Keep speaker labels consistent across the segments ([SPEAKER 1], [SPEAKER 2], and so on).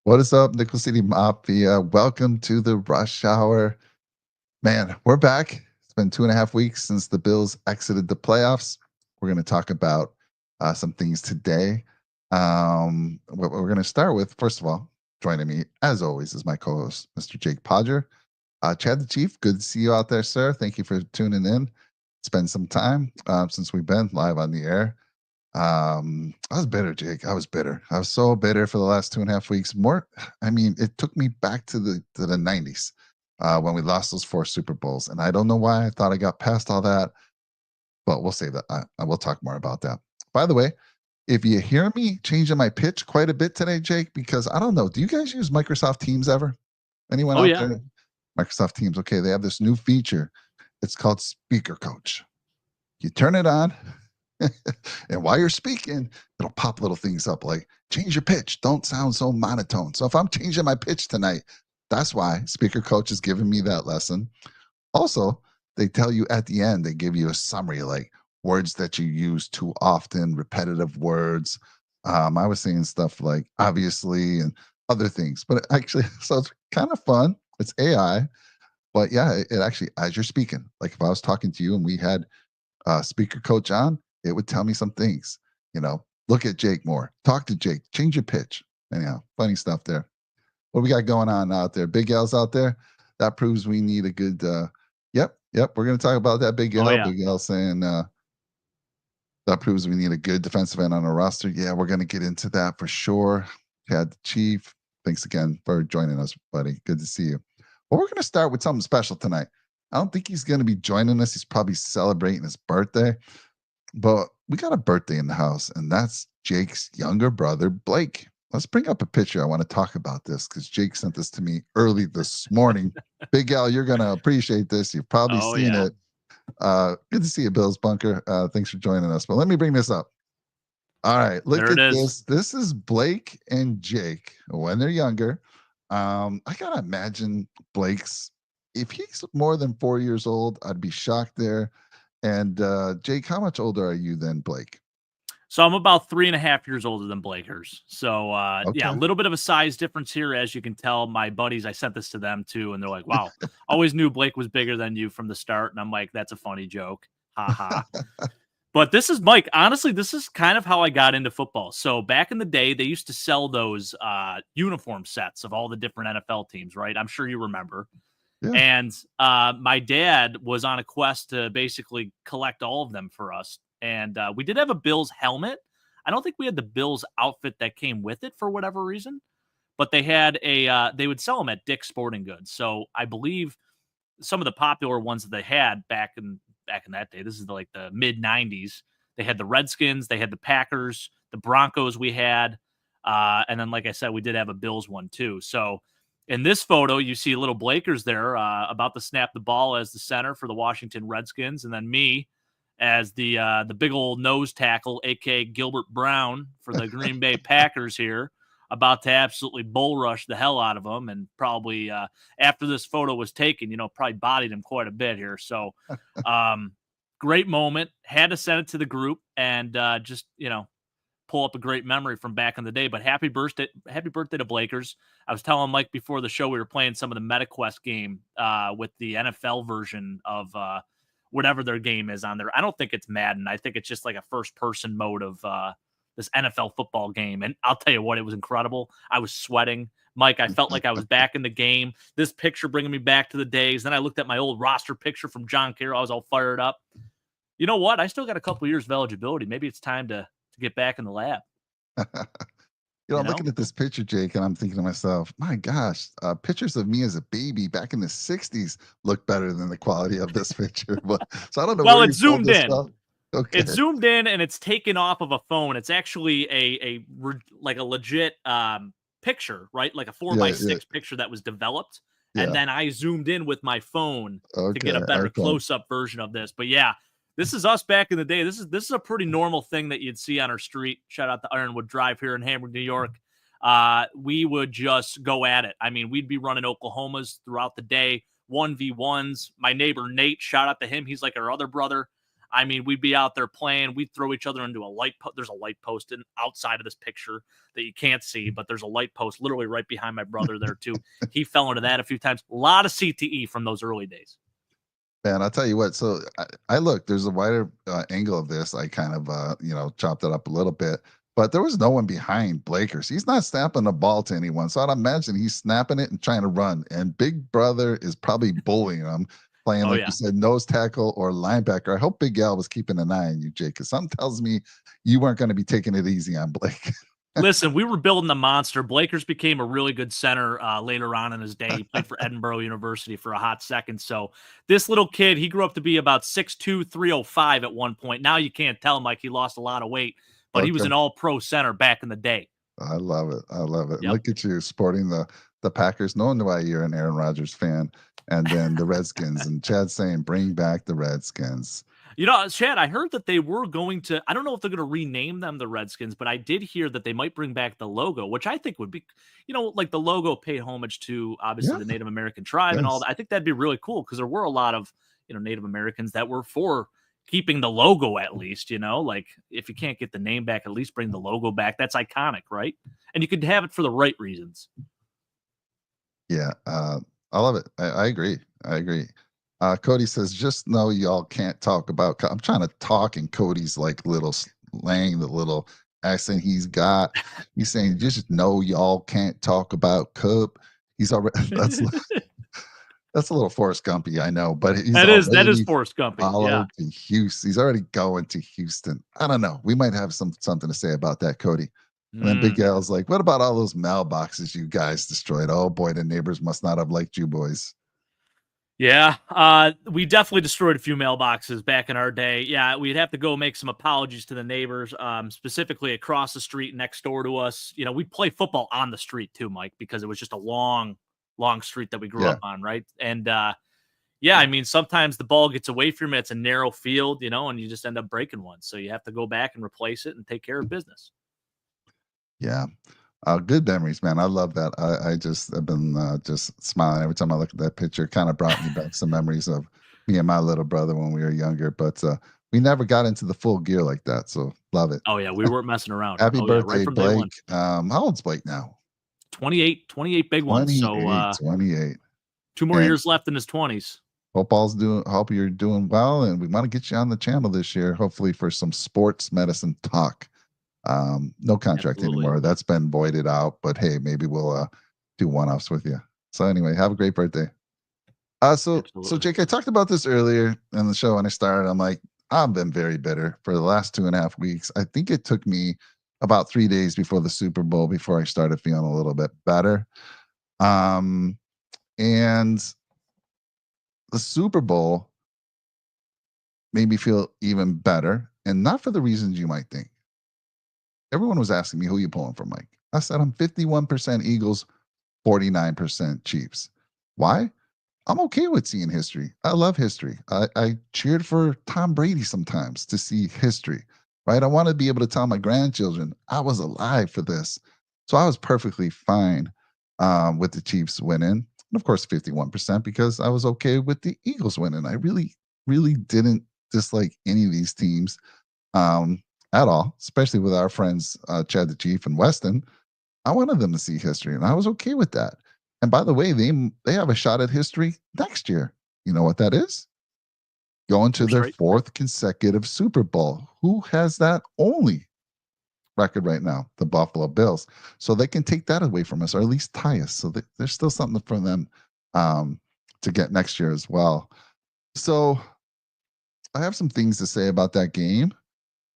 [SPEAKER 1] What is up, Nickel City Mafia? Welcome to the Rush Hour. Man, we're back. It's been 2.5 weeks since the Bills exited the playoffs. We're going to talk about some things today. What we're going to start with, first of all, joining me, as always, is my co host, Mr. Jake Podger. Chad the Chief, good to see you out there, sir. Thank you for tuning in. Spend some time since we've been live on the air. I was bitter, Jake. I was bitter. I was so bitter for the last 2.5 weeks. I mean, it took me back to the '90s when we lost those 4 Super Bowls, and I don't know why I thought I got past all that, but we'll save that. I will talk more about that. By the way, if you hear me changing my pitch quite a bit today, Jake, because I don't know, do you guys use Microsoft Teams ever? Anyone
[SPEAKER 2] Oh
[SPEAKER 1] out
[SPEAKER 2] yeah.
[SPEAKER 1] there? Microsoft Teams. Okay, they have this new feature. It's called Speaker Coach. You turn it on, and while you're speaking, it'll pop little things up like change your pitch. Don't sound so monotone. So if I'm changing my pitch tonight, that's why Speaker Coach is giving me that lesson. Also, they tell you at the end, they give you a summary like words that you use too often, repetitive words. I was saying stuff like obviously and other things, but actually, so it's kind of fun. It's AI, but yeah, it actually, as you're speaking, like if I was talking to you and we had Speaker Coach on, it would tell me some things. You know, look at Jake more, talk to Jake, change your pitch. Anyhow, funny stuff there. What we got going on out there? Big L's out there. That proves we need a good. Yep. We're going to talk about that Big
[SPEAKER 2] Oh
[SPEAKER 1] L.
[SPEAKER 2] yeah.
[SPEAKER 1] Big L saying that proves we need a good defensive end on our roster. Yeah, we're going to get into that for sure. Chad the Chief, thanks again for joining us, buddy. Good to see you. Well, we're going to start with something special tonight. I don't think he's going to be joining us. He's probably celebrating his birthday. But we got a birthday in the house, and that's Jake's younger brother, Blake. Let's bring up a picture. I want to talk about this because Jake sent this to me early this morning. Big Al, you're going to appreciate this. You've probably
[SPEAKER 2] Oh
[SPEAKER 1] seen
[SPEAKER 2] yeah.
[SPEAKER 1] it. Good to see you, Bill's Bunker. Thanks for joining us. But let me bring this up. All right, look
[SPEAKER 2] There it
[SPEAKER 1] at
[SPEAKER 2] is.
[SPEAKER 1] this. This is Blake and Jake when they're younger. I gotta imagine Blake's if he's more than 4 years old, I'd be shocked there. And Jake, how much older are you than Blake?
[SPEAKER 2] So I'm about 3.5 years older than Blakers. So yeah, a
[SPEAKER 1] Okay.
[SPEAKER 2] little bit of a size difference here, as you can tell. My buddies, I sent this to them too, and they're like, "Wow, always knew Blake was bigger than you from the start." And I'm like, "That's a funny joke, ha ha." But this is Mike. Honestly, this is kind of how I got into football. So back in the day, they used to sell those uniform sets of all the different NFL teams, right? I'm sure you remember.
[SPEAKER 1] Yeah.
[SPEAKER 2] And my dad was on a quest to basically collect all of them for us. And we did have a Bills helmet. I don't think we had the Bills outfit that came with it for whatever reason, but they had they would sell them at Dick's Sporting Goods. So I believe some of the popular ones that they had back in that day. This is like the mid '90s. They had the Redskins, they had the Packers, the Broncos. We had, and then like I said, we did have a Bills one too. So in this photo, you see little Blakers there about to snap the ball as the center for the Washington Redskins, and then me as the big old nose tackle, aka Gilbert Brown for the Green Bay Packers here, about to absolutely bull rush the hell out of them, and probably after this photo was taken, probably bodied him quite a bit here. So, great moment. Had to send it to the group and just pull up a great memory from back in the day. But happy birthday to Blakers. I was telling Mike before the show we were playing some of the MetaQuest game with the NFL version of whatever their game is on there. I don't think it's Madden. I think it's just like a first person mode of this NFL football game. And I'll tell you what, it was incredible. I was sweating. Mike, I felt like I was back in the game. This picture bringing me back to the days. Then I looked at my old roster picture from John Carroll. I was all fired up. You know what? I still got a couple years of eligibility. Maybe it's time to get back in the lab. You
[SPEAKER 1] I'm
[SPEAKER 2] know?
[SPEAKER 1] looking at this picture, Jake, and I'm thinking to myself, my gosh, pictures of me as a baby back in the '60s look better than the quality of this picture. But so I don't know
[SPEAKER 2] Well,
[SPEAKER 1] where you
[SPEAKER 2] it's
[SPEAKER 1] pulled
[SPEAKER 2] zoomed
[SPEAKER 1] this
[SPEAKER 2] in.
[SPEAKER 1] from. Okay.
[SPEAKER 2] It's zoomed in and it's taken off of a phone. It's actually like a legit picture, right? Like a four by
[SPEAKER 1] Yeah. Yeah.
[SPEAKER 2] six picture that was developed. And
[SPEAKER 1] Yeah.
[SPEAKER 2] then I zoomed in with my phone to get
[SPEAKER 1] Okay.
[SPEAKER 2] a better
[SPEAKER 1] Okay.
[SPEAKER 2] close up version of this. But yeah, this is us back in the day. This is a pretty normal thing that you'd see on our street. Shout out to Ironwood Drive here in Hamburg, New York. We would just go at it. I mean, we'd be running Oklahomas throughout the day, 1v1s. My neighbor Nate, shout out to him. He's like our other brother. I mean, we'd be out there playing. We'd throw each other into a light post. There's a light post outside of this picture that you can't see, but there's a light post literally right behind my brother there too. He fell into that a few times. A lot of CTE from those early days.
[SPEAKER 1] Man, I'll tell you what. So I look, there's a wider angle of this. I kind of, chopped it up a little bit, but there was no one behind Blakers. He's not snapping the ball to anyone. So I'd imagine he's snapping it and trying to run. And Big Brother is probably bullying him, playing,
[SPEAKER 2] Oh,
[SPEAKER 1] like
[SPEAKER 2] yeah.
[SPEAKER 1] you said, nose tackle or linebacker. I hope Big Al was keeping an eye on you, Jake, because something tells me you weren't going to be taking it easy on Blake.
[SPEAKER 2] Listen, we were building the monster. Blakers became a really good center later on in his day. He played for Edinburgh University for a hot second. So this little kid, he grew up to be about 6'2", 305 at one point. Now you can't tell, Mike. He lost a lot of weight, but he was
[SPEAKER 1] Okay.
[SPEAKER 2] an all-pro center back in the day.
[SPEAKER 1] I love it. I love it.
[SPEAKER 2] Yep.
[SPEAKER 1] Look at you sporting the Packers. No wonder why you're an Aaron Rodgers fan. And then the Redskins and Chad saying, bring back the Redskins.
[SPEAKER 2] You know, Chad, I heard that they were going to, I don't know if they're going to rename them the Redskins, but I did hear that they might bring back the logo, which I think would be, like the logo paid homage to obviously
[SPEAKER 1] Yeah.
[SPEAKER 2] the Native American tribe and all
[SPEAKER 1] Yes.
[SPEAKER 2] that. I think that'd be really cool because there were a lot of, Native Americans that were for keeping the logo at least, like if you can't get the name back, at least bring the logo back. That's iconic, right? And you could have it for the right reasons.
[SPEAKER 1] Yeah. I love it. I agree. I agree. Cody says, just know y'all can't talk about. I'm trying to talk in Cody's like little slang, the little accent he's got. He's saying, just know y'all can't talk about Cup. He's already, that's a little Forrest Gumpy, I know, but he's
[SPEAKER 2] That is
[SPEAKER 1] already
[SPEAKER 2] Forrest Gump. Yeah.
[SPEAKER 1] followed to Houston. He's already going to Houston. I don't know. We might have something to say about that, Cody. And then Big Al's like, what about all those mailboxes you guys destroyed? Oh boy, the neighbors must not have liked you boys.
[SPEAKER 2] Yeah, we definitely destroyed a few mailboxes back in our day. Yeah, we'd have to go make some apologies to the neighbors, specifically across the street next door to us. We play football on the street too, Mike, because it was just a long street that we grew up on, right? And yeah, I mean, sometimes the ball gets away from you. It's a narrow field, and you just end up breaking one. So you have to go back and replace it and take care of business.
[SPEAKER 1] Yeah. Good memories, man. I love that. I've been just smiling every time I look at that picture. Kind of brought me back some memories of me and my little brother when we were younger, but we never got into the full gear like that. So love it.
[SPEAKER 2] Oh yeah, we weren't messing around.
[SPEAKER 1] Happy
[SPEAKER 2] Oh yeah, right
[SPEAKER 1] birthday,
[SPEAKER 2] from day one.
[SPEAKER 1] Blake. How old's Blake now?
[SPEAKER 2] 28 big ones. So
[SPEAKER 1] 28.
[SPEAKER 2] 2 more
[SPEAKER 1] And
[SPEAKER 2] years left in his 20s.
[SPEAKER 1] hope you're doing well, and we want to get you on the channel this year, hopefully for some sports medicine talk. No contract
[SPEAKER 2] Absolutely.
[SPEAKER 1] anymore. That's been voided out, but hey, maybe we'll do one-offs with you. So anyway, have a great birthday. So
[SPEAKER 2] Absolutely.
[SPEAKER 1] Jake, I talked about this earlier in the show when I started. I'm like, I've been very bitter for the last 2.5 weeks. I think it took me about 3 days before the Super Bowl before I started feeling a little bit better. And the Super Bowl made me feel even better, and not for the reasons you might think. Everyone was asking me, who you pulling for, Mike? I said, I'm 51% Eagles, 49% Chiefs. Why? I'm okay with seeing history. I love history. I cheered for Tom Brady sometimes to see history, right? I want to be able to tell my grandchildren I was alive for this. So I was perfectly fine with the Chiefs winning. And of course, 51% because I was okay with the Eagles winning. I really, really didn't dislike any of these teams. At all, especially with our friends Chad the Chief and Weston. I wanted them to see history, and I was okay with that. And by the way, they have a shot at history next year. You know what that is? Going to their 4th consecutive Super Bowl. Who has that only record right now? The Buffalo Bills. So they can take that away from us, or at least tie us. So there's still something for them to get next year as well. So I have some things to say about that game.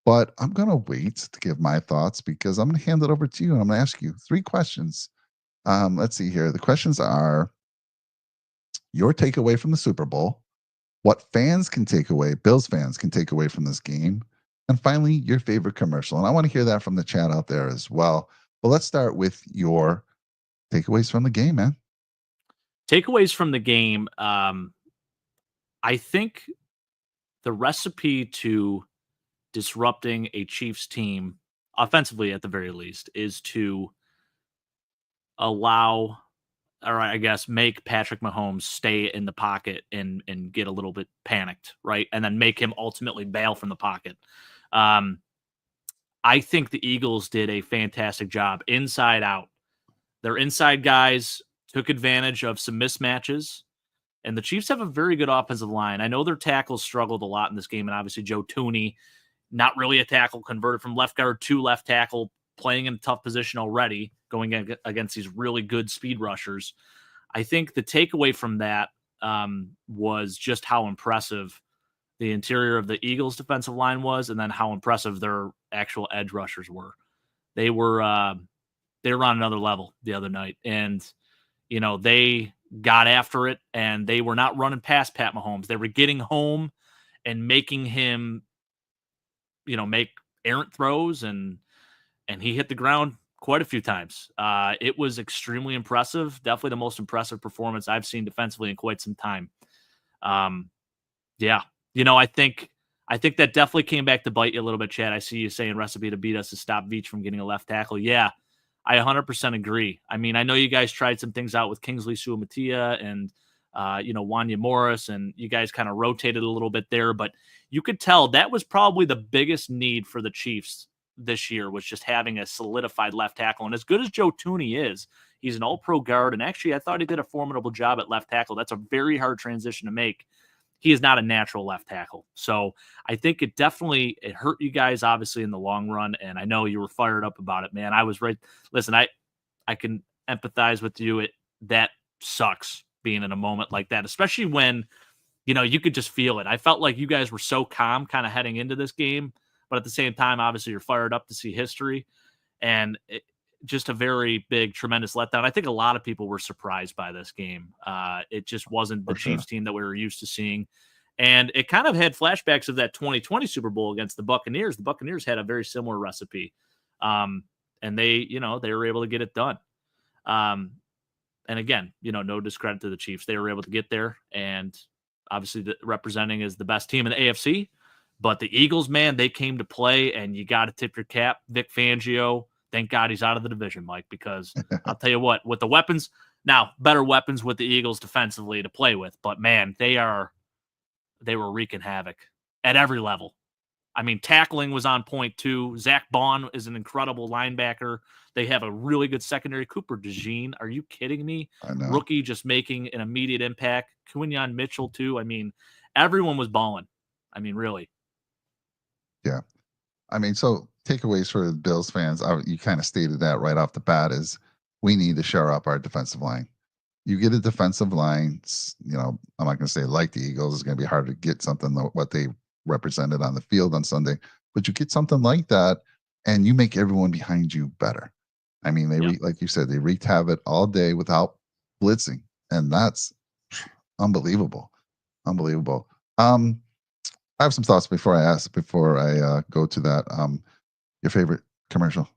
[SPEAKER 1] But I'm going to wait to give my thoughts because I'm going to hand it over to you and I'm going to ask you 3 questions. Let's see here. The questions are your takeaway from the Super Bowl, what fans can take away, Bills fans can take away from this game, and finally, your favorite commercial. And I want to hear that from the chat out there as well. But let's start with your takeaways from the game, man.
[SPEAKER 2] Takeaways from the game. I think the recipe to disrupting a Chiefs team, offensively at the very least, is to allow or I guess make Patrick Mahomes stay in the pocket and get a little bit panicked, right? And then make him ultimately bail from the pocket. I think the Eagles did a fantastic job inside out. Their inside guys took advantage of some mismatches, and the Chiefs have a very good offensive line. I know their tackles struggled a lot in this game, and obviously Joe Thuney, not really a tackle, converted from left guard to left tackle, playing in a tough position already, going against these really good speed rushers. I think the takeaway from that was just how impressive the interior of the Eagles defensive line was, and then how impressive their actual edge rushers were. They were on another level the other night, and they got after it, and they were not running past Pat Mahomes. They were getting home and making him, make errant throws, and he hit the ground quite a few times. It was extremely impressive. Definitely the most impressive performance I've seen defensively in quite some time. Yeah. I think that definitely came back to bite you a little bit, Chad. I see you saying recipe to beat us to stop Veach from getting a left tackle. Yeah, I 100% agree. I mean, I know you guys tried some things out with Kingsley Suamataia and, Wanya Morris, and you guys kind of rotated a little bit there, but you could tell that was probably the biggest need for the Chiefs this year, was just having a solidified left tackle. And as good as Joe Thuney is, he's an all-pro guard, and actually I thought he did a formidable job at left tackle. That's a very hard transition to make. He is not a natural left tackle. So I think it hurt you guys, obviously, in the long run. And I know you were fired up about it, man. I was right. Listen, I can empathize with you. That sucks, being in a moment like that, especially when, you could just feel it. I felt like you guys were so calm kind of heading into this game, but at the same time, obviously you're fired up to see history, and just a very big, tremendous letdown. I think a lot of people were surprised by this game. It just wasn't the Chiefs team that we were used to seeing. And it kind of had flashbacks of that 2020 Super Bowl against the Buccaneers. The Buccaneers had a very similar recipe. And they were able to get it done. And again, no discredit to the Chiefs. They were able to get there, and obviously representing as the best team in the AFC. But the Eagles, man, they came to play, and you got to tip your cap. Vic Fangio, thank God he's out of the division, Mike, because I'll tell you what, with the weapons, now better weapons with the Eagles defensively to play with, but man, they were wreaking havoc at every level. I mean, tackling was on point too. Zach Bond is an incredible linebacker. They have a really good secondary. Cooper DeJean, are you kidding me?
[SPEAKER 1] I know.
[SPEAKER 2] Rookie just making an immediate impact. Quinyon Mitchell too. I mean, everyone was balling. I mean, really.
[SPEAKER 1] Yeah. I mean, so takeaways for the Bills fans, you kind of stated that right off the bat, is we need to shore up our defensive line. You get a defensive line, I'm not going to say like the Eagles, it's going to be hard to get something what they represented on the field on Sunday, but you get something like that and you make everyone behind you better. I mean, like you said, they wreaked havoc all day without blitzing, and that's unbelievable. Unbelievable. I have some thoughts before I go to that. Your favorite commercial?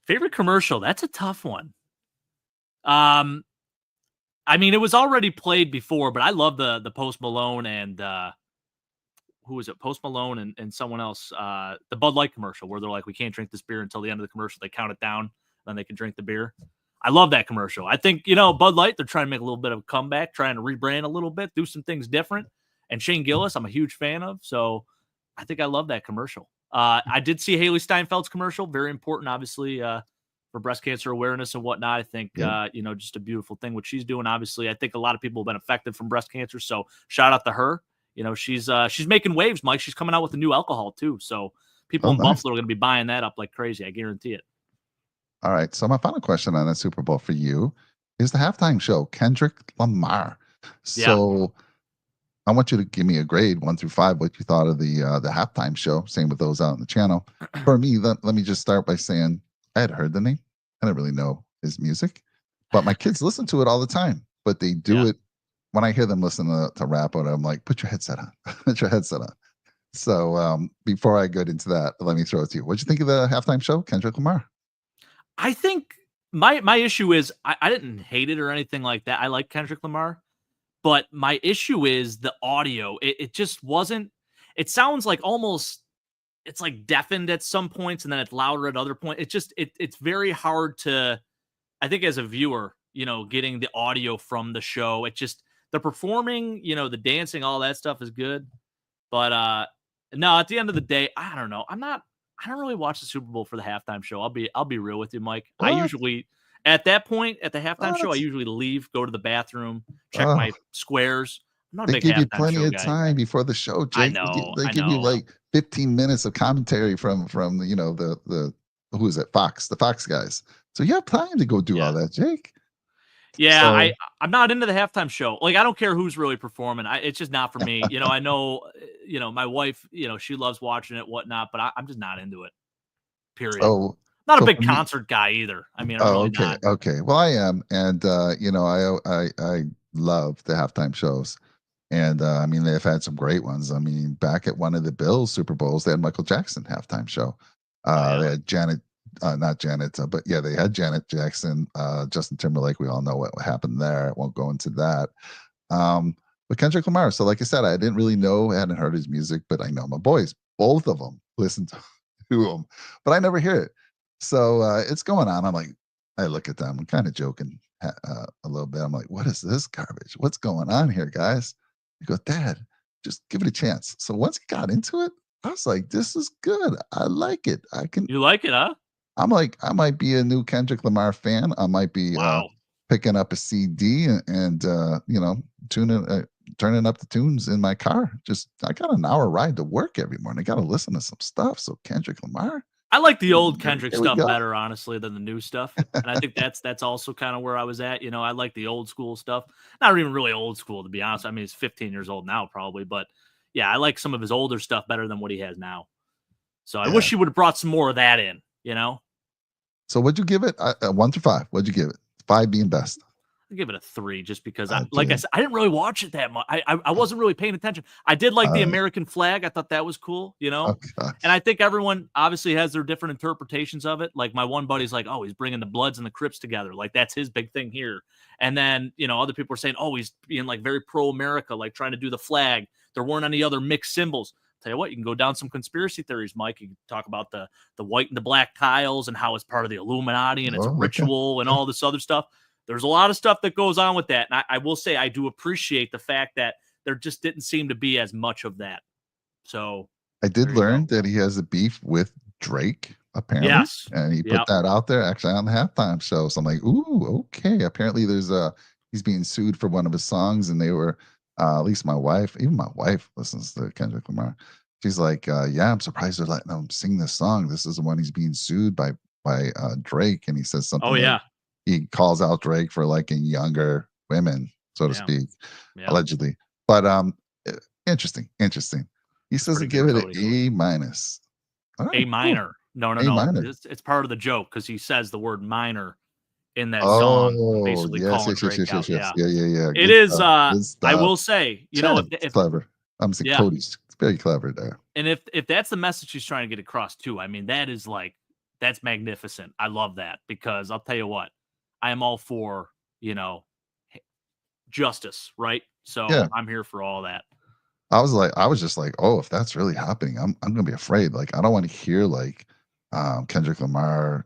[SPEAKER 2] Favorite commercial? That's a tough one. I mean, it was already played before, but I love the Post Malone and who was it? Post Malone and someone else. The Bud Light commercial where they're like, "We can't drink this beer until the end of the commercial." They count it down, then they can drink the beer. I love that commercial. I think Bud Light, they're trying to make a little bit of a comeback, trying to rebrand a little bit, do some things different. And Shane Gillis, I'm a huge fan of, so I think I love that commercial. I did see Haley Steinfeld's commercial, very important, obviously, for breast cancer awareness and whatnot. I think, just a beautiful thing what she's doing. Obviously, I think a lot of people have been affected from breast cancer, so shout out to her. She's making waves, Mike. She's coming out with a new alcohol too, so people in Buffalo are going to be buying that up like crazy. I guarantee it.
[SPEAKER 1] All right, so my final question on the Super Bowl for you is the halftime show, Kendrick Lamar. So I want you to give me a grade 1 through 5, what you thought of the halftime show. Same with those out on the channel. For me, let me just start by saying I had heard the name. I didn't really know his music, but my kids listen to it all the time. But they do it when I hear them listen to rap, and I'm like, put your headset on. Put your headset on. So before I get into that, let me throw it to you. What'd you think of the halftime show, Kendrick Lamar?
[SPEAKER 2] I think my issue is I didn't hate it or anything like that. I like Kendrick Lamar, but my issue is the audio. It just wasn't. It sounds like almost it's like deafened at some points, and then it's louder at other points. It's very hard to, I think, as a viewer, getting the audio from the show. It just the performing, the dancing, all that stuff is good. But no, at the end of the day, I don't know. I don't really watch the Super Bowl for the halftime show. I'll be real with you, Mike. I
[SPEAKER 1] What?
[SPEAKER 2] usually at that point at the halftime show, I
[SPEAKER 1] What?
[SPEAKER 2] usually leave, go to the bathroom, check
[SPEAKER 1] Oh,
[SPEAKER 2] my squares. I'm not a
[SPEAKER 1] they
[SPEAKER 2] big
[SPEAKER 1] give you
[SPEAKER 2] halftime
[SPEAKER 1] plenty
[SPEAKER 2] show
[SPEAKER 1] of
[SPEAKER 2] guy.
[SPEAKER 1] time before the show,
[SPEAKER 2] I
[SPEAKER 1] Jake.
[SPEAKER 2] know,
[SPEAKER 1] They
[SPEAKER 2] I
[SPEAKER 1] give you
[SPEAKER 2] know.
[SPEAKER 1] like 15 minutes of commentary from the who is it? The Fox guys. So you have time to go do all
[SPEAKER 2] Yeah.
[SPEAKER 1] that, Jake.
[SPEAKER 2] Yeah,
[SPEAKER 1] So
[SPEAKER 2] I'm not into the halftime show. Like, I don't care who's really performing. It's just not for me. I know, my wife, she loves watching it, whatnot, but I'm just not into it. Period.
[SPEAKER 1] so
[SPEAKER 2] Not a
[SPEAKER 1] so
[SPEAKER 2] big
[SPEAKER 1] for me,
[SPEAKER 2] concert guy either. I mean, I'm
[SPEAKER 1] oh,
[SPEAKER 2] really
[SPEAKER 1] okay,
[SPEAKER 2] not.
[SPEAKER 1] okay. Well, I am, and I love the halftime shows. And I mean, they've had some great ones. I mean, back at one of the Bills Super Bowls, they had Michael Jackson halftime show.
[SPEAKER 2] Oh yeah.
[SPEAKER 1] They had not Janet, but yeah, they had Janet Jackson, Justin Timberlake. We all know what happened there. I won't go into that. But Kendrick Lamar. So, like I said, I didn't really know, I hadn't heard his music, but I know my boys, both of them, listen to him, but I never hear it. So it's going on. I'm like, I look at them. I'm kind of joking a little bit. I'm like, what is this garbage? What's going on here, guys? He goes, Dad, just give it a chance. So once he got into it, I was like, this is good. I like it.
[SPEAKER 2] You like it, huh?
[SPEAKER 1] I'm like, I might be a new Kendrick Lamar fan. I might be
[SPEAKER 2] Wow.
[SPEAKER 1] picking up a CD and turning up the tunes in my car. Just I got an hour ride to work every morning. I got to listen to some stuff. So Kendrick Lamar.
[SPEAKER 2] I like the old Kendrick
[SPEAKER 1] Here we
[SPEAKER 2] stuff
[SPEAKER 1] go.
[SPEAKER 2] better, honestly, than the new stuff. And I think that's also kind of where I was at. I like the old school stuff. Not even really old school, to be honest. I mean, he's 15 years old now, probably, but yeah, I like some of his older stuff better than what he has now. So I
[SPEAKER 1] Yeah.
[SPEAKER 2] wish he would have brought some more of that in.
[SPEAKER 1] So what'd you give it? 1 through 5. What'd you give it? 5 being best.
[SPEAKER 2] I give it a 3 just because
[SPEAKER 1] Okay.
[SPEAKER 2] I said, I didn't really watch it that much. I wasn't really paying attention. I did like the American flag. I thought that was cool,
[SPEAKER 1] Oh,
[SPEAKER 2] and I think everyone obviously has their different interpretations of it. Like my one buddy's like, oh, he's bringing the Bloods and the Crips together. Like that's his big thing here. And then, other people are saying, oh, he's being like very pro-America, like trying to do the flag. There weren't any other mixed symbols. Tell you what, you can go down some conspiracy theories, Mike. You can talk about the white and the black tiles and how it's part of the Illuminati and it's a
[SPEAKER 1] okay.
[SPEAKER 2] ritual and all this other stuff. There's a lot of stuff that goes on with that. And I will say I do appreciate the fact that there just didn't seem to be as much of that. So
[SPEAKER 1] I did learn that he has a beef with Drake, apparently.
[SPEAKER 2] Yes.
[SPEAKER 1] And he put that out there actually on the halftime show. So I'm like, ooh, okay. Apparently he's being sued for one of his songs, and they were at least my wife listens to Kendrick Lamar. She's like, yeah, I'm surprised they're letting him sing this song. This is the one he's being sued by Drake. And he says something.
[SPEAKER 2] Oh, yeah.
[SPEAKER 1] He calls out Drake for liking younger women, so to speak, allegedly. But interesting. He says to give it an A-.
[SPEAKER 2] A minor. No. It's part of the joke because he says the word minor in that song, basically calling Drake out.
[SPEAKER 1] Yeah.
[SPEAKER 2] It is. I will say,
[SPEAKER 1] if clever. I'm saying Cody's very clever there.
[SPEAKER 2] And if that's the message he's trying to get across too, I mean, that's magnificent. I love that because I'll tell you what, I am all for justice, right? So I'm here for all that.
[SPEAKER 1] I was just like, oh, if that's really happening, I'm gonna be afraid. Like, I don't want to hear like Kendrick Lamar,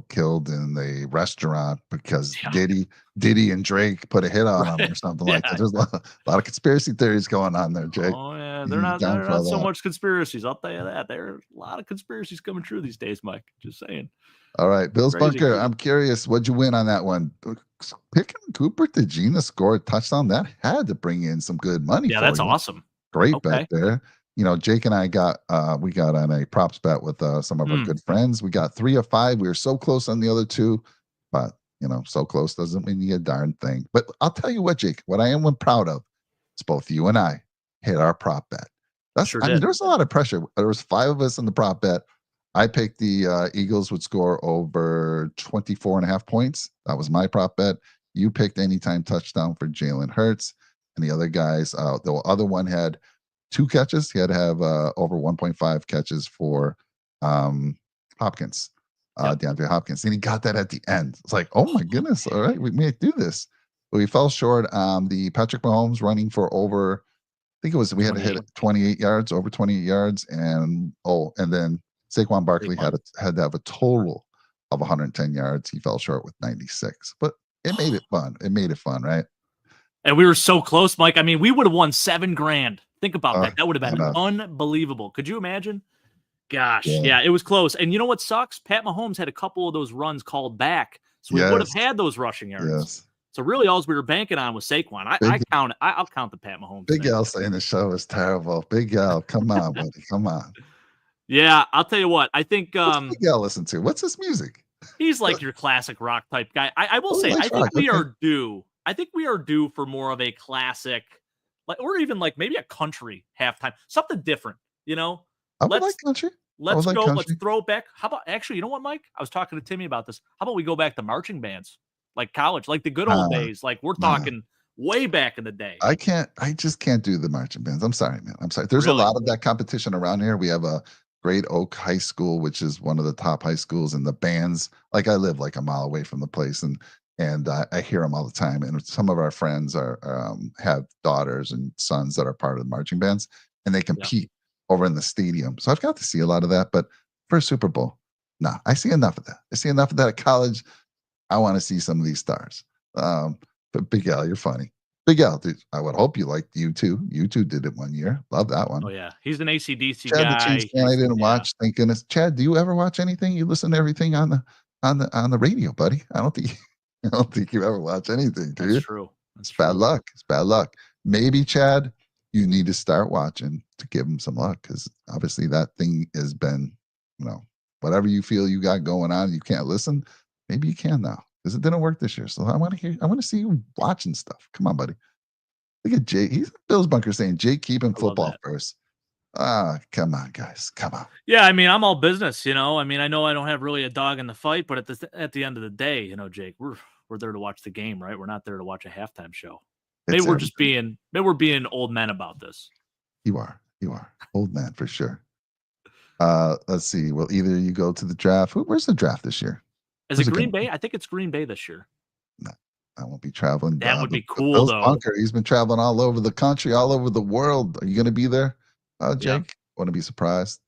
[SPEAKER 1] killed in the restaurant because Diddy and Drake put a hit on him or something like that. There's a lot of conspiracy theories going on there, Jake.
[SPEAKER 2] Oh yeah, they're not so much conspiracies. I'll tell you that. There are a lot of conspiracies coming true these days, Mike. Just saying.
[SPEAKER 1] All right, Bill's Bunker. I'm curious, what'd you win on that one? Picking Cooper DeJean to score a touchdown, that had to bring in some good money.
[SPEAKER 2] Yeah, that's awesome.
[SPEAKER 1] Great bet there. Jake and I got on a props bet with some of our good friends. We got 3 of 5. We were so close on the other 2, but so close doesn't mean you get a darn thing. But I'll tell you what, Jake, what I am proud of is both you and I hit our prop bet. There's a lot of pressure. There was 5 of us in the prop bet. I picked the Eagles would score over 24.5 points. That was my prop bet. You picked anytime touchdown for Jalen Hurts. And the other guys, the other one had 2 catches. He had to have over 1.5 catches for Hopkins, DeAndre Hopkins. And he got that at the end. It's like, oh my goodness. All right, we may do this. But we fell short on the Patrick Mahomes running for over, I think it was, we had to hit 28 yards, over 28 yards. And then Saquon Barkley had to have a total of 110 yards. He fell short with 96. But It made it fun. It made it fun, right?
[SPEAKER 2] And we were so close, Mike. I mean, we would have won $7,000. Think about that. That would have
[SPEAKER 1] I
[SPEAKER 2] been
[SPEAKER 1] know.
[SPEAKER 2] unbelievable. Could you imagine? Gosh,
[SPEAKER 1] Yeah.
[SPEAKER 2] yeah, it was close. And you know what sucks? Pat Mahomes had a couple of those runs called back, so we would have
[SPEAKER 1] Yes.
[SPEAKER 2] had those rushing yards.
[SPEAKER 1] Yes.
[SPEAKER 2] So really, all we were banking on was Saquon. I'll count the Pat Mahomes
[SPEAKER 1] Big
[SPEAKER 2] thing.
[SPEAKER 1] Al saying the show is terrible. Big Al, come on, buddy, come on.
[SPEAKER 2] Yeah, I'll tell you what. I think
[SPEAKER 1] What's Big Al listen to? What's his music?
[SPEAKER 2] he's like your classic rock type guy. I will
[SPEAKER 1] Oh, he
[SPEAKER 2] say,
[SPEAKER 1] likes
[SPEAKER 2] I think
[SPEAKER 1] rock,
[SPEAKER 2] we
[SPEAKER 1] okay.
[SPEAKER 2] are due. I think we are due for more of a classic, like, or even like maybe a country halftime, something different. You know,
[SPEAKER 1] I would like country.
[SPEAKER 2] let's
[SPEAKER 1] like
[SPEAKER 2] go.
[SPEAKER 1] country.
[SPEAKER 2] Let's throw it back. How about actually? You know what, Mike? I was talking to Timmy about this. How about we go back to marching bands, like college, like the good old days? Like we're talking way back in the day.
[SPEAKER 1] I just can't do the marching bands. I'm sorry, man. I'm sorry. There's
[SPEAKER 2] Really?
[SPEAKER 1] a lot of that competition around here. We have a Great Oak High School, which is one of the top high schools, and the bands. Like I live like a mile away from the place, and I hear them all the time. And some of our friends are have daughters and sons that are part of the marching bands, and they compete over in the stadium. So I've got to see a lot of that. But for a Super Bowl, no, I see enough of that. I see enough of that at college. I want to see some of these stars. But Big Al, you're funny. Big Al, dude, I would hope you liked U2. U2 did it one year. Love that one.
[SPEAKER 2] Oh yeah, he's an AC/DC
[SPEAKER 1] Chad the
[SPEAKER 2] guy.
[SPEAKER 1] Cheese fan, I didn't watch. Thank goodness. Chad, do you ever watch anything? You listen to everything on the radio, buddy. I don't think you ever watch anything, do you?
[SPEAKER 2] That's true.
[SPEAKER 1] It's bad luck. It's bad luck. Maybe Chad, you need to start watching to give him some luck, because obviously that thing has been, whatever you feel you got going on, you can't listen. Maybe you can now, because it didn't work this year. So I want to see you watching stuff. Come on, buddy. Look at Jake. He's Bill's bunker saying, Jake, keeping football first. Come on, guys. Come on.
[SPEAKER 2] Yeah, I mean, I'm all business, I mean, I know I don't have really a dog in the fight, but at the end of the day, Jake, we're there to watch the game, right? We're not there to watch a halftime show. Maybe we're being old men about this.
[SPEAKER 1] You are old man for sure. Let's see. Well, either you go to the draft. Where's the draft this year?
[SPEAKER 2] Is it Green Bay? I think it's Green Bay this year.
[SPEAKER 1] No, I won't be traveling.
[SPEAKER 2] That would be cool, though.
[SPEAKER 1] Bunker, he's been traveling all over the country, all over the world. Are you going to be there, Jake?
[SPEAKER 2] Yeah.
[SPEAKER 1] Want to be surprised?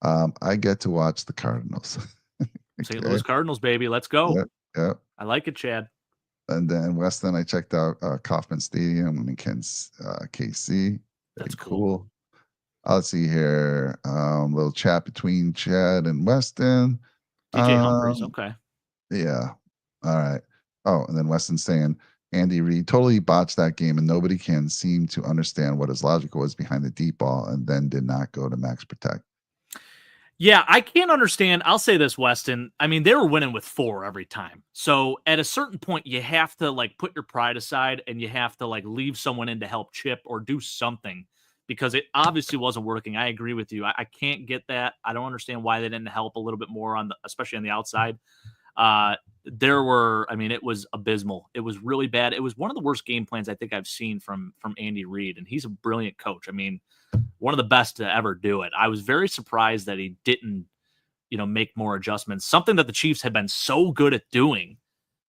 [SPEAKER 1] I get to watch the Cardinals.
[SPEAKER 2] St. Louis Cardinals, baby. Let's go.
[SPEAKER 1] Yeah.
[SPEAKER 2] I like it, Chad.
[SPEAKER 1] And then Weston, I checked out Kauffman Stadium in KC.
[SPEAKER 2] That's cool.
[SPEAKER 1] Let's see here. Little chat between Chad and Weston.
[SPEAKER 2] DJ Humphries. Okay.
[SPEAKER 1] Yeah. All right. Oh, and then Weston saying Andy Reid totally botched that game, and nobody can seem to understand what his logic was behind the deep ball, and then did not go to max protect.
[SPEAKER 2] Yeah, I can't understand. I'll say this, Weston. I mean, they were winning with 4 every time. So at a certain point, you have to put your pride aside, and you have to leave someone in to help chip or do something, because it obviously wasn't working. I agree with you. I can't get that. I don't understand why they didn't help a little bit more especially on the outside. It was abysmal. It was really bad. It was one of the worst game plans I think I've seen from Andy Reid, and he's a brilliant coach. I mean, one of the best to ever do it. I was very surprised that he didn't, make more adjustments, something that the Chiefs had been so good at doing.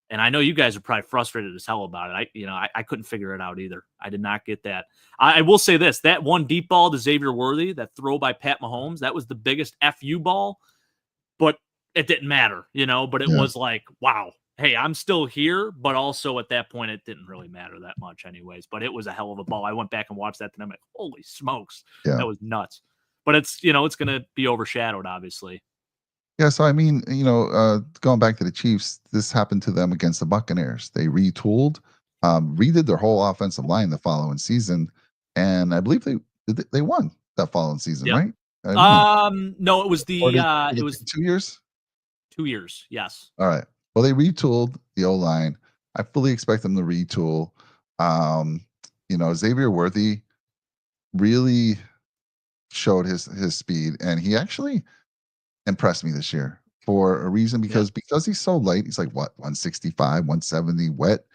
[SPEAKER 2] And I know you guys are probably frustrated as hell about it. I couldn't figure it out either. I did not get that. I will say this, that one deep ball to Xavier Worthy, that throw by Pat Mahomes, that was the biggest FU ball, but it didn't matter, but it was like, wow, hey, I'm still here. But also at that point, it didn't really matter that much anyways, but it was a hell of a ball. I went back and watched that and I'm like, holy smokes, that was nuts. But it's, it's going to be overshadowed, obviously.
[SPEAKER 1] Yeah, so I mean, going back to the Chiefs, this happened to them against the Buccaneers. They retooled, redid their whole offensive line the following season, and I believe they won that following season, right?
[SPEAKER 2] No, it was it was
[SPEAKER 1] 2 years.
[SPEAKER 2] 2 years, yes.
[SPEAKER 1] All right. Well, they retooled the O-line. I fully expect them to retool. Xavier Worthy really showed his speed, and he actually impressed me this year for a reason, because he's so light. He's like 165, 170 wet.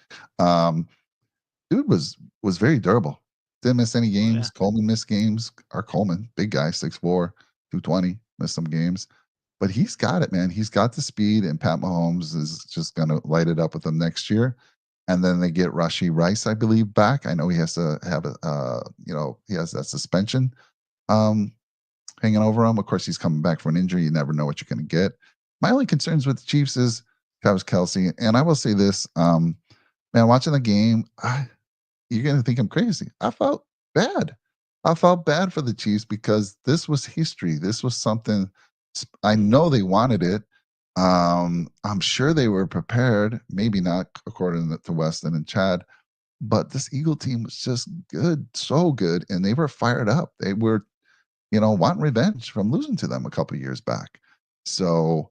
[SPEAKER 1] Dude was very durable. Didn't miss any games. Coleman missed games. Our Coleman, big guy, 6'4", 220, missed some games. But he's got it, man. He's got the speed, and Pat Mahomes is just going to light it up with him next year. And then they get Rashee Rice, I believe, back. I know he has to have he has that suspension hanging over him. Of course, he's coming back for an injury. You never know what you're going to get. My only concerns with the Chiefs is Travis Kelce. And I will say this, man, watching the game, you're gonna think I'm crazy. I felt bad. I felt bad for the Chiefs because this was history. This was something I know they wanted it. I'm sure they were prepared. Maybe not according to Weston and Chad, but this Eagle team was just good, so good, and they were fired up. They were, wanting revenge from losing to them a couple years back. So,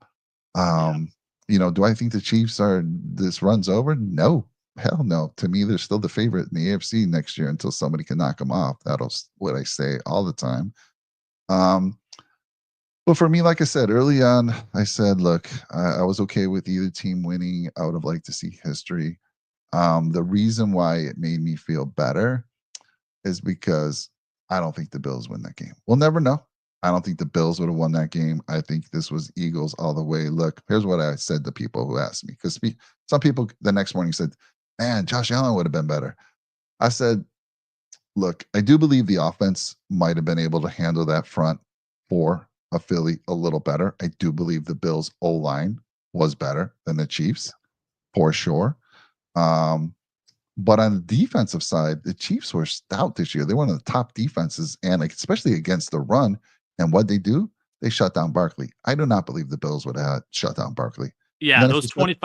[SPEAKER 2] Yeah.
[SPEAKER 1] um, do I think the Chiefs are this runs over? No, hell no. To me, they're still the favorite in the AFC next year until somebody can knock them off. What I say all the time. Um, but for me, like I said early on, I said, look, I was okay with either team winning. I would have liked to see history. The reason why it made me feel better is because I don't think the Bills win that game. We'll never know. I don't think the Bills would have won that game. I think this was Eagles all the way. Look, here's what I said to people who asked me because some people the next morning said, "Man, Josh Allen would have been better." I said, "Look, I do believe the offense might have been able to handle that front four of Philly a little better. I do believe the Bills' O line was better than the Chiefs for sure." Um, but on the defensive side, the Chiefs were stout this year. They're one of the top defenses, and like, especially against the run. And what they do, they shut down Barkley. I do not believe the Bills would have shut down Barkley. And
[SPEAKER 2] Yeah,
[SPEAKER 1] then if
[SPEAKER 2] those
[SPEAKER 1] you shut,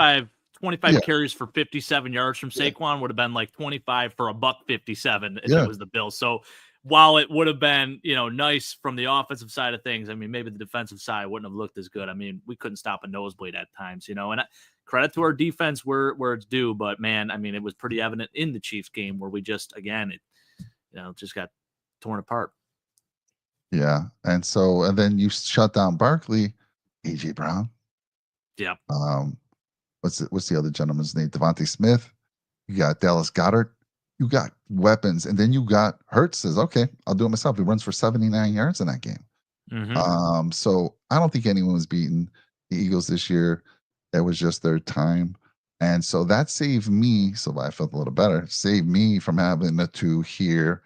[SPEAKER 2] 25
[SPEAKER 1] yeah,
[SPEAKER 2] carries for 57 yards from
[SPEAKER 1] yeah,
[SPEAKER 2] Saquon would have been like 25 for a buck 57 if it
[SPEAKER 1] yeah,
[SPEAKER 2] was the Bills. So while it would have been, nice from the offensive side of things, I mean, maybe the defensive side wouldn't have looked as good. I mean, we couldn't stop a nosebleed at times, and credit to our defense where it's due, but man, I mean, it was pretty evident in the Chiefs game where we just again it just got torn apart.
[SPEAKER 1] yeah. And then you shut down Barkley, AJ Brown.
[SPEAKER 2] Yeah.
[SPEAKER 1] Um, what's the other gentleman's name? Devontae Smith. You got Dallas Goddard. You got weapons, and then you got Hurts says, "Okay, I'll do it myself." He runs for 79 yards in that game.
[SPEAKER 2] Hmm.
[SPEAKER 1] So I don't think anyone was beating the Eagles this year. It was just their time. And so that saved me. So I felt a little better. Saved me from having to hear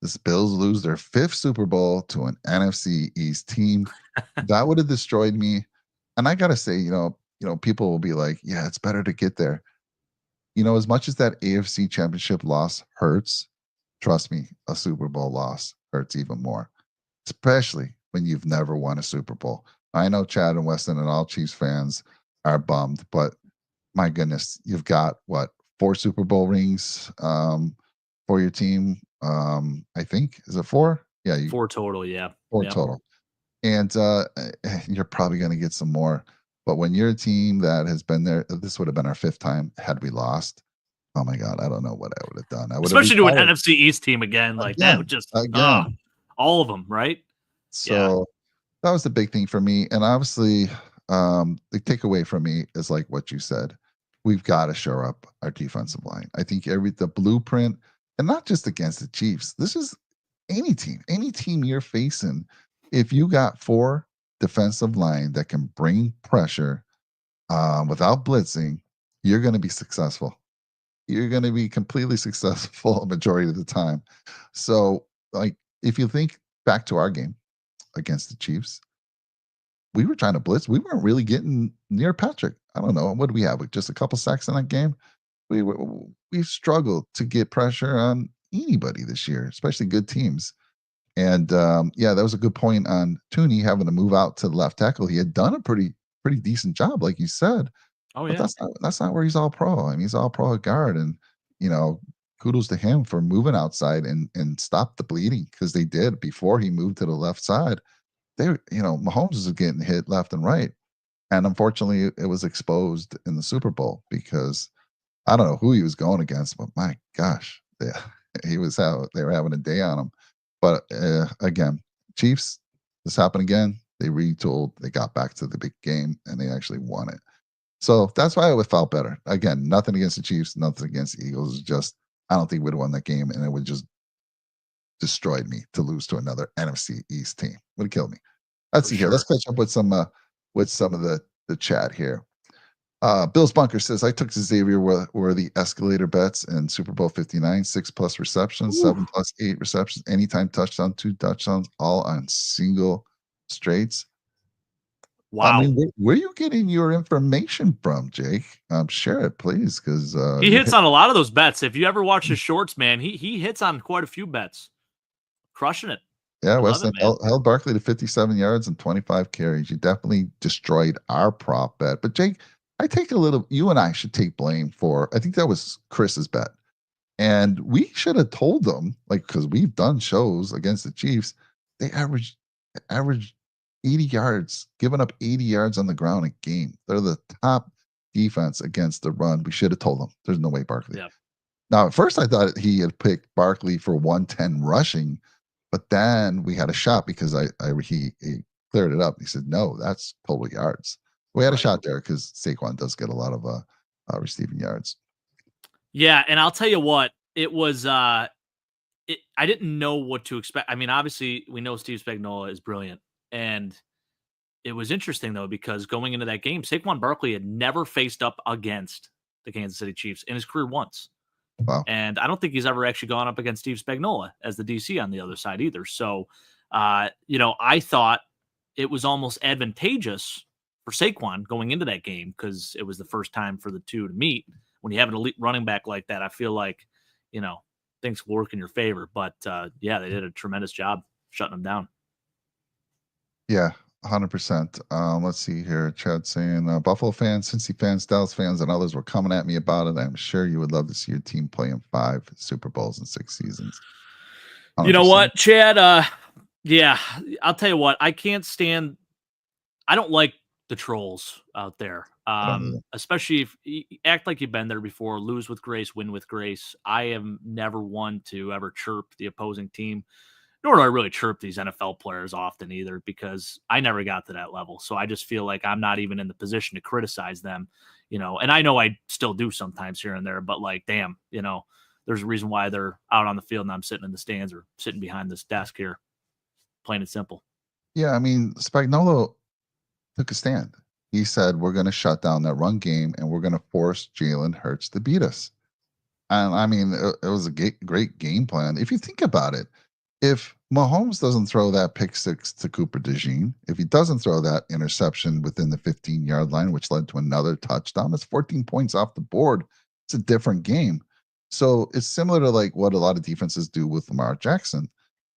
[SPEAKER 1] the Bills lose their fifth Super Bowl to an NFC East team. That would have destroyed me. And I gotta say, people will be like, yeah, it's better to get there. As much as that AFC championship loss hurts, trust me, a Super Bowl loss hurts even more, especially when you've never won a Super Bowl. I know Chad and Weston and all Chiefs fans are bummed, but my goodness, you've got what, four Super Bowl rings for your team. I think is it four? Yeah, you
[SPEAKER 2] 4 total. Yeah.
[SPEAKER 1] four
[SPEAKER 2] Yep.
[SPEAKER 1] total, and you're probably going to get some more. But when you're a team that has been there, this would have been our fifth time had we lost. Oh my God, I don't know what I would have done. I would have
[SPEAKER 2] Especially to an
[SPEAKER 1] retired
[SPEAKER 2] NFC East team again, like that would
[SPEAKER 1] again,
[SPEAKER 2] just
[SPEAKER 1] again.
[SPEAKER 2] all of them, right? Yeah.
[SPEAKER 1] So that was the big thing for me. And obviously, the takeaway from me is like what you said. We've got to shore up our defensive line. I think the blueprint, and not just against the Chiefs. This is any team you're facing. If you got four defensive line that can bring pressure without blitzing, you're going to be successful. You're going to be completely successful a majority of the time. So, like, if you think back to our game against the Chiefs, we were trying to blitz. We weren't really getting near Patrick. I don't know. What do we have? Just a couple sacks in that game? We've struggled to get pressure on anybody this year, especially good teams. And yeah, that was a good point on Tooney having to move out to the left tackle. He had done a pretty decent job, like you said,
[SPEAKER 2] Oh
[SPEAKER 1] but
[SPEAKER 2] yeah.
[SPEAKER 1] that's not where he's all pro. I mean, he's all pro at guard, and you know, kudos to him for moving outside and stop the bleeding because they did before he moved to the left side. Mahomes was getting hit left and right, and unfortunately, it was exposed in the Super Bowl because I don't know who he was going against, but my gosh, yeah, they were having a day on him. But again, Chiefs, this happened again. They retooled, they got back to the big game, and they actually won it. So that's why it felt better. Again, nothing against the Chiefs, nothing against the Eagles. It's just I don't think we'd have won that game, and it would just destroyed me to lose to another NFC East team. Would have killed me. Let's
[SPEAKER 2] For
[SPEAKER 1] see here. Let's
[SPEAKER 2] sure.
[SPEAKER 1] catch up with some of the chat here. Bill's Bunker says I took Xavier were the escalator bets in Super Bowl 59, 6+ receptions,
[SPEAKER 2] Ooh.
[SPEAKER 1] 7+8 receptions, anytime touchdown, 2 touchdowns, all on single straights. I
[SPEAKER 2] Wow.
[SPEAKER 1] mean, where are you getting your information from, Jake? Share it, please, because
[SPEAKER 2] He
[SPEAKER 1] you
[SPEAKER 2] hits
[SPEAKER 1] hit.
[SPEAKER 2] on a lot of those bets. If you ever watch his shorts, man, he hits on quite a few bets. Crushing it.
[SPEAKER 1] Yeah,
[SPEAKER 2] I love it,
[SPEAKER 1] Weston
[SPEAKER 2] man.
[SPEAKER 1] held Barkley to 57 yards and 25 carries. You definitely destroyed our prop bet. But Jake, I take a little. You and I should take blame for. I think that was Chris's bet, and we should have told them, like, because we've done shows against the Chiefs. They average 80 yards, giving up 80 yards on the ground a game. They're the top defense against the run. We should have told them. There's no way Barkley.
[SPEAKER 2] Yeah.
[SPEAKER 1] Now, at first, I thought he had picked Barkley for 110 rushing, but then we had a shot because he cleared it up. He said, "No, that's total yards." We had a
[SPEAKER 2] Right.
[SPEAKER 1] shot there because Saquon does get a lot of receiving yards.
[SPEAKER 2] Yeah, and I'll tell you what, it was I didn't know what to expect. I mean, obviously, we know Steve Spagnuolo is brilliant, and it was interesting though because going into that game, Saquon Barkley had never faced up against the Kansas City Chiefs in his career once.
[SPEAKER 1] Wow.
[SPEAKER 2] And I don't think he's ever actually gone up against Steve Spagnuolo as the DC on the other side either. So, I thought it was almost advantageous for Saquon going into that game because it was the first time for the two to meet. When you have an elite running back like that, I feel like, things will work in your favor. But yeah, they did a tremendous job shutting them down.
[SPEAKER 1] Yeah, 100%. Let's see here. Chad saying Buffalo fans, Cincy fans, Dallas fans, and others were coming at me about it. I'm sure you would love to see your team play in 5 Super Bowls in 6 seasons.
[SPEAKER 2] You know
[SPEAKER 1] 100%.
[SPEAKER 2] what, Chad? Yeah, I'll tell you what. I can't stand. I don't like the trolls out there,
[SPEAKER 1] I don't either.
[SPEAKER 2] especially if you act like you've been there before. Lose with grace, win with grace. I am never one to ever chirp the opposing team, nor do I really chirp these NFL players often either, because I never got to that level. So I just feel like I'm not even in the position to criticize them, And I know I still do sometimes here and there, but like, damn, there's a reason why they're out on the field and I'm sitting in the stands or sitting behind this desk here. Plain and simple.
[SPEAKER 1] Yeah, I mean, Spagnuolo took a stand. He said, "We're going to shut down that run game and we're going to force Jalen Hurts to beat us." And I mean, it was a great game plan. If you think about it, if Mahomes doesn't throw that pick six to Cooper DeJean, if he doesn't throw that interception within the 15-yard line, which led to another touchdown, that's 14 points off the board. It's a different game. So it's similar to like what a lot of defenses do with Lamar Jackson,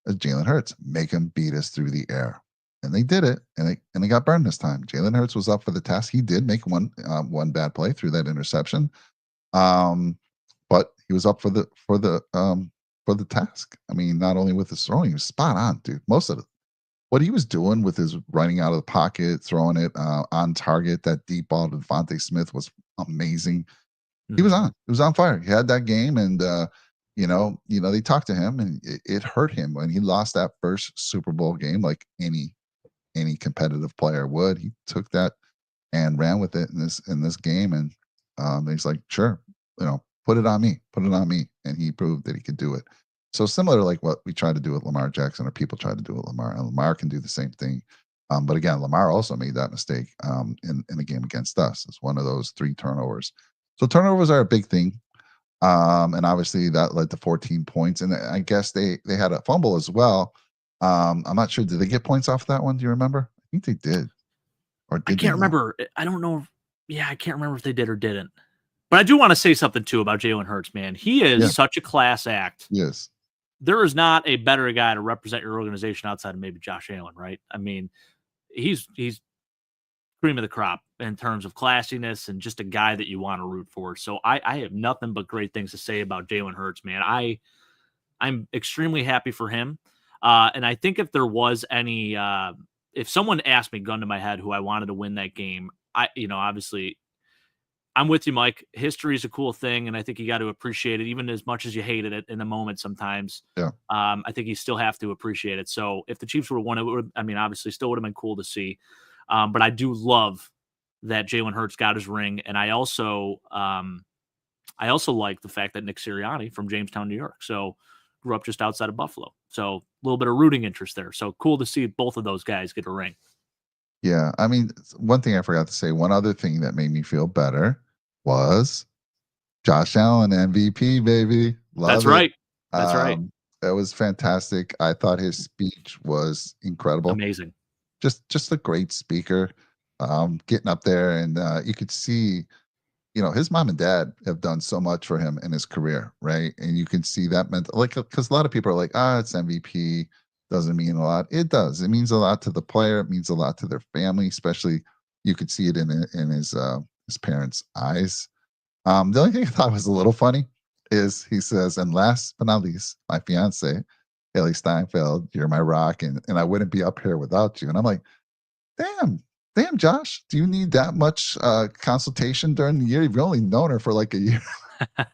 [SPEAKER 1] as Jalen Hurts, make him beat us through the air. And they did it, and they got burned this time. Jalen Hurts was up for the task. He did make one bad play through that interception, but he was up for the task. I mean, not only with his throwing, he was spot on, dude. Most of what he was doing with his running out of the pocket, throwing it on target, that deep ball to Devontae Smith was amazing. He was on. He was on fire. He had that game, and they talked to him, and it hurt him when he lost that first Super Bowl game, like any competitive player would. He took that and ran with it in this game, and he's like, sure, put it on me, and he proved that he could do it. So similar to like what we tried to do with Lamar Jackson, or people tried to do with Lamar, and Lamar can do the same thing. But again, Lamar also made that mistake in a game against us. It's one of those 3 turnovers. So turnovers are a big thing. And obviously that led to 14 points. And I guess they had a fumble as well. I'm not sure. Did they get points off that one? Do you remember? I think they did. Or did
[SPEAKER 2] I can't remember. I don't know. Yeah, I can't remember if they did or didn't. But I do want to say something too about Jalen Hurts, man. He is such a class act.
[SPEAKER 1] Yes.
[SPEAKER 2] There is not a better guy to represent your organization outside of maybe Josh Allen, right? I mean, he's cream of the crop in terms of classiness and just a guy that you want to root for. So I have nothing but great things to say about Jalen Hurts, man. I'm extremely happy for him. And I think if there was any, if someone asked me, gun to my head, who I wanted to win that game, obviously I'm with you, Mike. History is a cool thing, and I think you got to appreciate it, even as much as you hated it in the moment sometimes.
[SPEAKER 1] Yeah.
[SPEAKER 2] I think you still have to appreciate it. So if the Chiefs would have won, it would, obviously still would have been cool to see. But I do love that Jalen Hurts got his ring, and I also like the fact that Nick Sirianni from Jamestown, New York, so grew up just outside of Buffalo. So a little bit of rooting interest there. So cool to see both of those guys get a ring.
[SPEAKER 1] Yeah. I mean, one thing I forgot to say, one other thing that made me feel better was Josh Allen MVP, baby.
[SPEAKER 2] That's right. That's right.
[SPEAKER 1] That was fantastic. I thought his speech was incredible.
[SPEAKER 2] Amazing.
[SPEAKER 1] Just a great speaker. getting up there, and you could see, his mom and dad have done so much for him in his career, right? And you can see that meant, like, because a lot of people are like, it's MVP, doesn't mean a lot. It does. It means a lot to the player. It means a lot to their family, especially you could see it in his parents' eyes. The only thing I thought was a little funny is he says, and last but not least, my fiance, Haley Steinfeld, you're my rock, and I wouldn't be up here without you. And I'm like, damn, damn, Josh, do you need that much consultation during the year? You've only known her for like a year.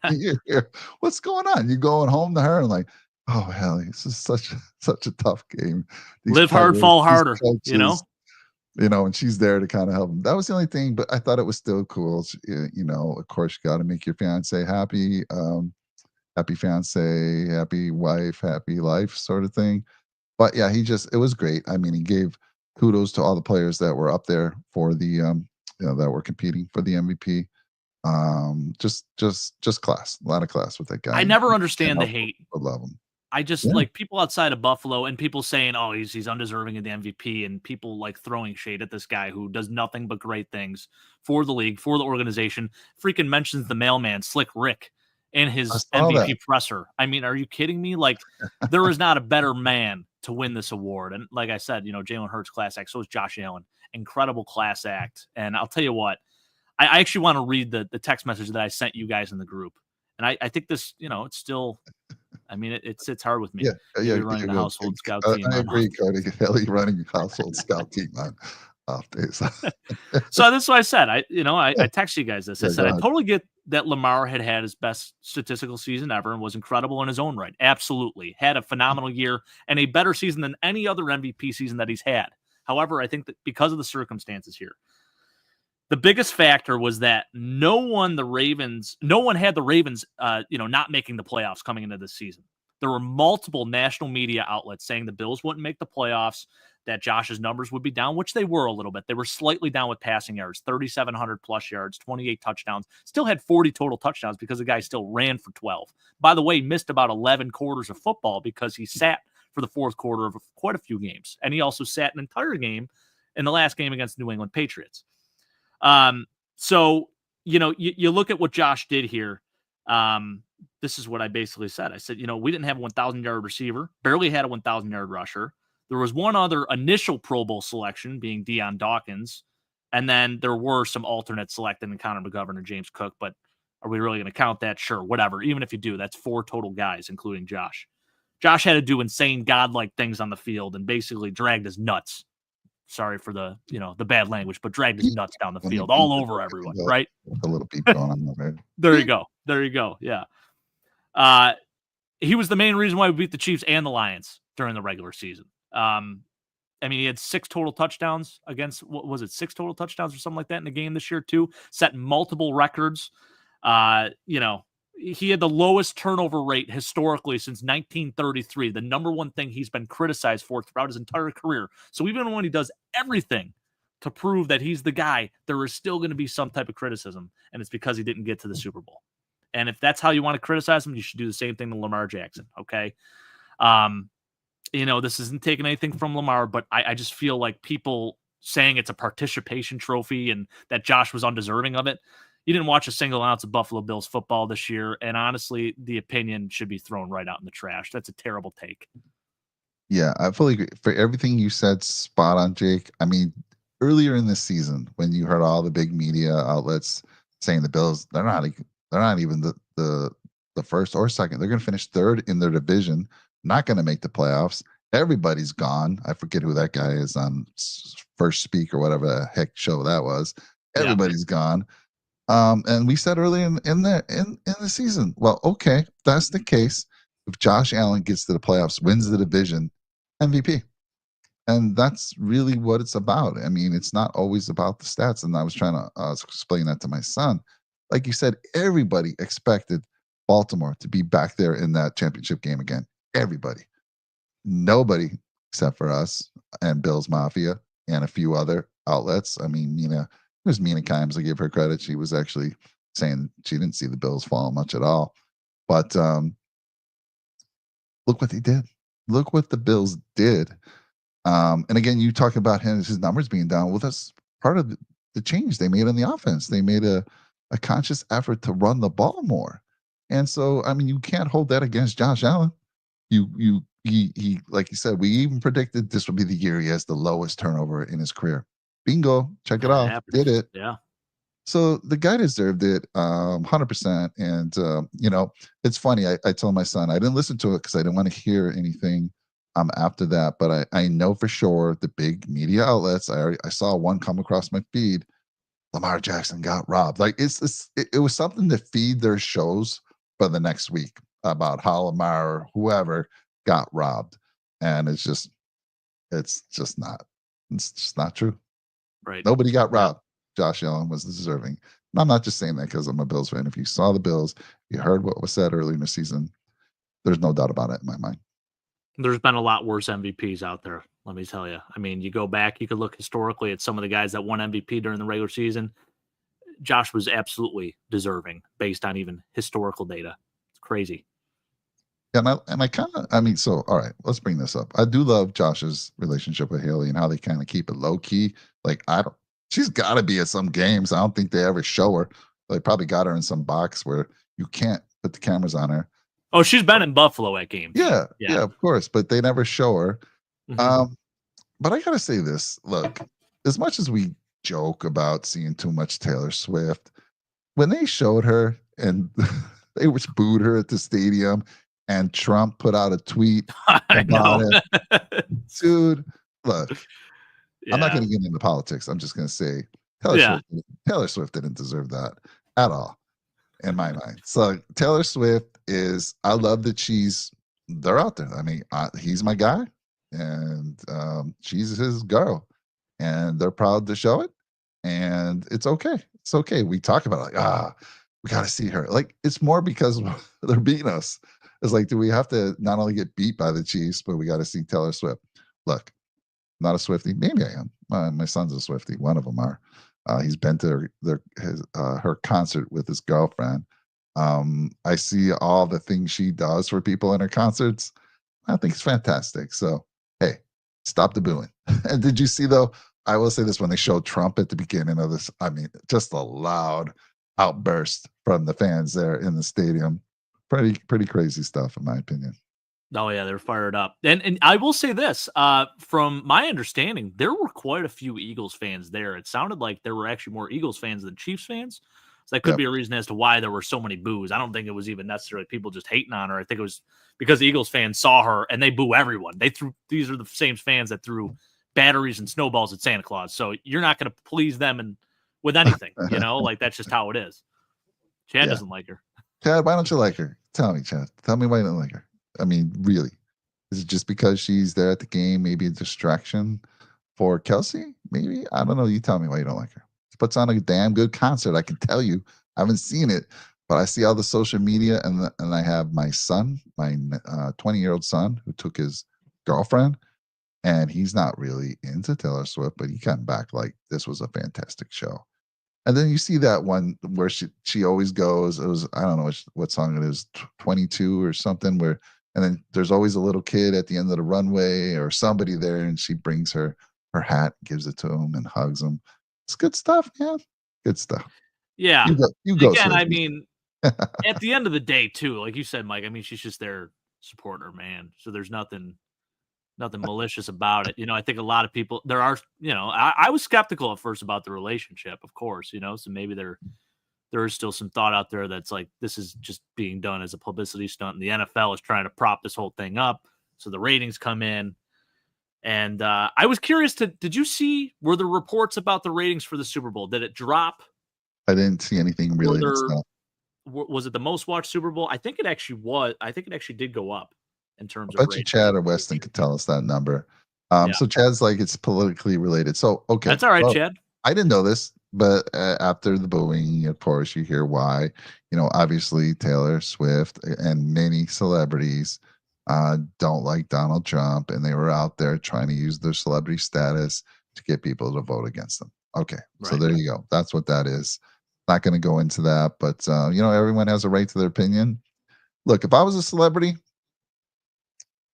[SPEAKER 1] A year. What's going on? You going home to her and like, oh, Haley, this is such a tough game. These
[SPEAKER 2] Live hard,
[SPEAKER 1] players,
[SPEAKER 2] fall
[SPEAKER 1] these
[SPEAKER 2] harder,
[SPEAKER 1] coaches, and she's there to kind of help him. That was the only thing, but I thought it was still cool. Of course, you got to make your fiance happy. Happy fiance, happy wife, happy life, sort of thing. But yeah, it was great. I mean, he gave kudos to all the players that were up there for the, that were competing for the MVP. Just class, a lot of class with that guy.
[SPEAKER 2] I never understand the hate.
[SPEAKER 1] I love him.
[SPEAKER 2] I just like people outside of Buffalo and people saying, oh, he's undeserving of the MVP, and people like throwing shade at this guy who does nothing but great things for the league, for the organization. Freaking mentions the mailman, Slick Rick, in his MVP presser. I mean, are you kidding me? Like, there is not a better man to win this award. And like I said, Jalen Hurts class act. So is Josh Allen. Incredible class act. And I'll tell you what, I actually want to read the text message that I sent you guys in the group. And I think this, it's still, I mean, it sits hard with me.
[SPEAKER 1] Yeah.
[SPEAKER 2] Running the household scout team.
[SPEAKER 1] I agree, Cody. Haley running household scout team on off days.
[SPEAKER 2] So that's what I said. I texted you guys this. I said, I totally get that Lamar had his best statistical season ever and was incredible in his own right. Absolutely. Had a phenomenal year and a better season than any other MVP season that he's had. However, I think that because of the circumstances here, the biggest factor was that no one had the Ravens, not making the playoffs coming into this season. There were multiple national media outlets saying the Bills wouldn't make the playoffs, that Josh's numbers would be down, which they were a little bit. They were slightly down with passing yards, 3,700 plus yards, 28 touchdowns, still had 40 total touchdowns because the guy still ran for 12. By the way, missed about 11 quarters of football because he sat for the fourth quarter of quite a few games. And he also sat an entire game in the last game against New England Patriots. So, you look at what Josh did here. This is what I basically said. I said, we didn't have a 1,000-yard receiver, barely had a 1,000-yard rusher. There was one other initial Pro Bowl selection being Deion Dawkins. And then there were some alternates selected in Connor McGovern and James Cook, but are we really going to count that? Sure, whatever. Even if you do, that's 4 total guys, including Josh. Josh had to do insane godlike things on the field and basically dragged his nuts. Sorry for the bad language, but dragged his nuts down the field all over everyone, right?
[SPEAKER 1] A little beep going on there.
[SPEAKER 2] There you go. Yeah. He was the main reason why we beat the Chiefs and the Lions during the regular season. He had 6 total touchdowns against, what was it, 6 total touchdowns or something like that in the game this year too, set multiple records. He had the lowest turnover rate historically since 1933, the number one thing he's been criticized for throughout his entire career. So even when he does everything to prove that he's the guy, there is still going to be some type of criticism, and it's because he didn't get to the Super Bowl. And if that's how you want to criticize him, you should do the same thing to Lamar Jackson, okay? This isn't taking anything from Lamar, but I just feel like people saying it's a participation trophy and that Josh was undeserving of it. You didn't watch a single ounce of Buffalo Bills football this year, and honestly, the opinion should be thrown right out in the trash. That's a terrible take.
[SPEAKER 1] Yeah, I fully agree. For everything you said, spot on, Jake. I mean, earlier in this season, when you heard all the big media outlets saying the Bills, they're not even the first or second. They're going to finish third in their division, not going to make the playoffs. Everybody's gone. I forget who that guy is on First Speak or whatever the heck show that was. Everybody's gone. And we said early in the season, well, okay, if that's the case, if Josh Allen gets to the playoffs, wins the division, MVP. And that's really what it's about. I mean, it's not always about the stats. And I was trying to explain that to my son. Like you said, everybody expected Baltimore to be back there in that championship game again. Everybody. Nobody except for us and Bills Mafia and a few other outlets. I mean, it was Mina Kimes. I give her credit. She was actually saying she didn't see the Bills fall much at all. But look what they did. Look what the Bills did. And again, you talk about his numbers being down with us. part of the change they made in the offense. They made a conscious effort to run the ball more. And so, I mean, you can't hold that against Josh Allen. He like you said, we even predicted this would be the year he has the lowest turnover in his career. Bingo, check it
[SPEAKER 2] And it
[SPEAKER 1] off, did
[SPEAKER 2] happens.
[SPEAKER 1] it.
[SPEAKER 2] Yeah.
[SPEAKER 1] So the guy deserved it, 100%. And it's funny. I told my son I didn't listen to it because I didn't want to hear anything after that. But I know for sure the big media outlets. I saw one come across my feed. Lamar Jackson got robbed. Like it was something to feed their shows for the next week about how Lamar or whoever got robbed, and it's just not true.
[SPEAKER 2] Right.
[SPEAKER 1] Nobody got
[SPEAKER 2] Yeah.
[SPEAKER 1] robbed. Josh Allen was deserving. And I'm not just saying that because I'm a Bills fan. If you saw the Bills, you heard what was said early in the season. There's no doubt about it in my mind.
[SPEAKER 2] There's been a lot worse MVPs out there, let me tell you. I mean, you go back, you could look historically at some of the guys that won MVP during the regular season. Josh was absolutely deserving based on even historical data. It's crazy.
[SPEAKER 1] And I mean, so all right, let's bring this up. I do love Josh's relationship with Haley and how they kind of keep it low key. Like she's got to be at some games. I don't think they ever show her. They probably got her in some box where you can't put the cameras on her.
[SPEAKER 2] Oh, she's been in Buffalo at games.
[SPEAKER 1] Yeah, of course, but they never show her.
[SPEAKER 2] Mhm.
[SPEAKER 1] But I gotta say this: look, as much as we joke about seeing too much Taylor Swift, when they showed her and they booed her at the stadium, and Trump put out a tweet
[SPEAKER 2] I
[SPEAKER 1] about
[SPEAKER 2] know.
[SPEAKER 1] it, dude. Look, I'm not
[SPEAKER 2] Yeah.
[SPEAKER 1] going to get into politics. I'm just going to say
[SPEAKER 2] Yeah.
[SPEAKER 1] Taylor Swift didn't deserve that at all, in my mind. So Taylor Swift is. I love that they're out there. I mean, he's my guy, and she's his girl, and they're proud to show it, and it's okay. It's okay. We talk about it like we got to see her. Like it's more because they're beating us. It's like, do we have to not only get beat by the Chiefs, but we got to see Taylor Swift? Look, not a Swifty. Maybe I am. My son's a Swifty. One of them are. He's been to her concert with his girlfriend. I see all the things she does for people in her concerts. I think it's fantastic. So, hey, stop the booing. And did you see though? I will say this: when they showed Trump at the beginning of this, I mean, just a loud outburst from the fans there in the stadium. Pretty crazy stuff, in my opinion.
[SPEAKER 2] Oh yeah, they're fired up. And I will say this, from my understanding, there were quite a few Eagles fans there. It sounded like there were actually more Eagles fans than Chiefs fans. So that could
[SPEAKER 1] Yep.
[SPEAKER 2] be a reason as to why there were so many boos. I don't think it was even necessarily people just hating on her. I think it was because the Eagles fans saw her and they boo everyone. These are the same fans that threw batteries and snowballs at Santa Claus. So you're not going to please them and with anything, like that's just how it is. Chad
[SPEAKER 1] Yeah.
[SPEAKER 2] doesn't like her.
[SPEAKER 1] Chad, why don't you like her? Tell me, Chad. Tell me why you don't like her. I mean, really. Is it just because she's there at the game? Maybe a distraction for Kelsey? Maybe. I don't know. You tell me why you don't like her. She puts on a damn good concert. I can tell you. I haven't seen it, but I see all the social media, and I have my son, my 20-year-old son, who took his girlfriend, and he's not really into Taylor Swift, but he came back like this was a fantastic show. And then you see that one where she always goes. It was, I don't know what song it is, 22 or something. Where and then there's always a little kid at the end of the runway or somebody there, and she brings her hat, gives it to him, and hugs him. It's good stuff, man. Good stuff.
[SPEAKER 2] Yeah.
[SPEAKER 1] You go,
[SPEAKER 2] Again, I
[SPEAKER 1] Swifties.
[SPEAKER 2] mean, at the end of the day, too, like you said, Mike, I mean, she's just there supporting her man. So there's nothing malicious about it. I think a lot of people there are, I was skeptical at first about the relationship, of course, so maybe there is still some thought out there that's like this is just being done as a publicity stunt, and the NFL is trying to prop this whole thing up so the ratings come in. And I was curious did you see, were there reports about the ratings for the Super Bowl? Did it drop?
[SPEAKER 1] I didn't see anything really.
[SPEAKER 2] Was it the most watched Super Bowl? I think it actually was. I think it actually did go up in terms
[SPEAKER 1] I
[SPEAKER 2] of
[SPEAKER 1] bet you
[SPEAKER 2] ratings.
[SPEAKER 1] Chad or Weston could tell us that number.
[SPEAKER 2] Yeah.
[SPEAKER 1] So Chad's like it's politically related. So okay,
[SPEAKER 2] That's all right,
[SPEAKER 1] well,
[SPEAKER 2] Chad.
[SPEAKER 1] I didn't know this, but after the booing, of course, you hear why. Obviously Taylor Swift and many celebrities don't like Donald Trump, and they were out there trying to use their celebrity status to get people to vote against them. Okay, so
[SPEAKER 2] Right.
[SPEAKER 1] there you go. That's what that is. Not going to go into that, but everyone has a right to their opinion. Look, if I was a celebrity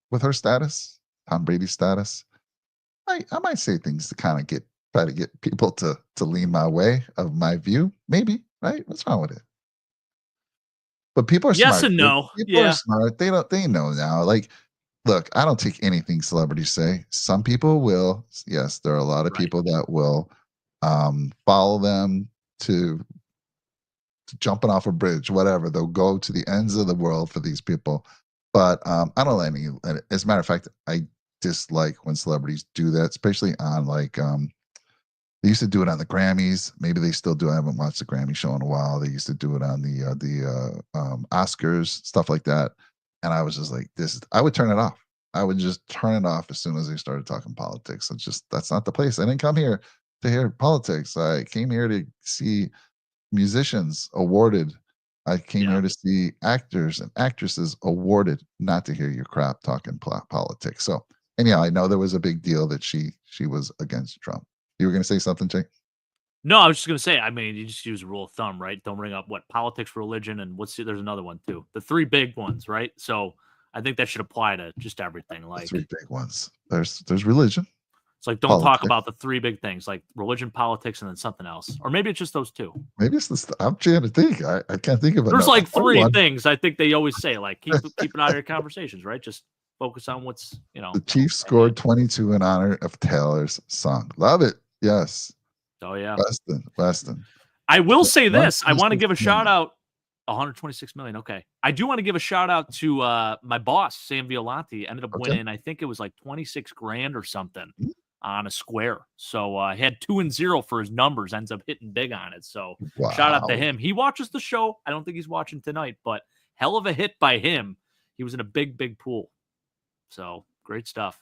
[SPEAKER 1] with her status, Tom Brady's status, I might say things to kind of get try to get people to lean my way of my view. Maybe, right? What's wrong with it? But people are
[SPEAKER 2] Yes
[SPEAKER 1] smart,
[SPEAKER 2] and
[SPEAKER 1] dude.
[SPEAKER 2] no.
[SPEAKER 1] People are
[SPEAKER 2] Yeah.
[SPEAKER 1] smart. They know now. Like, look, I don't take anything celebrities say. Some people will. Yes, there are a lot of
[SPEAKER 2] Right.
[SPEAKER 1] people that will follow them to jumping off a bridge, whatever. They'll go to the ends of the world for these people. But I don't let any. As a matter of fact, I dislike when celebrities do that, especially on like they used to do it on the Grammys. Maybe they still do. I haven't watched the Grammy show in a while. They used to do it on the Oscars, stuff like that. And I was just like, this. I would turn it off. I would just turn it off as soon as they started talking politics. It's just that's not the place. I didn't come here to hear politics. I came here to see musicians awarded. I came
[SPEAKER 2] Yeah.
[SPEAKER 1] here to see actors and actresses awarded, not to hear your crap talking politics. So, and yeah, I know there was a big deal that she was against Trump. You were going to say something, Jake?
[SPEAKER 2] No, I was just gonna say, I mean, you just use a rule of thumb, right? Don't bring up what politics, religion, and there's another one too. The three big ones, right? So I think that should apply to just everything.
[SPEAKER 1] The
[SPEAKER 2] Like
[SPEAKER 1] three big ones. There's religion,
[SPEAKER 2] it's like don't talk
[SPEAKER 1] politics.
[SPEAKER 2] about the three big things, like religion, politics, and then something else. Or maybe it's just those two.
[SPEAKER 1] Maybe it's this. I'm trying to think. I can't think of
[SPEAKER 2] There's
[SPEAKER 1] a
[SPEAKER 2] like
[SPEAKER 1] third
[SPEAKER 2] three
[SPEAKER 1] one.
[SPEAKER 2] things I think they always say, like keep it out of your conversations, right? Just focus on what's
[SPEAKER 1] The Chiefs
[SPEAKER 2] at hand.
[SPEAKER 1] scored 22 in honor of Taylor's song. Love it. Yes,
[SPEAKER 2] Oh yeah.
[SPEAKER 1] Weston.
[SPEAKER 2] I will say this. I want to
[SPEAKER 1] 126
[SPEAKER 2] give a shout
[SPEAKER 1] million.
[SPEAKER 2] out. 126 million. Okay. I do want to give a shout out to my boss, Sam Violante. Ended up
[SPEAKER 1] Okay.
[SPEAKER 2] winning, I think it was like 26 grand or something on a square. So he had 2-0 for his numbers, ends up hitting big on it. So shout out to
[SPEAKER 1] Wow.
[SPEAKER 2] him. He watches the show. I don't think he's watching tonight, but hell of a hit by him. He was in a big pool. So great stuff.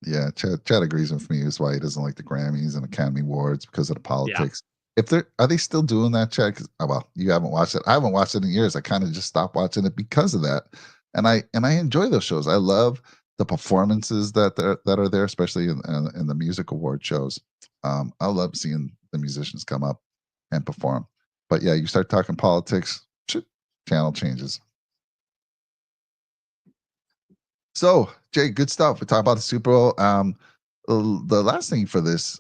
[SPEAKER 1] Yeah, Chad agrees with me. That's why he doesn't like the Grammys and Academy Awards because of the politics. If they're are they still doing that, Chad? 'Cause, well, you haven't watched it. I haven't watched it in years. I kind of just stopped watching it because of that. And I enjoy those shows. I love the performances that are there, especially in the music award shows. I love seeing the musicians come up and perform. But yeah, you start talking politics, channel changes. So, Jay, good stuff. We talk about the Super Bowl. The last thing for this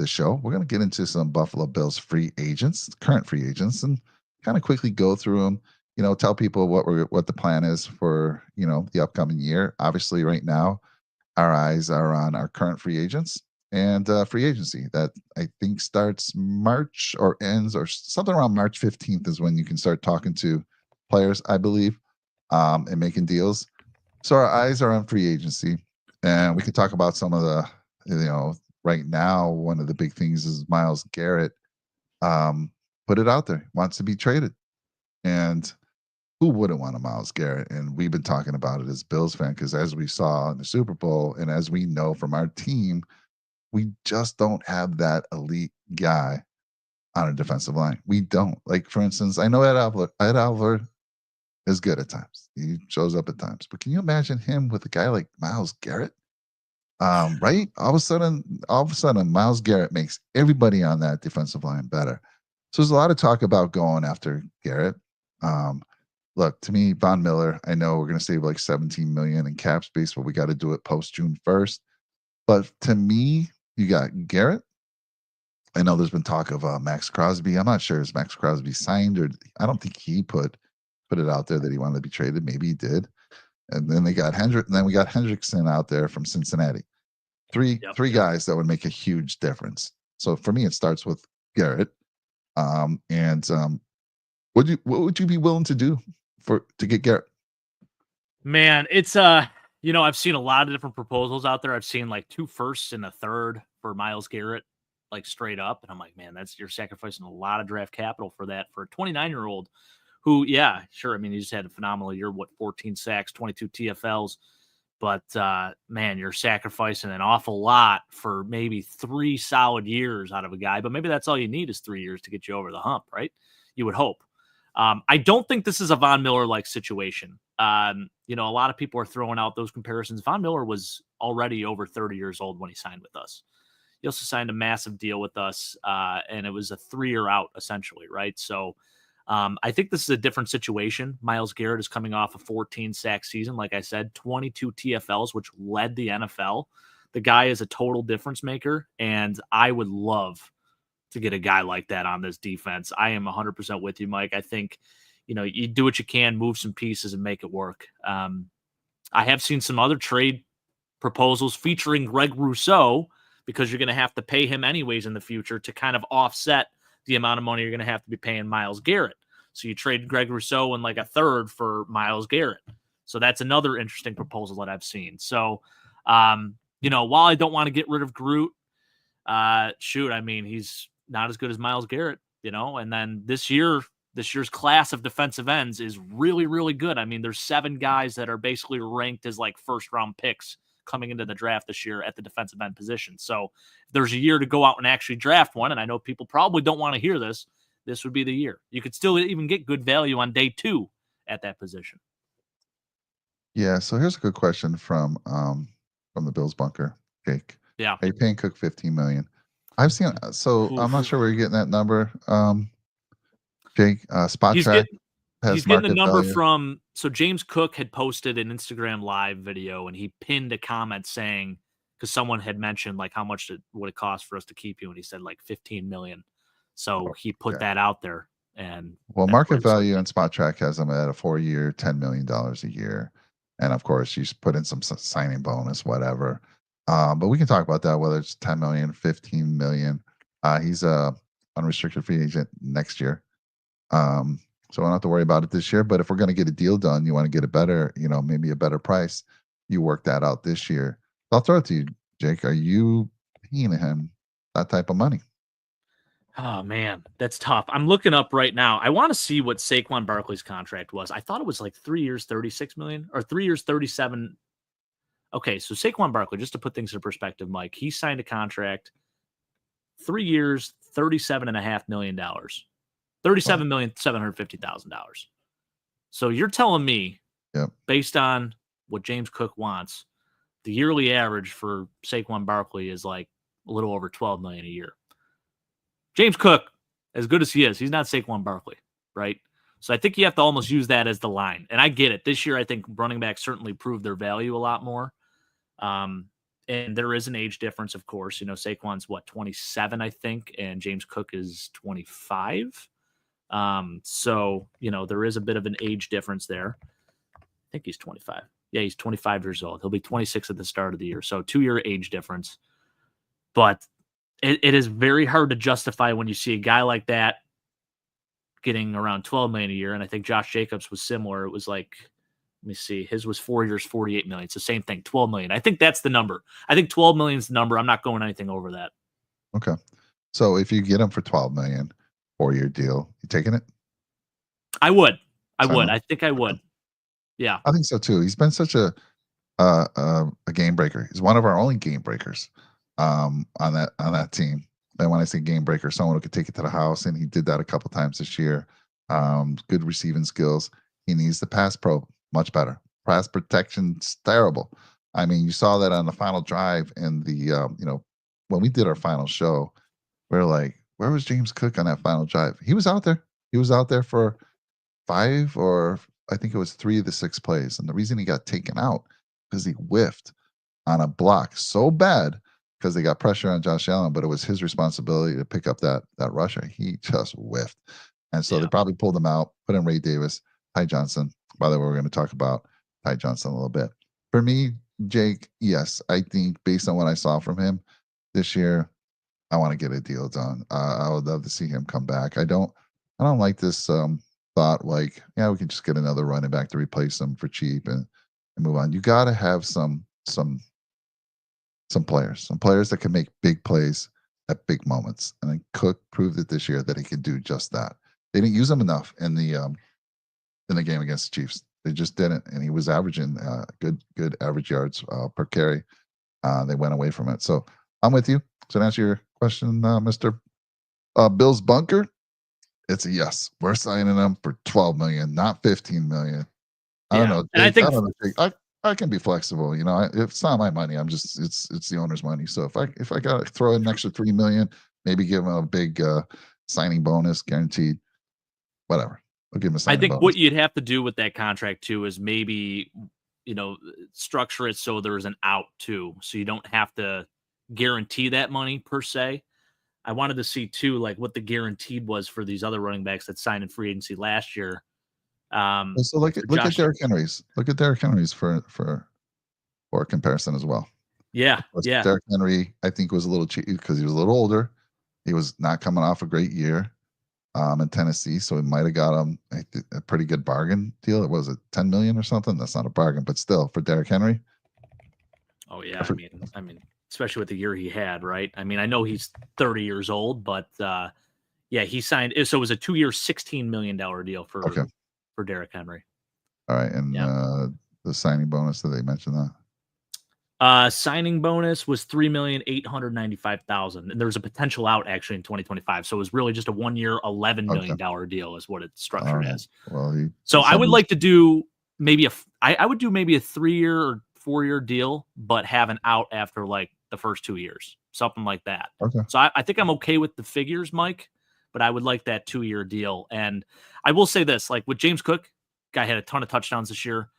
[SPEAKER 1] show, we're going to get into some Buffalo Bills free agents, current free agents, and kind of quickly go through them. You know, tell people what the plan is for the upcoming year. Obviously, right now, our eyes are on our current free agents and free agency that I think starts March or ends or something around March 15th is when you can start talking to players, I believe, and making deals. So our eyes are on free agency, and we can talk about some of the, right now, one of the big things is Miles Garrett. Put it out there, wants to be traded. And who wouldn't want a Miles Garrett? And we've been talking about it as Bills fan because as we saw in the Super Bowl, and as we know from our team, we just don't have that elite guy on a defensive line. We don't. Like, for instance, I know Ed Alver is good at times. He shows up at times. But can you imagine him with a guy like Miles Garrett? Right? All of a sudden, Miles Garrett makes everybody on that defensive line better. So there's a lot of talk about going after Garrett. Look, to me, Von Miller, I know we're going to save like 17 million in cap space, but we got to do it post June 1st. But to me, you got Garrett. I know there's been talk of Max Crosby. I'm not sure is Max Crosby signed or I don't think he put it out there that he wanted to be traded. Maybe he did. And then they got Hendrick, and then we got Hendrickson out there from Cincinnati. Three guys that would make a huge difference. So for me, it starts with Garrett. What would you be willing to do to get Garrett?
[SPEAKER 2] Man, it's I've seen a lot of different proposals out there. I've seen like 2 firsts and a third for Miles Garrett, like straight up. And I'm like, man, you're sacrificing a lot of draft capital for that for a 29-year-old who, yeah, sure. I mean, he just had a phenomenal year, 14 sacks, 22 TFLs. But man, you're sacrificing an awful lot for maybe 3 solid years out of a guy. But maybe that's all you need is 3 years to get you over the hump, right? You would hope. I don't think this is a Von Miller-like situation. A lot of people are throwing out those comparisons. Von Miller was already over 30 years old when he signed with us. He also signed a massive deal with us, and it was a 3-year out, essentially, right? So I think this is a different situation. Miles Garrett is coming off a 14 sack season. Like I said, 22 TFLs, which led the NFL. The guy is a total difference maker, and I would love to get a guy like that on this defense. I am 100% with you, Mike. I think, you do what you can, move some pieces, and make it work. I have seen some other trade proposals featuring Greg Rousseau, because you're going to have to pay him anyways in the future to kind of offset the amount of money you're going to have to be paying Myles Garrett. So you trade Greg Rousseau and like a third for Myles Garrett. So that's another interesting proposal that I've seen. So, while I don't want to get rid of Groot, he's not as good as Myles Garrett, and then this year's class of defensive ends is really, really good. I mean, there's 7 guys that are basically ranked as like first round picks coming into the draft this year at the defensive end position. So if there's a year to go out and actually draft one, and I know people probably don't want to hear this, this would be the year. You could still even get good value on day 2 at that position.
[SPEAKER 1] Yeah. So here's a good question from the Bills bunker, Jake.
[SPEAKER 2] Yeah.
[SPEAKER 1] Are you paying Cook $15 million? I've seen. So I'm not sure where you're getting that number, Jake. Spot
[SPEAKER 2] He's getting the number from. So James Cook had posted an Instagram live video, and he pinned a comment saying, because someone had mentioned like how much would it cost for us to keep you, and he said like 15 million. So he put that out there, and
[SPEAKER 1] market value and Spot Track has them at a 4-year, $10 million a year, and of course you put in some signing bonus, whatever. But we can talk about that, whether it's 10 million, 15 million. He's a unrestricted free agent next year. So I don't have to worry about it this year. But if we're going to get a deal done, you want to get a better, maybe a better price, you work that out this year. I'll throw it to you, Jake. Are you paying him that type of money?
[SPEAKER 2] Oh, man, that's tough. I'm looking up right now. I want to see what Saquon Barkley's contract was. I thought it was like 3 years, 36 million, or 3 years, 37. Okay, so Saquon Barkley, just to put things in perspective, Mike, he signed a contract, 3 years, $37.5 million, $37,750,000. So you're telling me, based on what James Cook wants, the yearly average for Saquon Barkley is like a little over $12 million a year. James Cook, as good as he is, he's not Saquon Barkley, right? So I think you have to almost use that as the line. And I get it. This year, I think running backs certainly proved their value a lot more. And there is an age difference, of course. Saquon's 27, I think, and James Cook is 25. So, there is a bit of an age difference there. I think he's 25. Yeah, he's 25 years old. He'll be 26 at the start of the year. So 2-year age difference. But it is very hard to justify when you see a guy like that getting around 12 million a year. And I think Josh Jacobs was similar. It was like, let me see, his was 4 years, 48 million. It's the same thing, 12 million. I think that's the number. I think 12 million is the number. I'm not going anything over that.
[SPEAKER 1] Okay. So if you get him for 12 million, 4-year deal, you taking it?
[SPEAKER 2] I would. I think I would. Yeah.
[SPEAKER 1] I think so too. He's been such a game breaker. He's one of our only game breakers on that team. And when I say game breaker, someone who could take it to the house, and he did that a couple times this year. Good receiving skills. He needs the pass pro much better. Pass protection's terrible. I mean, you saw that on the final drive in the when we did our final show. We're like, where was James Cook on that final drive? He was out there. He was out there for 5 or I think it was 3 of the 6 plays. And the reason he got taken out because he whiffed on a block so bad because they got pressure on Josh Allen, but it was his responsibility to pick up that rusher. He just whiffed. And so they probably pulled him out, put in Ray Davis, Ty Johnson. By the way, we're going to talk about Ty Johnson a little bit. For me, Jake, yes, I think based on what I saw from him this year, I want to get a deal done. I would love to see him come back. I don't like this thought like, we can just get another running back to replace him for cheap and move on. You got to have some players that can make big plays at big moments. And then Cook proved it this year that he could do just that. They didn't use him enough in the game against the Chiefs. They just didn't, and he was averaging good average yards per carry. They went away from it. So I'm with you. So to answer your question, Mr. Bill's Bunker, it's a yes. We're signing him for 12 million, not 15 million. I don't know.
[SPEAKER 2] And I think
[SPEAKER 1] I can be flexible. If it's not my money, it's the owner's money. So if I got to throw in an extra 3 million, maybe give him a big signing bonus guaranteed, whatever. I'll give him a signing bonus.
[SPEAKER 2] What you'd have to do with that contract too is maybe structure it so there's an out too, so you don't have to guarantee that money per se. I wanted to see too, like what the guaranteed was for these other running backs that signed in free agency last year.
[SPEAKER 1] So look
[SPEAKER 2] For
[SPEAKER 1] at
[SPEAKER 2] Josh,
[SPEAKER 1] Derrick Henry's. Look at Derrick Henry's for comparison as well.
[SPEAKER 2] yeah, yeah,
[SPEAKER 1] Derrick Henry, I think, was a little cheap because he was a little older. He was not coming off a great year in Tennessee, so he might have got him a pretty good bargain deal. It was it 10 million or something. That's not a bargain, but still for Derrick Henry.
[SPEAKER 2] oh yeah. I mean, especially with the year he had, right? I mean, I know he's 30 years old, but yeah, he signed. So it was a 2-year, $16 million deal for Derrick Henry.
[SPEAKER 1] All right, and the signing bonus, did they mention that?
[SPEAKER 2] Signing bonus was $3,895,000, and there was a potential out actually in 2025. So it was really just a 1-year, $11 million deal is what it's structured as.
[SPEAKER 1] Well,
[SPEAKER 2] so I would like to do maybe I would do maybe a 3-year or 4-year deal, but have an out after like the first 2 years, something like that.
[SPEAKER 1] Okay.
[SPEAKER 2] So I think I'm okay with the figures, Mike, but I would like that 2-year deal. And I will say this, like with James Cook, guy had a ton of touchdowns this year.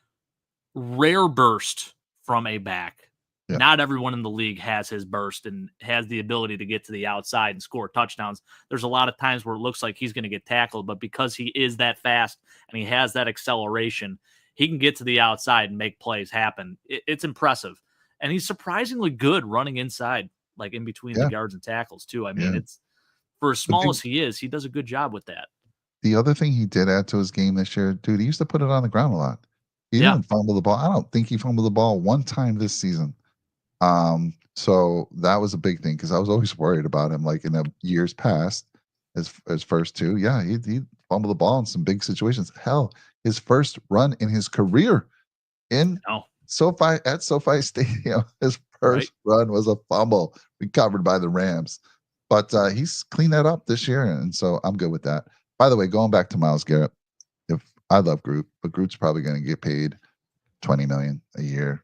[SPEAKER 2] Rare burst from a back. Yeah. Not everyone in the league has his burst and has the ability to get to the outside and score touchdowns. There's a lot of times where it looks like he's going to get tackled, but because he is that fast and he has that acceleration, he can get to the outside and make plays happen. It's impressive. And he's surprisingly good running inside, like in between the guards and tackles too. I mean, it's for as small as he is, he does a good job with that.
[SPEAKER 1] The other thing he did add to his game this year, dude, he used to put it on the ground a lot. He didn't fumble the ball. I don't think he fumbled the ball one time this season. So that was a big thing because I was always worried about him. Like in the years past, his first two, he fumbled the ball in some big situations. Hell, his first run in his career in SoFi Stadium, his first run was a fumble recovered by the Rams. But he's cleaned that up this year, and so I'm good with that. By the way, going back to Myles Garrett, if I love Groot, but Groot's probably going to get paid $20 million a year.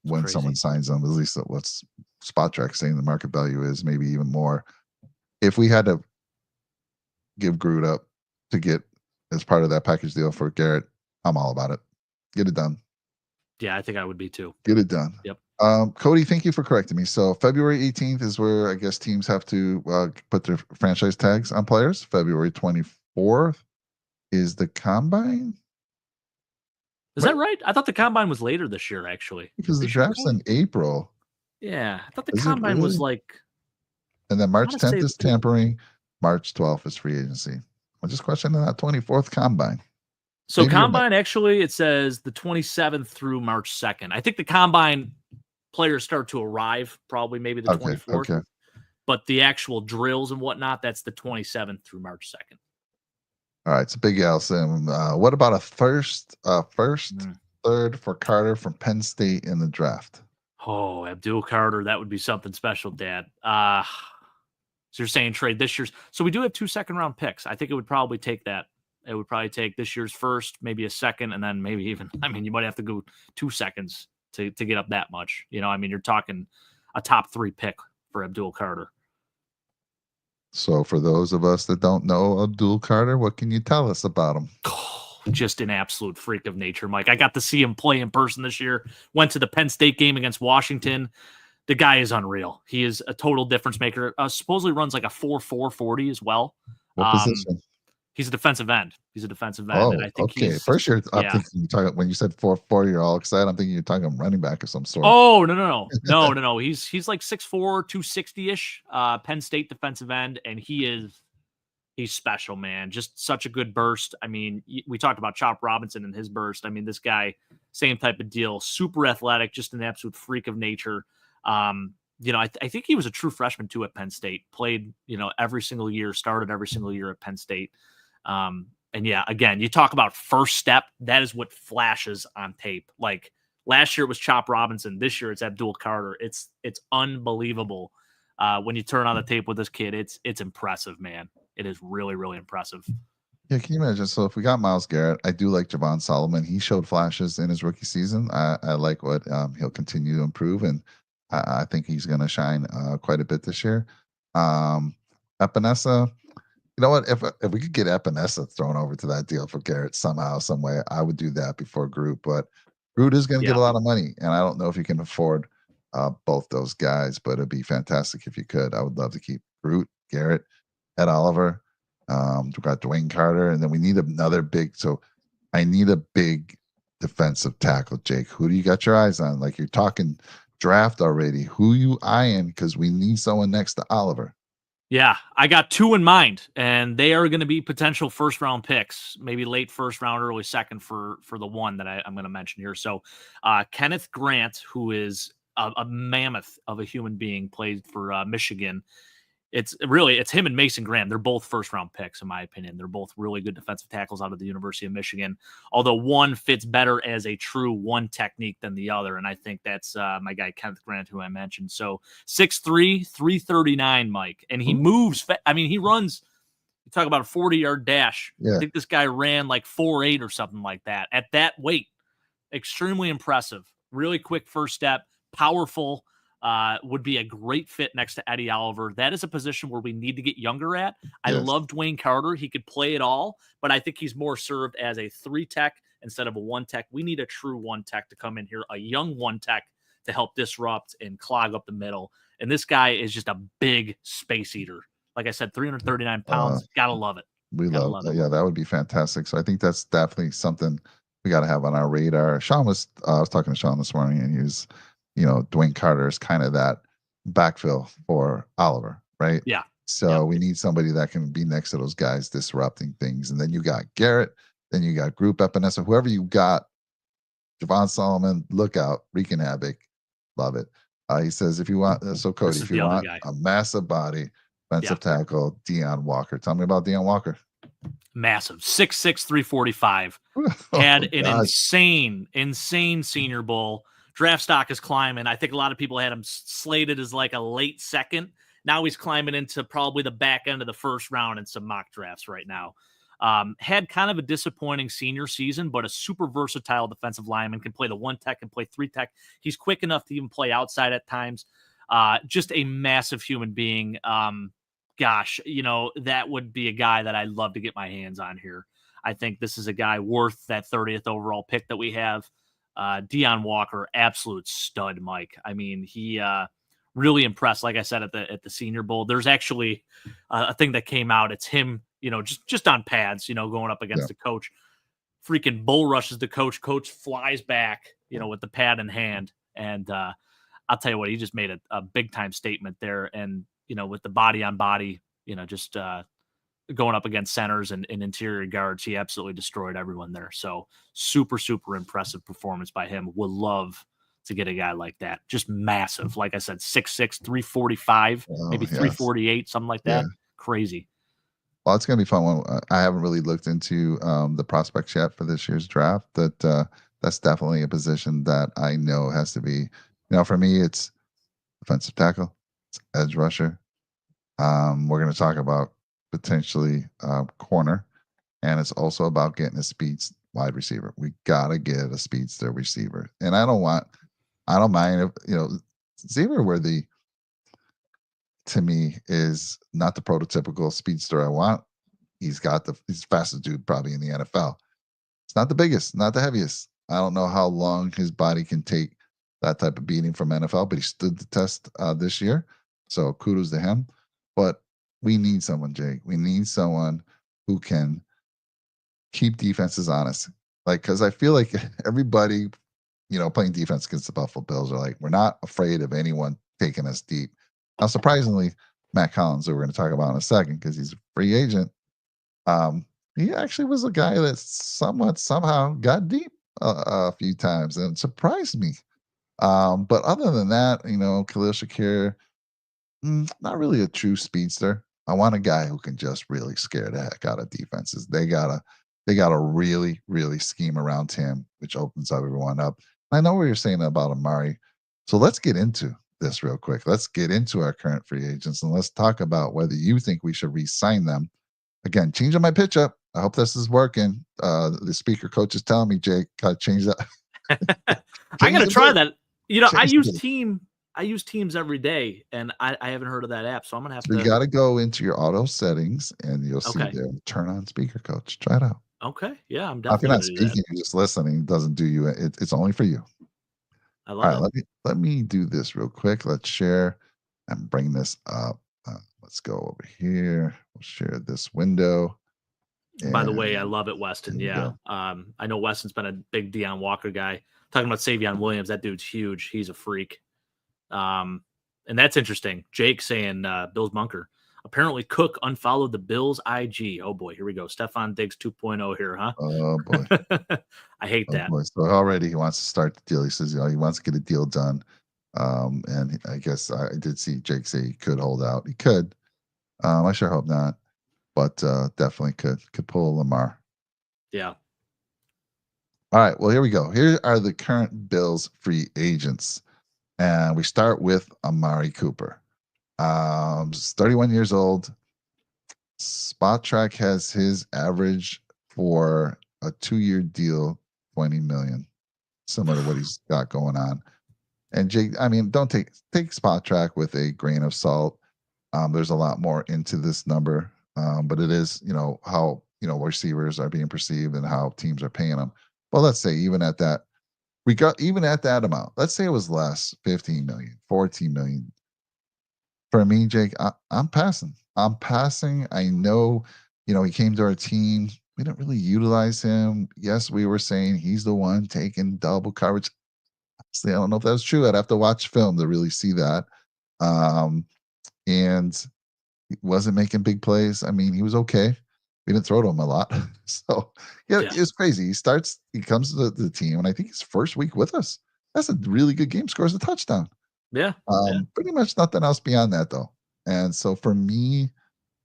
[SPEAKER 1] When someone signs them, at least what's Spot Track saying the market value is, maybe even more. If we had to give Groot up to get as part of that package deal for Garrett, I'm all about it. Get it done.
[SPEAKER 2] Yeah, I think I would be too.
[SPEAKER 1] Get it done.
[SPEAKER 2] Yep.
[SPEAKER 1] Cody, thank you for correcting me. So February 18th is where I guess teams have to put their franchise tags on players. February 24th is the combine.
[SPEAKER 2] Is that right? I thought the combine was later this year, actually.
[SPEAKER 1] Because the draft's in April.
[SPEAKER 2] Yeah, I thought the combine was like.
[SPEAKER 1] And then March 10th is tampering. March 12th is free agency. I'm just questioning that 24th combine.
[SPEAKER 2] So maybe combine, actually, it says the 27th through March 2nd. I think the combine players start to arrive probably maybe the 24th. Okay. But the actual drills and whatnot, that's the 27th through March 2nd.
[SPEAKER 1] All right, so Big Al saying, what about a third for Carter from Penn State in the draft?
[SPEAKER 2] Oh, Abdul Carter, that would be something special, Dad. So you're saying trade this year's. So we do have 2 second-round picks. I think it would probably take that. It would probably take this year's first, maybe a second, and then maybe even, I mean, you might have to go 2 seconds to get up that much. I mean, you're talking a top 3 pick for Abdul Carter.
[SPEAKER 1] So for those of us that don't know Abdul Carter, what can you tell us about him?
[SPEAKER 2] Oh, just an absolute freak of nature, Mike. I got to see him play in person this year. Went to the Penn State game against Washington. The guy is unreal. He is a total difference maker. Supposedly runs like a 4.4 40 as well.
[SPEAKER 1] What position?
[SPEAKER 2] He's a defensive end.
[SPEAKER 1] Oh,
[SPEAKER 2] and I think
[SPEAKER 1] okay. First year, I'm thinking you're talking, when you said 4.4, you're all excited. I'm thinking you're talking running back of some sort.
[SPEAKER 2] Oh, no. He's like 6'4", 260-ish, Penn State defensive end, and he's special, man. Just such a good burst. I mean, we talked about Chop Robinson and his burst. I mean, this guy, same type of deal. Super athletic, just an absolute freak of nature. I think he was a true freshman too at Penn State. Played, every single year, started every single year at Penn State. And yeah, again, you talk about first step. That is what flashes on tape. Like last year it was Chop Robinson. This year it's Abdul Carter. It's unbelievable. When you turn on the tape with this kid, it's impressive, man. It is really, really impressive.
[SPEAKER 1] Yeah, can you imagine? So if we got Myles Garrett, I do like Javon Solomon. He showed flashes in his rookie season. I like what he'll continue to improve, and I think he's going to shine quite a bit this year. Epinesa, you know what? If we could get Epinesa thrown over to that deal for Garrett somehow, some way, I would do that before Groot. But Groot is going to get
[SPEAKER 2] Yeah.
[SPEAKER 1] a lot of money, and I don't know if you can afford both those guys, but it'd be fantastic if you could. I would love to keep Groot, Garrett, Ed Oliver. We got Dwayne Carter, and then we need another big. So I need a big defensive tackle, Jake. Who do you got your eyes on? Like you're talking draft already. Who you eyeing? Because we need someone next to Oliver.
[SPEAKER 2] Yeah, I got two in mind, and they are going to be potential first round picks, maybe late first round, early second for the one that I'm going to mention here. So, Kenneth Grant, who is a mammoth of a human being, played for Michigan. It's him and Mason Graham. They're both first round picks, in my opinion. They're both really good defensive tackles out of the University of Michigan, although one fits better as a true one technique than the other. And I think that's my guy, Kenneth Grant, who I mentioned. So 6'3", 339, Mike. And he moves. He runs, you talk about a 40-yard dash.
[SPEAKER 1] Yeah.
[SPEAKER 2] I think this guy ran like 4.8 or something like that at that weight. Extremely impressive. Really quick first step, powerful. Would be a great fit next to Eddie Oliver. That is a position where we need to get younger at. I love Dwayne Carter. He could play it all, but I think he's more served as a 3-tech instead of a 1-tech. We need a true 1-tech to come in here, a young 1-tech to help disrupt and clog up the middle. And this guy is just a big space eater. Like I said, 339 pounds. Gotta love it.
[SPEAKER 1] We love it. Yeah, that would be fantastic. So I think that's definitely something we got to have on our radar. I was talking to Sean this morning, and he was, Dwayne Carter is kind of that backfill for Oliver, right?
[SPEAKER 2] Yeah.
[SPEAKER 1] So we need somebody that can be next to those guys disrupting things. And then you got Garrett, then you got Group Epinesa, whoever you got, Javon Solomon, look out, wreaking havoc. Love it. He says, if you want, so Cody, if you want a massive body, defensive tackle, Deion Walker. Tell me about Deion Walker.
[SPEAKER 2] Massive, 6'6", 345. Had an insane Senior Bowl. Draft stock is climbing. I think a lot of people had him slated as like a late second. Now he's climbing into probably the back end of the first round in some mock drafts right now. Had kind of a disappointing senior season, but a super versatile defensive lineman, can play the 1-tech and play 3-tech. He's quick enough to even play outside at times. Just a massive human being. That would be a guy that I'd love to get my hands on here. I think this is a guy worth that 30th overall pick that we have. Deion Walker, absolute stud, Mike. I mean, he really impressed, like I said, at the Senior Bowl. There's actually a thing that came out. It's him, just on pads, going up against the coach. Freaking bull rushes the coach. Coach flies back, with the pad in hand. And I'll tell you what, he just made a big-time statement there. And, with the body on body, just going up against centers and interior guards, he absolutely destroyed everyone there. So super, super impressive performance by him. Would love to get a guy like that. Just massive. Like I said, 6'6", 345, maybe 348, something like that. Yeah. Crazy.
[SPEAKER 1] Well, it's going to be fun. I haven't really looked into the prospects yet for this year's draft. That's definitely a position that I know has to be, for me, it's defensive tackle, it's edge rusher. We're going to talk about potentially corner, and it's also about getting a speed wide receiver. We got to get a speedster receiver. And I don't mind if, Xavier Worthy to me is not the prototypical speedster I want. He's the fastest dude probably in the NFL. It's not the biggest, not the heaviest. I don't know how long his body can take that type of beating from NFL, but he stood the test this year. So kudos to him. But we need someone, Jake. We need someone who can keep defenses honest. Because I feel like everybody, playing defense against the Buffalo Bills are like, we're not afraid of anyone taking us deep. Now, surprisingly, Matt Collins, who we're going to talk about in a second, because he's a free agent, he actually was a guy that somehow got deep a few times and surprised me. But other than that, Khalil Shakir, not really a true speedster. I want a guy who can just really scare the heck out of defenses. They gotta really, really scheme around him, which opens everyone up. I know what you're saying about Amari. So let's get into this real quick. Let's get into our current free agents, and let's talk about whether you think we should re-sign them. Again, changing my pitch up. I hope this is working. The speaker coach is telling me, Jake, gotta change that.
[SPEAKER 2] I gotta try that. I use Teams every day, and I haven't heard of that app, so I'm gonna have to.
[SPEAKER 1] You got to go into your auto settings, and you'll see there. Turn on speaker coach. Try it out.
[SPEAKER 2] Okay. Yeah, I'm
[SPEAKER 1] If you're
[SPEAKER 2] definitely
[SPEAKER 1] not
[SPEAKER 2] gonna do that.
[SPEAKER 1] speaking, you're just listening, it doesn't do you it's only for you.
[SPEAKER 2] I
[SPEAKER 1] All
[SPEAKER 2] love
[SPEAKER 1] right,
[SPEAKER 2] it.
[SPEAKER 1] let me do this real quick. Let's share and bring this up. Let's go over here. We'll share this window,
[SPEAKER 2] By the way, I
[SPEAKER 1] and
[SPEAKER 2] love it,
[SPEAKER 1] here
[SPEAKER 2] Weston.
[SPEAKER 1] we
[SPEAKER 2] Yeah.
[SPEAKER 1] go.
[SPEAKER 2] I know Weston's been a big Deion Walker guy. Talking about Savion Williams, that dude's huge. He's a freak. Um, and that's interesting. Jake saying Bills bunker. Apparently, Cook unfollowed the Bills IG. Oh boy, here we go. Stefan Diggs 2.0 here, huh?
[SPEAKER 1] Oh boy.
[SPEAKER 2] I hate
[SPEAKER 1] Oh
[SPEAKER 2] that.
[SPEAKER 1] boy. So already he wants to start the deal. He says, he wants to get a deal done. And I guess I did see Jake say he could hold out. He could. I sure hope not, but definitely could pull Lamar.
[SPEAKER 2] Yeah.
[SPEAKER 1] All right. Well, here we go. Here are the current Bills free agents. And we start with Amari Cooper. He's 31 years old. Spot Track has his average for a 2-year deal, 20 million, similar to what he's got going on. And Jake, I mean, don't take Spot Track with a grain of salt. There's a lot more into this number, but it is, how receivers are being perceived and how teams are paying them. Well, let's say even at that amount, let's say it was less, 15 million, 14 million. For me, Jake, I'm passing. I'm passing. I know, he came to our team. We didn't really utilize him. Yes, we were saying he's the one taking double coverage. Honestly, I don't know if that's true. I'd have to watch film to really see that. Um, and he wasn't making big plays. I mean, he was okay. We didn't throw to him a lot. So, yeah,
[SPEAKER 2] Yeah.
[SPEAKER 1] it's crazy. He comes to the team, and I think his first week with us, that's a really good game, scores a touchdown.
[SPEAKER 2] Yeah. Yeah.
[SPEAKER 1] Pretty much nothing else beyond that, though. And so for me,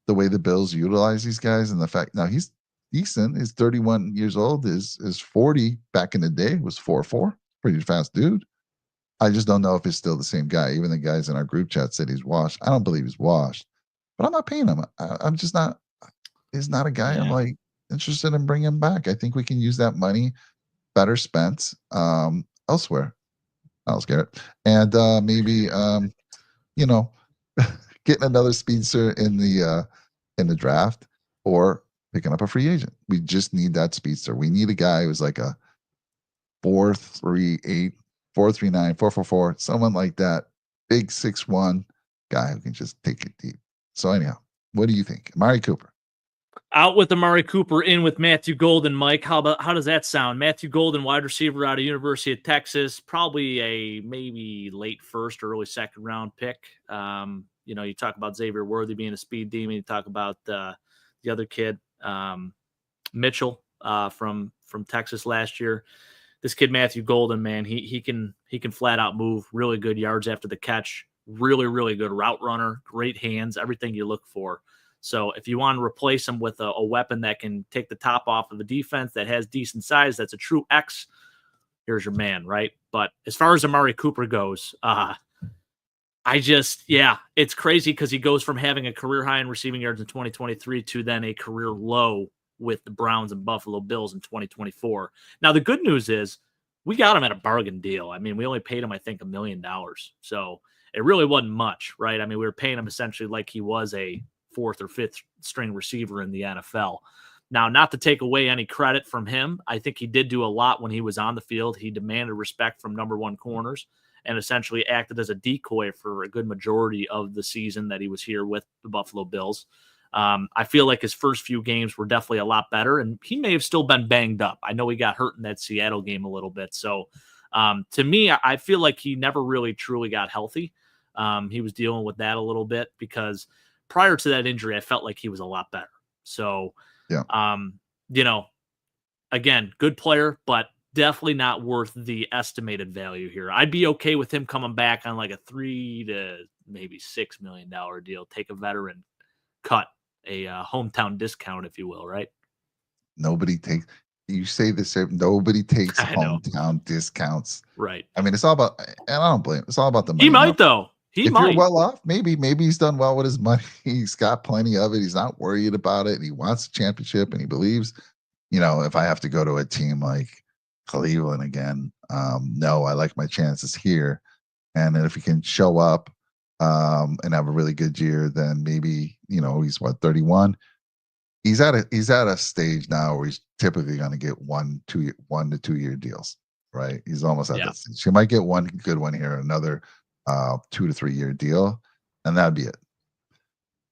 [SPEAKER 1] the way the Bills utilize these guys and the fact now he's decent, he's 31 years old, is 40 back in the day was 4-4, pretty fast dude. I just don't know if he's still the same guy. Even the guys in our group chat said he's washed. I don't believe he's washed, but I'm not paying him. I'm just not. He's not a guy I'm
[SPEAKER 2] Yeah.
[SPEAKER 1] like interested in bringing him back. I think we can use that money better spent elsewhere. Else Garrett, and maybe you know getting another speedster in the draft or picking up a free agent. We just need that speedster. We need a guy who's like a 4.38, 4.39, 4.44, someone like that. Big 6'1" guy who can just take it deep. So anyhow, what do you think? Amari Cooper.
[SPEAKER 2] Out with Amari Cooper, in with Matthew Golden. Mike, how does that sound? Matthew Golden, wide receiver out of University of Texas, probably a maybe late first, early second round pick. You talk about Xavier Worthy being a speed demon. You talk about the other kid, Mitchell, from Texas last year. This kid Matthew Golden, man, he can flat out move. Really good yards after the catch. Really, really good route runner. Great hands. Everything you look for. So if you want to replace him with a weapon that can take the top off of a defense that has decent size, that's a true X, here's your man, right? But as far as Amari Cooper goes, it's crazy because he goes from having a career high in receiving yards in 2023 to then a career low with the Browns and Buffalo Bills in 2024. Now, the good news is we got him at a bargain deal. I mean, we only paid him, I think, $1 million. So it really wasn't much, right? I mean, we were paying him essentially like he was a fourth or fifth string receiver in the NFL. Now, not to take away any credit from him, I think he did do a lot when he was on the field. He demanded respect from number one corners and essentially acted as a decoy for a good majority of the season that he was here with the Buffalo Bills. I feel like his first few games were definitely a lot better, and he may have still been banged up. I know he got hurt in that Seattle game a little bit. So to me, I feel like he never really truly got healthy. He was dealing with that a little bit because prior to that injury, I felt like he was a lot better. So,
[SPEAKER 1] Yeah.
[SPEAKER 2] Again, good player, but definitely not worth the estimated value here. I'd be okay with him coming back on like a $3 to maybe $6 million deal. Take a veteran, cut a hometown discount, if you will, right?
[SPEAKER 1] Nobody takes. You say this. Nobody takes
[SPEAKER 2] I know.
[SPEAKER 1] hometown discounts.
[SPEAKER 2] Right.
[SPEAKER 1] I mean, it's all about, and I don't blame. It's all about the money.
[SPEAKER 2] He might,
[SPEAKER 1] Now,
[SPEAKER 2] though. He
[SPEAKER 1] if you're
[SPEAKER 2] might.
[SPEAKER 1] well off, maybe he's done well with his money. He's got plenty of it. He's not worried about it. And he wants a championship, and he believes, if I have to go to a team like Cleveland again, no, I like my chances here. And then if he can show up and have a really good year, then maybe he's 31. he's at a stage now where he's typically going to get 1 to 2 year deals, right? He's almost at
[SPEAKER 2] Yeah.
[SPEAKER 1] that stage. He might get one good one here, another 2 to 3 year deal, and that'd be it.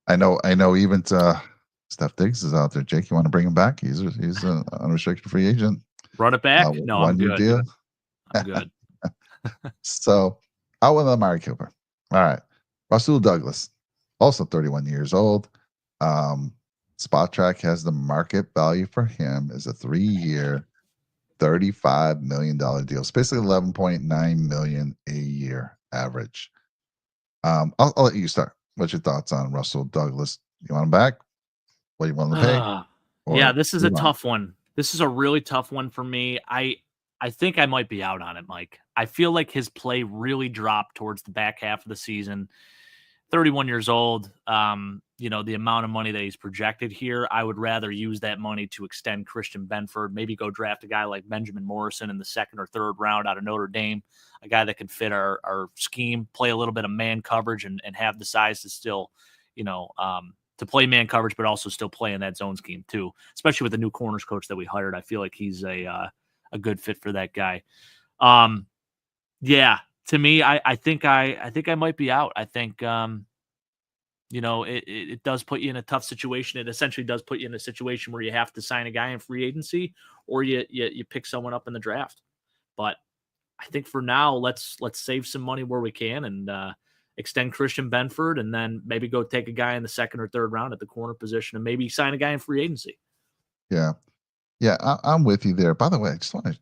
[SPEAKER 1] I know. Even Steph Diggs is out there. Jake, you want to bring him back? He's an unrestricted free agent.
[SPEAKER 2] Run it back? No, I'm
[SPEAKER 1] 1 year
[SPEAKER 2] good.
[SPEAKER 1] deal.
[SPEAKER 2] I'm good.
[SPEAKER 1] So out with Amari Cooper. All right. Rasul Douglas, also 31 years old. Spot Track has the market value for him is a 3-year, $35 million deal. It's basically $11.9 million a year average. I'll let you start. What's your thoughts on Russell Douglas? You want him back? What do you want him to pay?
[SPEAKER 2] Yeah,
[SPEAKER 1] Or
[SPEAKER 2] this is a
[SPEAKER 1] move on?
[SPEAKER 2] tough one. This is a really tough one for me. I think I might be out on it, Mike. I feel like his play really dropped towards the back half of the season. 31 years old. The amount of money that he's projected here, I would rather use that money to extend Christian Benford, maybe go draft a guy like Benjamin Morrison in the second or third round out of Notre Dame, a guy that can fit our scheme, play a little bit of man coverage and have the size to still, to play man coverage, but also still play in that zone scheme too, especially with the new corners coach that we hired. I feel like he's a good fit for that guy. Yeah, to me, I think I might be out. I think it does put you in a tough situation. It essentially does put you in a situation where you have to sign a guy in free agency or you pick someone up in the draft. But I think for now, let's save some money where we can and extend Christian Benford and then maybe go take a guy in the second or third round at the corner position and maybe sign a guy in free agency.
[SPEAKER 1] Yeah. Yeah, I'm with you there. By the way, I just want to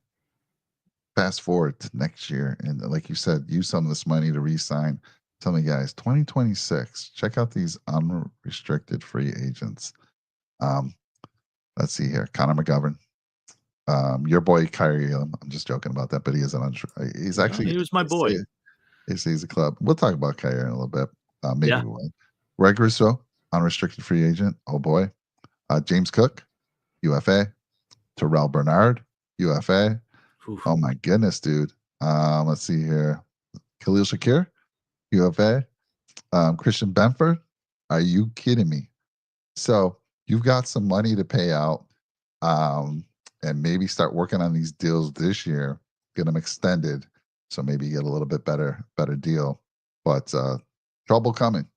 [SPEAKER 1] fast forward to next year and like you said, use some of this money to re-sign some of the guys. 2026. Check out these unrestricted free agents. Um, let's see here. Connor McGovern. Your boy Kyrie. I'm just joking about that, but he is he's actually
[SPEAKER 2] He was my boy.
[SPEAKER 1] He's a club. We'll talk about Kyrie in a little bit. Maybe
[SPEAKER 2] Yeah.
[SPEAKER 1] we will. Greg Rousseau, unrestricted free agent. Oh boy. James Cook, UFA. Terrell Bernard, UFA.
[SPEAKER 2] Oof.
[SPEAKER 1] Oh my goodness, dude. Let's see here. Khalil Shakir, UFA. Christian Benford. Are you kidding me? So you've got some money to pay out, and maybe start working on these deals this year. Get them extended, so maybe you get a little bit better deal. But trouble coming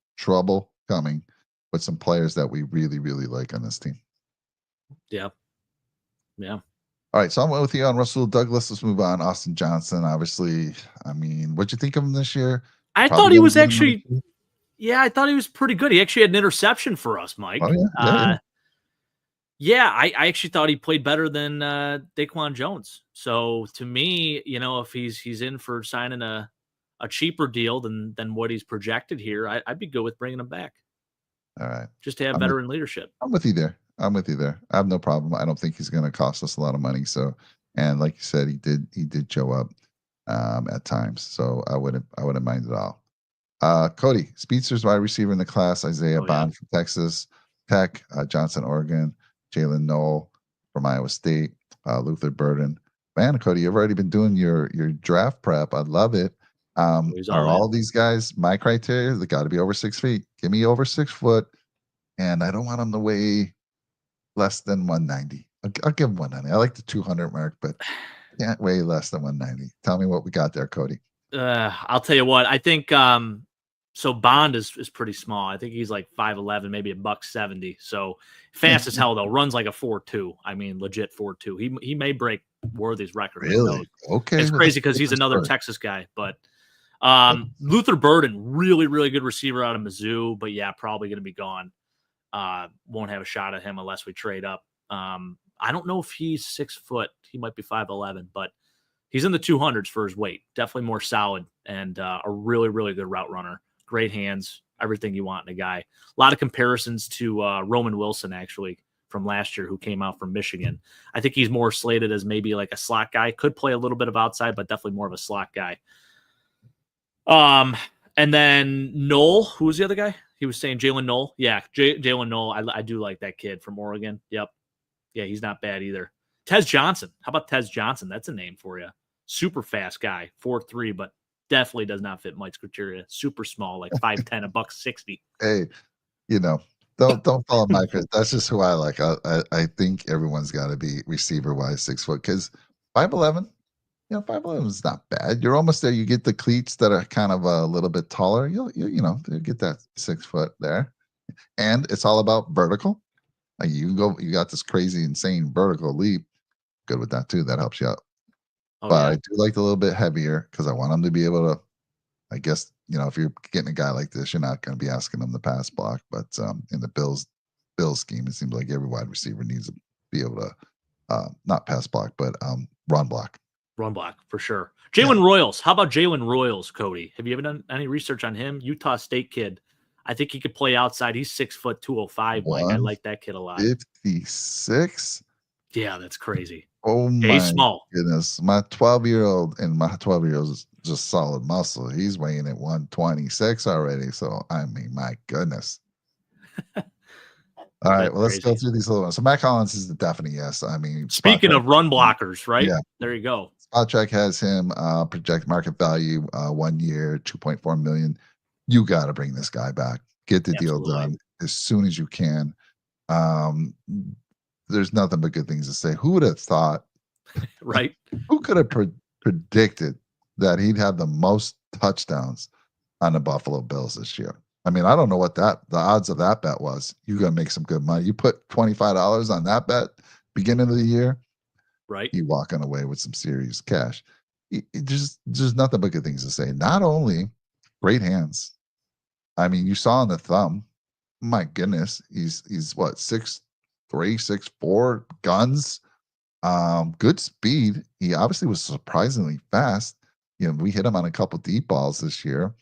[SPEAKER 1] with some players that we really really like on this team.
[SPEAKER 2] Yeah.
[SPEAKER 1] All right, so I'm with you on Russell Douglas. Let's move on. Austin Johnson, obviously. I mean, what'd you think of him this year?
[SPEAKER 2] I
[SPEAKER 1] Probably
[SPEAKER 2] thought he
[SPEAKER 1] gonna
[SPEAKER 2] was
[SPEAKER 1] get another
[SPEAKER 2] actually,
[SPEAKER 1] two.
[SPEAKER 2] I thought he was pretty good. He actually had an interception for us, Mike.
[SPEAKER 1] Oh yeah.
[SPEAKER 2] I actually thought he played better than Daquan Jones. So to me, if he's in for signing a cheaper deal than what he's projected here, I'd be good with bringing him back.
[SPEAKER 1] All right,
[SPEAKER 2] Just to have
[SPEAKER 1] I'm with,
[SPEAKER 2] veteran leadership.
[SPEAKER 1] I'm with you there. I have no problem. I don't think he's going to cost us a lot of money. So, and like you said, he did show up at times. So I wouldn't mind at all. Cody, Speedster's wide receiver in the class, Isaiah Bond from Texas Tech, Johnson, Oregon, Jalen Knoll from Iowa State, Luther Burden. Man, Cody, you've already been doing your draft prep. I love it. Are all these guys my criteria? They got to be over 6 feet. Give me over 6 foot, and I don't want them to weigh less than 190. I'll give them 190. I like the 200 mark, but can't weigh less than 190. Tell me what we got there, Cody.
[SPEAKER 2] I'll tell you what. I think so Bond is pretty small. I think he's like 5'11", maybe $170. So fast as hell though. Runs like a 4.2. I mean, legit 4.2. He may break Worthy's record.
[SPEAKER 1] Really? Okay.
[SPEAKER 2] It's crazy because he's another Texas guy. But Luther Burden, really really good receiver out of Mizzou. But yeah, probably going to be gone. Won't have a shot at him unless we trade up. I don't know if he's 6 foot. He might be 5'11", but he's in the 200s for his weight. Definitely more solid and a really really good route runner. Great hands, everything you want in a guy. A lot of comparisons to Roman Wilson, actually, from last year, who came out from Michigan. I think he's more slated as maybe like a slot guy. Could play a little bit of outside, but definitely more of a slot guy. And then Knoll, who was the other guy? He was saying Jalen Knoll. Yeah, Jalen Knoll. I do like that kid from Oregon. Yep. Yeah, he's not bad either. Tez Johnson. How about Tez Johnson? That's a name for you. Super fast guy, 4'3", but definitely does not fit Mike's criteria. Super small, like 5'10", $160.
[SPEAKER 1] Hey, don't follow my Chris. That's just who I like. I think everyone's got to be receiver wise 6 foot because 5'11", 5'11" is not bad. You're almost there. You get the cleats that are kind of a little bit taller. You'll get that 6 foot there, and it's all about vertical. Like you got this crazy, insane vertical leap. Good with that too. That helps you out.
[SPEAKER 2] Oh,
[SPEAKER 1] But
[SPEAKER 2] yeah.
[SPEAKER 1] I do like the little bit heavier because I want him to be able to. I guess if you're getting a guy like this, you're not going to be asking him to pass block. But in the Bills scheme, it seems like every wide receiver needs to be able to not pass block, but run block.
[SPEAKER 2] Run block for sure. Jalen Royals. How about Jalen Royals, Cody? Have you ever done any research on him? Utah State kid. I think he could play outside. He's 6 foot 205. Mike, I like that kid a lot.
[SPEAKER 1] 56.
[SPEAKER 2] Yeah, that's crazy.
[SPEAKER 1] Oh
[SPEAKER 2] Yeah,
[SPEAKER 1] my
[SPEAKER 2] he's small.
[SPEAKER 1] goodness. My 12-year-old is just solid muscle. He's weighing at 126 already. So I mean, my goodness. All right, well, let's go through these little ones. So Matt Collins is the definite yes. I mean,
[SPEAKER 2] speaking of run blockers, right?
[SPEAKER 1] Yeah.
[SPEAKER 2] There you go.
[SPEAKER 1] Spotrac has him project market value 1 year, 2.4 million. You got to bring this guy back. Get the deal done as soon as you can. There's nothing but good things to say. Who would have thought?
[SPEAKER 2] Right?
[SPEAKER 1] Who could have predicted that he'd have the most touchdowns on the Buffalo Bills this year? I mean, I don't know what the odds of that bet was. You're gonna make some good money. You put $25 on that bet beginning of the year,
[SPEAKER 2] right?
[SPEAKER 1] You walking away with some serious cash. There's nothing but good things to say. Not only great hands. I mean, you saw on the thumb. My goodness, he's what 6'3", 6'4", guns. Good speed. He obviously was surprisingly fast. We hit him on a couple deep balls this year.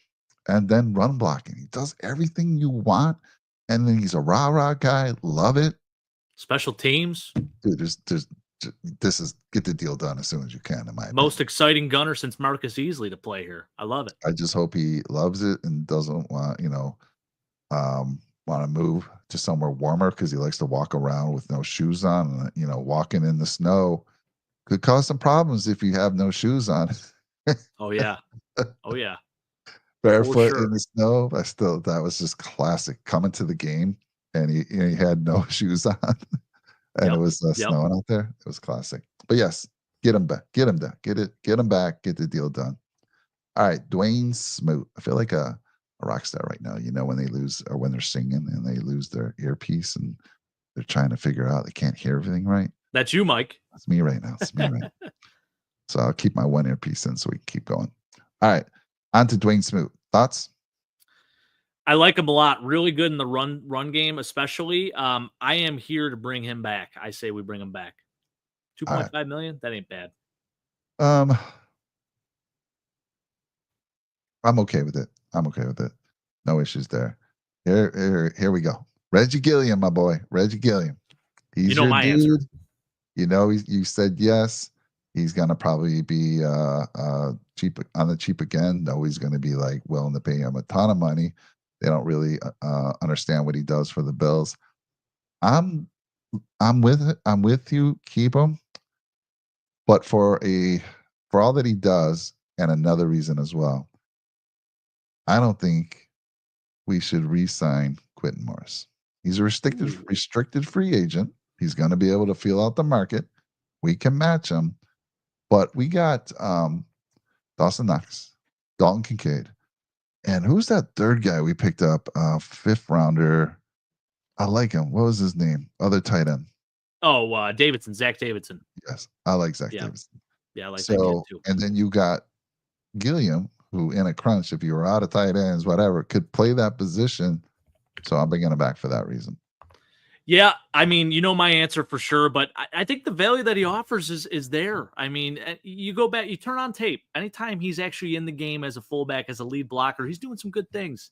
[SPEAKER 1] And then run blocking. He does everything you want. And then he's a rah-rah guy. Love it.
[SPEAKER 2] Special teams.
[SPEAKER 1] Dude, this is get the deal done as soon as you can, in my opinion.
[SPEAKER 2] Most exciting gunner since Marcus Easley to play here. I love it.
[SPEAKER 1] I just hope he loves it and doesn't want, want to move to somewhere warmer because he likes to walk around with no shoes on. Walking in the snow could cause some problems if you have no shoes on.
[SPEAKER 2] Oh, yeah. Oh, yeah.
[SPEAKER 1] Barefoot in the snow. That was just classic. Coming to the game and he had no shoes on, and it was snowing out there. It was classic. But yes, get him back. Get him done. Get him back. Get the deal done. All right, Dwayne Smoot. I feel like a rock star right now. When they lose or when they're singing and they lose their earpiece and they're trying to figure out they can't hear everything right.
[SPEAKER 2] That's you, Mike.
[SPEAKER 1] That's me right now. It's me right now. So I'll keep my one earpiece in so we can keep going. All right. On to Dwayne Smoot. Thoughts?
[SPEAKER 2] I like him a lot. Really good in the run game, especially. I am here to bring him back. I say we bring him back. 2.5 million? That ain't bad.
[SPEAKER 1] I'm okay with it. No issues there. Here we go. Reggie Gilliam, my boy. Reggie Gilliam. He's your
[SPEAKER 2] my
[SPEAKER 1] dude.
[SPEAKER 2] answer.
[SPEAKER 1] You said yes. He's gonna probably be cheap on the cheap again. No, he's gonna be like willing to pay him a ton of money. They don't really understand what he does for the Bills. I'm with it. I'm with you. Keep him. But for all that he does, and another reason as well, I don't think we should re-sign Quentin Morris. He's a restricted free agent. He's going to be able to feel out the market. We can match him. But we got Dawson Knox, Dalton Kincaid, and who's that third guy we picked up? 5th rounder. I like him. What was his name? Other tight end.
[SPEAKER 2] Oh, Davidson, Zach Davidson.
[SPEAKER 1] Yes, I like Zach Davidson.
[SPEAKER 2] Yeah, I like that kid too.
[SPEAKER 1] And then you got Gilliam, who in a crunch, if you were out of tight ends, whatever, could play that position. So I'm bringing him back for that reason.
[SPEAKER 2] Yeah, I mean, my answer for sure, but I think the value that he offers is there. I mean, you go back, you turn on tape. Anytime he's actually in the game as a fullback, as a lead blocker, he's doing some good things.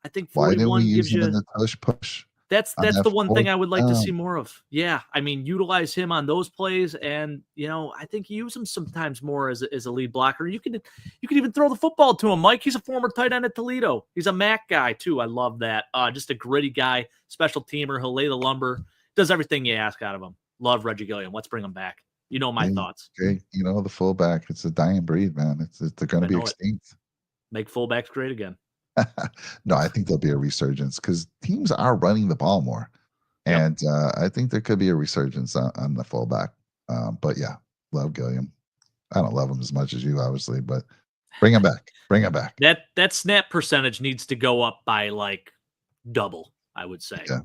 [SPEAKER 2] I think 41
[SPEAKER 1] Why didn't we use
[SPEAKER 2] gives
[SPEAKER 1] him
[SPEAKER 2] you
[SPEAKER 1] in the push?
[SPEAKER 2] That's the one thing I would like to see more of. Yeah, I mean, utilize him on those plays, and I think use him sometimes more as a lead blocker. You can even throw the football to him, Mike. He's a former tight end at Toledo. He's a MAC guy too. I love that. Just a gritty guy, special teamer. He'll lay the lumber, does everything you ask out of him. Love Reggie Gilliam. Let's bring him back. My thoughts.
[SPEAKER 1] Okay, the fullback. It's a dying breed, man. They're going to be extinct.
[SPEAKER 2] Make fullbacks great again.
[SPEAKER 1] No, I think there'll be a resurgence because teams are running the ball more.
[SPEAKER 2] Yep.
[SPEAKER 1] And I think there could be a resurgence on the fullback. But yeah, love Gilliam. I don't love him as much as you, obviously, but bring him back. Bring him back.
[SPEAKER 2] That snap percentage needs to go up by like double, I would say.
[SPEAKER 1] Yeah.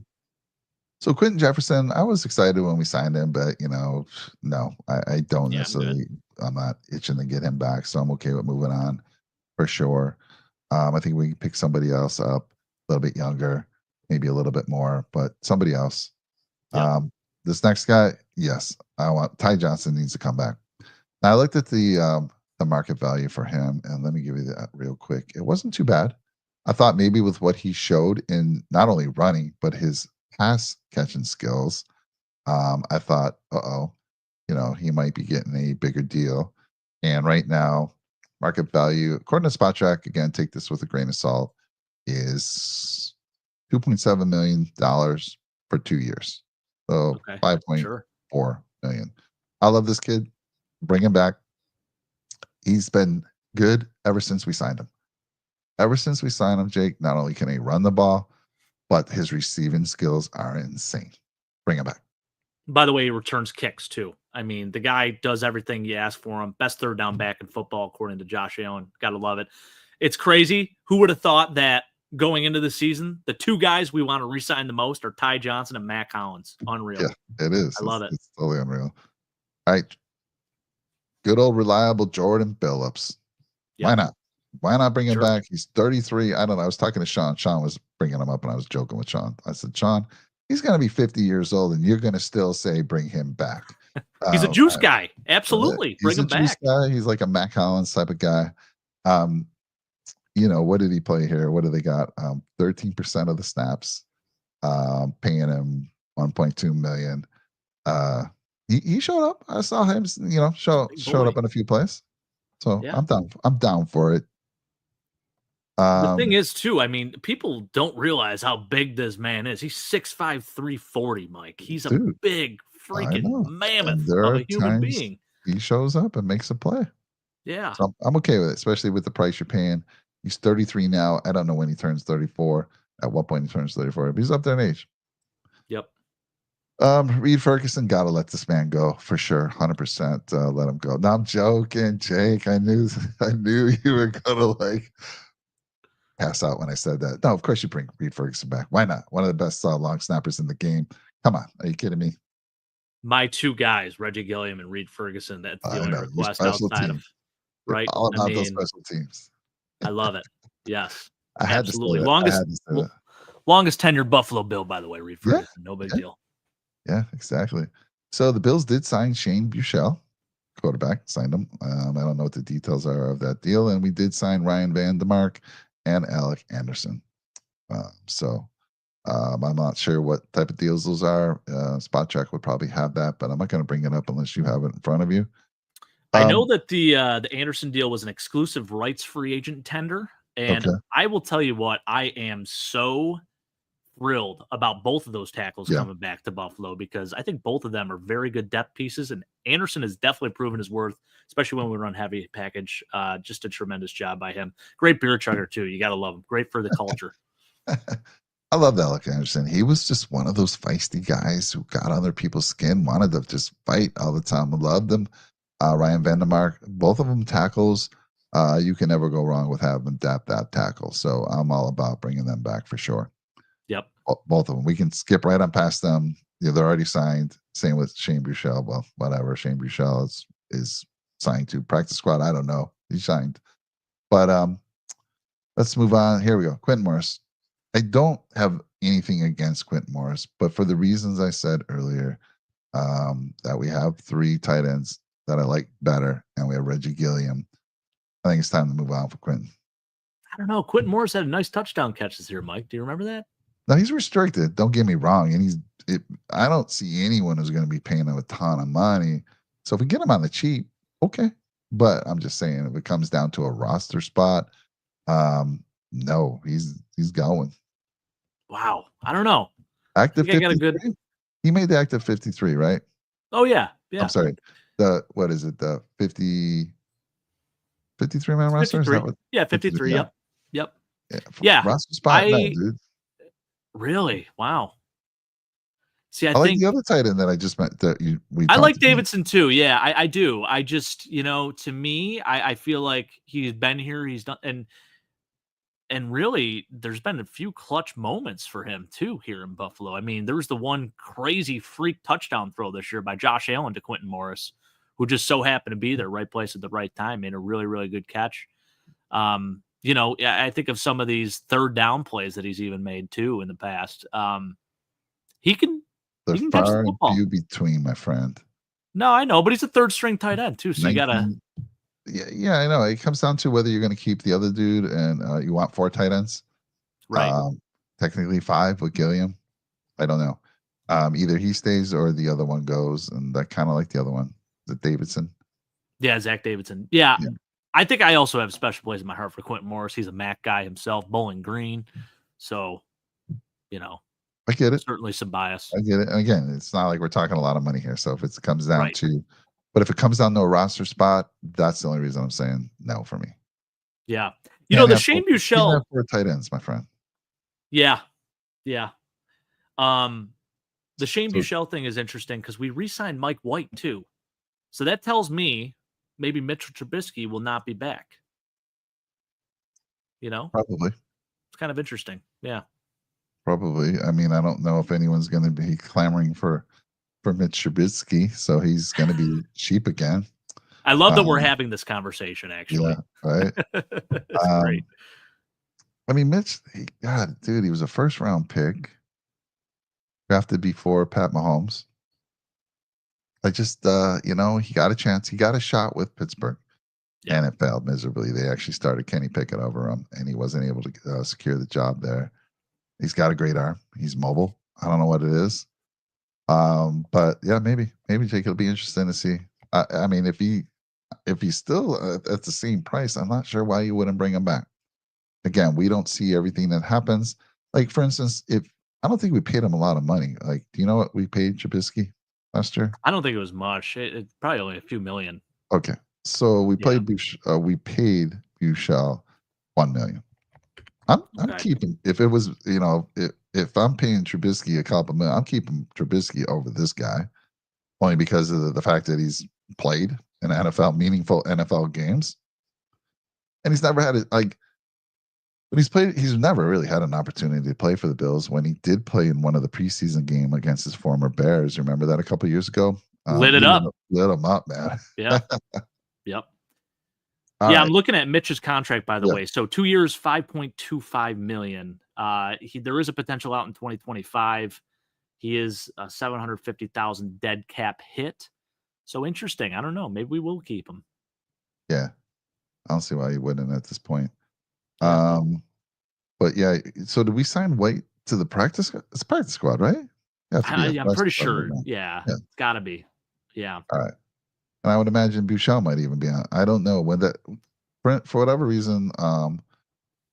[SPEAKER 1] So Quentin Jefferson, I was excited when we signed him, but no, I don't necessarily. I'm not itching to get him back, so I'm okay with moving on for sure. I think we can pick somebody else up a little bit younger, maybe a little bit more, but somebody else.
[SPEAKER 2] Yep.
[SPEAKER 1] This next guy, yes, I want Ty Johnson needs to come back. Now, I looked at the market value for him, and let me give you that real quick. It wasn't too bad. I thought maybe with what he showed in not only running but his pass catching skills, I thought, he might be getting a bigger deal. And right now, market value, according to Spot Track, again, take this with a grain of salt, is $2.7 million for 2 years. So
[SPEAKER 2] Okay.
[SPEAKER 1] 5.4
[SPEAKER 2] Sure.
[SPEAKER 1] million. I love this kid. Bring him back. He's been good ever since we signed him. Ever since we signed him, Jake, not only can he run the ball, but his receiving skills are insane. Bring him back.
[SPEAKER 2] By the way, he returns kicks too. I mean, the guy does everything you ask for him. Best third down back in football, according to Josh Allen. Gotta love it. It's crazy. Who would have thought that going into the season, the two guys we want to re-sign the most are Ty Johnson and Mac Hollins. Unreal.
[SPEAKER 1] Yeah, it is.
[SPEAKER 2] I love it.
[SPEAKER 1] It's totally unreal. All right. Good old reliable Jordan Phillips.
[SPEAKER 2] Yep.
[SPEAKER 1] Why not? Why not bring him
[SPEAKER 2] Sure.
[SPEAKER 1] back? He's 33. I don't know. I was talking to Sean. Sean was bringing him up, and I was joking with Sean. I said, Sean, he's going to be 50 years old, and you're going to still say bring him back.
[SPEAKER 2] He's a juice guy. Absolutely. Bring him back.
[SPEAKER 1] Guy. He's like a Mac Hollins type of guy. What did he play here? What do they got? 13% of the snaps, paying him $1.2 million. He showed up. I saw him, showed up in a few plays. So
[SPEAKER 2] Yeah.
[SPEAKER 1] I'm down for it.
[SPEAKER 2] The thing is, too, I mean, people don't realize how big this man is. He's 6'5", 340, Mike. He's a big freaking mammoth of a human being.
[SPEAKER 1] He shows up and makes a play.
[SPEAKER 2] Yeah.
[SPEAKER 1] So I'm okay with it, especially with the price you're paying. He's 33 now. I don't know when he turns 34. At what point he turns 34. But he's up there in age.
[SPEAKER 2] Yep.
[SPEAKER 1] Reed Ferguson, gotta let this man go for sure. 100%. Let him go. No, I'm joking, Jake. I knew you were gonna pass out when I said that. No, of course you bring Reed Ferguson back. Why not? One of the best long snappers in the game. Come on, are you kidding me?
[SPEAKER 2] My two guys, Reggie Gilliam and Reed Ferguson. That's the only request outside of right.
[SPEAKER 1] All about those special teams.
[SPEAKER 2] I love it. Yes,
[SPEAKER 1] I had
[SPEAKER 2] absolutely.
[SPEAKER 1] To say that.
[SPEAKER 2] Longest tenured Buffalo Bill, by the way. Reed Ferguson, no big deal.
[SPEAKER 1] Yeah, exactly. So the Bills did sign Shane Buechele, quarterback. Signed him. I don't know what the details are of that deal, and we did sign Ryan Van DeMark and Alec Anderson. I'm not sure what type of deals those are. Spot Check would probably have that, but I'm not going to bring it up unless you have it in front of you.
[SPEAKER 2] I know that the Anderson deal was an exclusive rights free agent tender, and I will tell you what, I am so thrilled about both of those tackles coming back to Buffalo because I think both of them are very good depth pieces, and Anderson has definitely proven his worth, especially when we run heavy package. Just a tremendous job by him. Great beer chugger too. You got to love him. Great for the culture.
[SPEAKER 1] I love Alec Anderson. He was just one of those feisty guys who got under people's skin, wanted to just fight all the time. I loved him. Ryan Van DeMark, both of them tackles. You can never go wrong with having that tackle. So I'm all about bringing them back for sure.
[SPEAKER 2] Yep.
[SPEAKER 1] Both of them. We can skip right on past them. They're already signed. Same with Shane Buechele. Well, whatever. Shane Buechele is signed to practice squad. I don't know. He signed. But let's move on. Here we go. Quentin Morris. I don't have anything against Quentin Morris, but for the reasons I said earlier, that we have 3 tight ends that I like better, and we have Reggie Gilliam. I think it's time to move on for Quentin.
[SPEAKER 2] I don't know. Quentin Morris had a nice touchdown catch this year, Mike. Do you remember that?
[SPEAKER 1] No, he's restricted. Don't get me wrong. And I don't see anyone who's going to be paying him a ton of money. So if we get him on the cheap, okay. But I'm just saying, if it comes down to a roster spot, no, he's going.
[SPEAKER 2] Wow. I don't know.
[SPEAKER 1] Active 53? He made the active 53, right?
[SPEAKER 2] Oh, yeah. Yeah.
[SPEAKER 1] I'm sorry. What is it? The 53 man roster?
[SPEAKER 2] 53. Yeah, 53. Yep. Yeah,
[SPEAKER 1] roster spot, no,
[SPEAKER 2] I
[SPEAKER 1] dude.
[SPEAKER 2] really wow. See, I
[SPEAKER 1] I like
[SPEAKER 2] think
[SPEAKER 1] the other tight end that I just met that we
[SPEAKER 2] I
[SPEAKER 1] talked
[SPEAKER 2] like
[SPEAKER 1] about.
[SPEAKER 2] Davidson too. Yeah, I do. I just, to me, I feel like he's been here. He's done, and really, there's been a few clutch moments for him too here in Buffalo. I mean, there was the one crazy freak touchdown throw this year by Josh Allen to Quentin Morris, who just so happened to be there, right place at the right time, made a really, really good catch. I think of some of these third down plays that he's even made too in the past. He can
[SPEAKER 1] They're
[SPEAKER 2] he can catch the
[SPEAKER 1] far and
[SPEAKER 2] football.
[SPEAKER 1] few between, my friend.
[SPEAKER 2] No, I know, but he's a third string tight end too, so you gotta
[SPEAKER 1] 19. Yeah, I know. It comes down to whether you're going to keep the other dude and you want 4 tight ends.
[SPEAKER 2] right.
[SPEAKER 1] Um, technically 5 with Gilliam. I don't know. Either he stays or the other one goes, and I kind of like the other one, the Davidson.
[SPEAKER 2] Yeah, Zach Davidson. Yeah.
[SPEAKER 1] Yeah,
[SPEAKER 2] I think I also have a special place in my heart for Quentin Morris. He's a MAC guy himself, Bowling Green. So, you know,
[SPEAKER 1] I get it.
[SPEAKER 2] certainly some bias.
[SPEAKER 1] I get it. And again, it's not like we're talking a lot of money here. So if it comes down
[SPEAKER 2] Right.
[SPEAKER 1] to, but if it comes down to a roster spot, that's the only reason I'm saying no for me.
[SPEAKER 2] Yeah.
[SPEAKER 1] Can't
[SPEAKER 2] The
[SPEAKER 1] have
[SPEAKER 2] Shane
[SPEAKER 1] can't have
[SPEAKER 2] Buechele.
[SPEAKER 1] 4 tight ends, my friend.
[SPEAKER 2] Yeah. Yeah. The Shane
[SPEAKER 1] So
[SPEAKER 2] Buechele thing is interesting because we re-signed Mike White too. So that tells me maybe Mitchell Trubisky will not be back.
[SPEAKER 1] probably,
[SPEAKER 2] It's kind of interesting. Yeah.
[SPEAKER 1] probably. I mean, I don't know if anyone's going to be clamoring for Mitch Trubisky, so he's going to be cheap again.
[SPEAKER 2] I love that we're
[SPEAKER 1] Um,
[SPEAKER 2] having this conversation,
[SPEAKER 1] yeah,
[SPEAKER 2] actually.
[SPEAKER 1] right.
[SPEAKER 2] It's great.
[SPEAKER 1] I mean, Mitch, God, dude, he was a first round pick, drafted before Pat Mahomes. I just, he got a chance. He got a shot with Pittsburgh,
[SPEAKER 2] Yeah.
[SPEAKER 1] and it failed miserably. They actually started Kenny Pickett over him, and he wasn't able to secure the job there. He's got a great arm. He's mobile. I don't know what it is. But yeah, maybe Jake, it'll be interesting to see. I mean, if he's still at the same price, I'm not sure why you wouldn't bring him back. Again, we don't see everything that happens. Like for instance, if I don't think we paid him a lot of money. Like, do you know what we paid Trubisky last year?
[SPEAKER 2] I don't think it was much. It's probably only a few million.
[SPEAKER 1] Okay, so we
[SPEAKER 2] Yeah.
[SPEAKER 1] we paid Buechele 1 million. I'm
[SPEAKER 2] Okay.
[SPEAKER 1] keeping if it was if I'm paying Trubisky a couple million, I'm keeping Trubisky over this guy only because of the fact that he's played in meaningful NFL games, and he's never had it like when he's played. He's never really had an opportunity to play for the Bills. When he did play in one of the preseason game against his former Bears, remember that a couple years ago?
[SPEAKER 2] Lit it
[SPEAKER 1] He
[SPEAKER 2] up.
[SPEAKER 1] lit him up, man.
[SPEAKER 2] Yeah. Yep.
[SPEAKER 1] All
[SPEAKER 2] Yeah,
[SPEAKER 1] right.
[SPEAKER 2] I'm looking at Mitch's contract, by the
[SPEAKER 1] Yeah.
[SPEAKER 2] way. So 2 years, 5.25 million. There is a potential out in 2025. He is a 750,000 dead cap hit. So interesting. I don't know. Maybe we will keep him.
[SPEAKER 1] Yeah. I don't see why he wouldn't at this point.
[SPEAKER 2] Yeah.
[SPEAKER 1] But yeah, so did we sign White to the practice? It's practice squad, right? You have to be a
[SPEAKER 2] I'm pretty
[SPEAKER 1] practice squad right
[SPEAKER 2] sure.
[SPEAKER 1] now.
[SPEAKER 2] Yeah.
[SPEAKER 1] Yeah.
[SPEAKER 2] It's got to be. Yeah.
[SPEAKER 1] All right. And I would imagine Buechele might even be on. I don't know when that for whatever reason,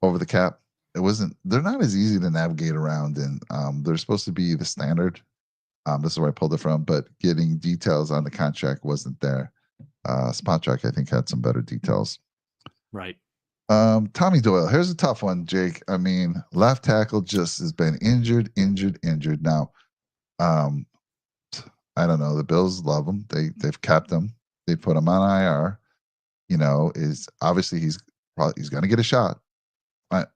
[SPEAKER 1] over the cap, it wasn't. They're not as easy to navigate around, and they're supposed to be the standard. This is where I pulled it from, but getting details on the contract wasn't there. Spot Track, I think, had some better details.
[SPEAKER 2] Right.
[SPEAKER 1] Tommy Doyle. Here's a tough one, Jake. I mean, left tackle just has been injured. Now, I don't know. The Bills love him. They've kept him. They put him on IR. Is obviously he's going to get a shot.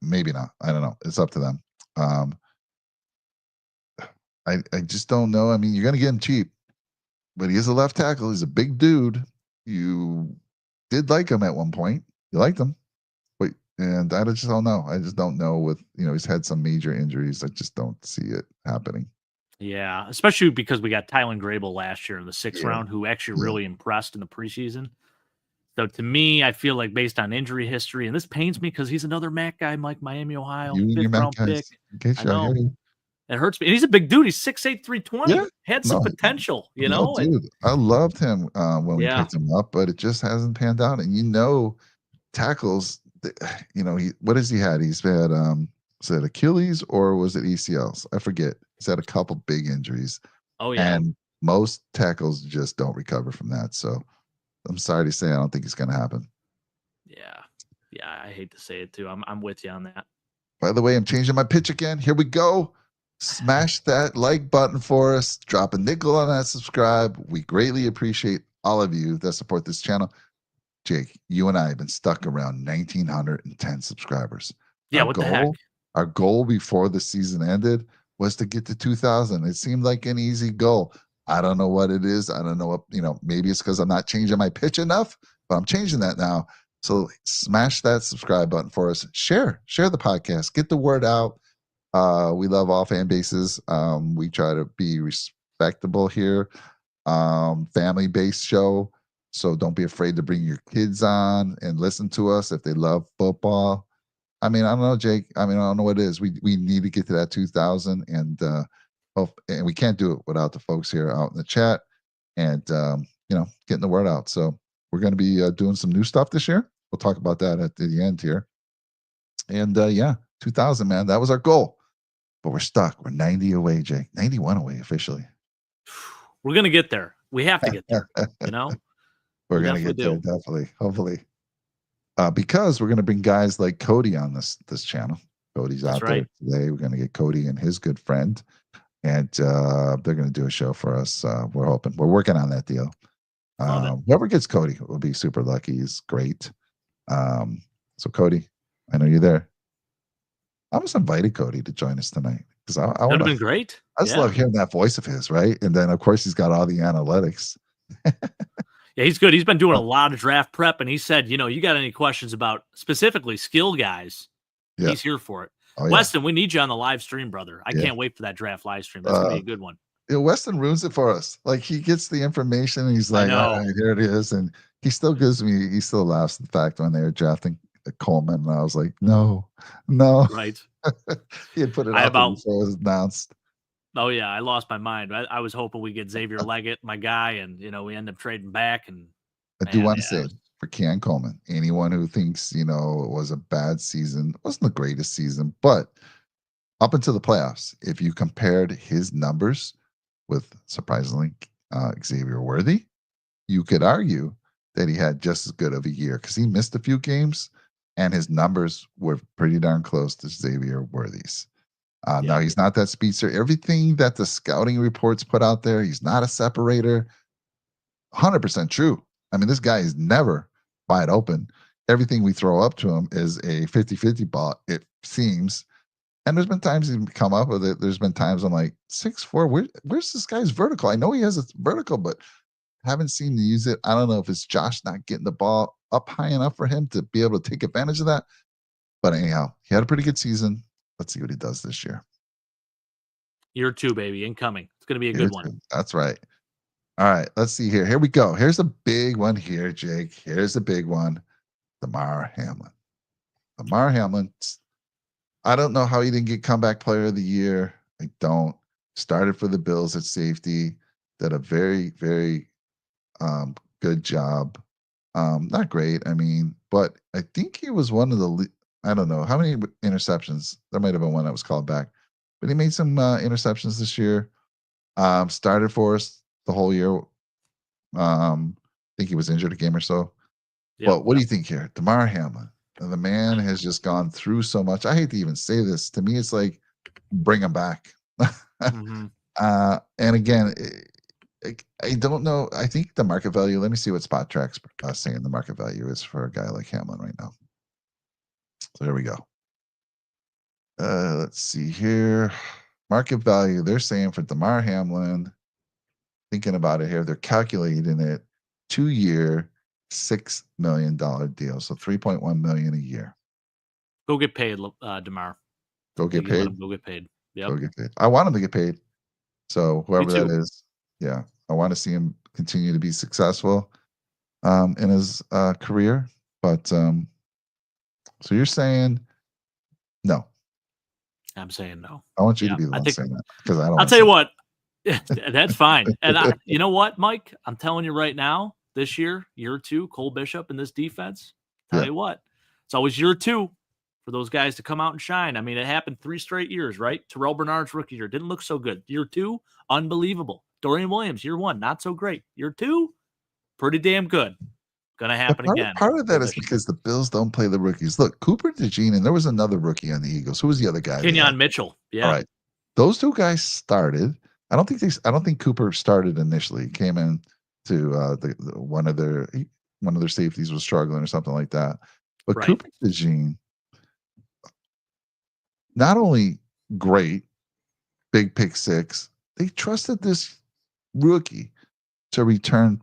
[SPEAKER 1] Maybe not. I don't know. It's up to them. I just don't know. I mean, you're going to get him cheap, but he is a left tackle. He's a big dude. You did like him at one point. You liked him. And I just don't know. I just don't know with, he's had some major injuries. I just don't see it happening.
[SPEAKER 2] Yeah. Especially because we got Tylen Grable last year in the 6th
[SPEAKER 1] Yeah.
[SPEAKER 2] round, who actually
[SPEAKER 1] Yeah.
[SPEAKER 2] really impressed in the preseason. So to me, I feel like based on injury history, and this pains me because he's another MAC guy, like Miami, Ohio,
[SPEAKER 1] You and your
[SPEAKER 2] 5th
[SPEAKER 1] Mac
[SPEAKER 2] round pick.
[SPEAKER 1] guys.
[SPEAKER 2] I know. It hurts me. And he's a big dude. He's 6'8", 320.
[SPEAKER 1] Yeah.
[SPEAKER 2] Had some
[SPEAKER 1] No,
[SPEAKER 2] potential,
[SPEAKER 1] no,
[SPEAKER 2] and
[SPEAKER 1] dude. I loved him when we
[SPEAKER 2] yeah.
[SPEAKER 1] picked him up, but it just hasn't panned out. And tackles, what has he had? He's had was it Achilles or was it ACLs? I forget. He's had a couple big injuries.
[SPEAKER 2] Oh yeah.
[SPEAKER 1] And most tackles just don't recover from that. So I'm sorry to say I don't think it's gonna happen.
[SPEAKER 2] Yeah. Yeah, I hate to say it too. I'm with you on that.
[SPEAKER 1] By the way, I'm changing my pitch again. Here we go. Smash that like button for us. Drop a nickel on that subscribe. We greatly appreciate all of you that support this channel. Jake, you and I have been stuck around 1,910 subscribers.
[SPEAKER 2] Yeah, what the heck?
[SPEAKER 1] Our goal before the season ended was to get to 2,000. It seemed like an easy goal. I don't know what it is. I don't know what, maybe it's because I'm not changing my pitch enough, but I'm changing that now. So smash that subscribe button for us. Share the podcast. Get the word out. We love all fan bases. We try to be respectable here. Family-based show. So don't be afraid to bring your kids on and listen to us if they love football. I mean, I don't know, Jake. I don't know what it is. We need to get to that 2,000, and we can't do it without the folks here out in the chat and getting the word out. So we're going to be doing some new stuff this year. We'll talk about that at the end here. And 2,000, man, that was our goal. But we're stuck. We're 90 away, Jake. 91 away officially.
[SPEAKER 2] We're going to get there. We have to get there,
[SPEAKER 1] We're going to get there, definitely. Hopefully. Because we're going to bring guys like Cody on this channel. Cody's out there today. We're going to get Cody and his good friend. And they're going to do a show for us. We're hoping. We're working on that deal. Whoever gets Cody will be super lucky. He's great. So Cody, I know you're there. I almost invited Cody to join us tonight because I
[SPEAKER 2] would have been great.
[SPEAKER 1] I just love hearing that voice of his, right? And then of course he's got all the analytics.
[SPEAKER 2] Yeah, he's good. He's been doing a lot of draft prep, and he said, you got any questions about specifically skill guys? Yeah. He's here for it. Oh, Weston, we need you on the live stream, brother. I can't wait for that draft live stream. That's gonna be a good one.
[SPEAKER 1] Weston ruins it for us. Like he gets the information, and he's like, "All right, here it is," and he still laughs at the fact when they were drafting Coleman, and I was like, no.
[SPEAKER 2] Right.
[SPEAKER 1] He had put it out before it was announced.
[SPEAKER 2] Oh yeah, I lost my mind. I was hoping we get Xavier Leggett, my guy, and we end up trading back. And
[SPEAKER 1] I do want to say for Keon Coleman, anyone who thinks it was a bad season, it wasn't the greatest season, but up until the playoffs, if you compared his numbers with surprisingly Xavier Worthy, you could argue that he had just as good of a year because he missed a few games and his numbers were pretty darn close to Xavier Worthy's. Now he's not that speedster. Everything that the scouting reports put out there, he's not a separator. 100% true. I mean, this guy is never wide open. Everything we throw up to him is a 50-50 ball, it seems. And there's been times he's come up with it. There's been times I'm like, 6'4", where's this guy's vertical? I know he has a vertical, but haven't seen him use it. I don't know if it's Josh not getting the ball up high enough for him to be able to take advantage of that. But anyhow, he had a pretty good season. Let's see what he does this year.
[SPEAKER 2] Year 2, baby, incoming. It's going to be a good one.
[SPEAKER 1] That's right. All right, let's see here. Here we go. Here's a big one here, Jake. Here's a big one. Damar Hamlin. Damar Hamlin. I don't know how he didn't get comeback player of the year. I don't. Started for the Bills at safety. Did a very, very good job. Not great, but I think he was one of the I don't know how many interceptions. There might have been one that was called back, but he made some interceptions this year. Started for us the whole year. I think he was injured a game or so. Yep. But what do you think here? Damar Hamlin. The man has just gone through so much. I hate to even say this. To me, it's like, bring him back. Mm-hmm. And again, I don't know. I think the market value, let me see what Spot Track's saying the market value is for a guy like Hamlin right now. So there we go. Let's see here. Market value, they're saying for Damar Hamlin, thinking about it here, they're calculating it 2-year, $6 million deal. So $3.1 million a year.
[SPEAKER 2] Go get paid, Damar.
[SPEAKER 1] Go get paid.
[SPEAKER 2] Go get paid. Yep.
[SPEAKER 1] Go get paid. I want him to get paid. So whoever that is, yeah, I want to see him continue to be successful in his career. But so you're saying no?
[SPEAKER 2] I'm saying no.
[SPEAKER 1] I want you to be the one saying that because I don't.
[SPEAKER 2] I'll tell you what, that's fine. And you know what, Mike? I'm telling you right now, this year 2, Cole Bishop in this defense. Tell you what, it's always year 2 for those guys to come out and shine. I mean, it happened 3 straight years, right? Terrell Bernard's rookie year didn't look so good. Year 2, unbelievable. Dorian Williams, year 1, not so great. Year 2, pretty damn good. Gonna
[SPEAKER 1] But
[SPEAKER 2] happen
[SPEAKER 1] part of,
[SPEAKER 2] again.
[SPEAKER 1] part of that
[SPEAKER 2] Cole
[SPEAKER 1] is
[SPEAKER 2] Bishop.
[SPEAKER 1] because the Bills don't play the rookies. Look, Cooper DeJean, and there was another rookie on the Eagles. Who was the other guy they had?
[SPEAKER 2] Kenyon Mitchell.
[SPEAKER 1] All
[SPEAKER 2] Yeah.
[SPEAKER 1] right. Those two guys started. I don't think Cooper started initially. He came in to one of their safeties was struggling or something like that. But
[SPEAKER 2] Right.
[SPEAKER 1] Cooper DeJean, not only great, big pick six, they trusted this rookie to return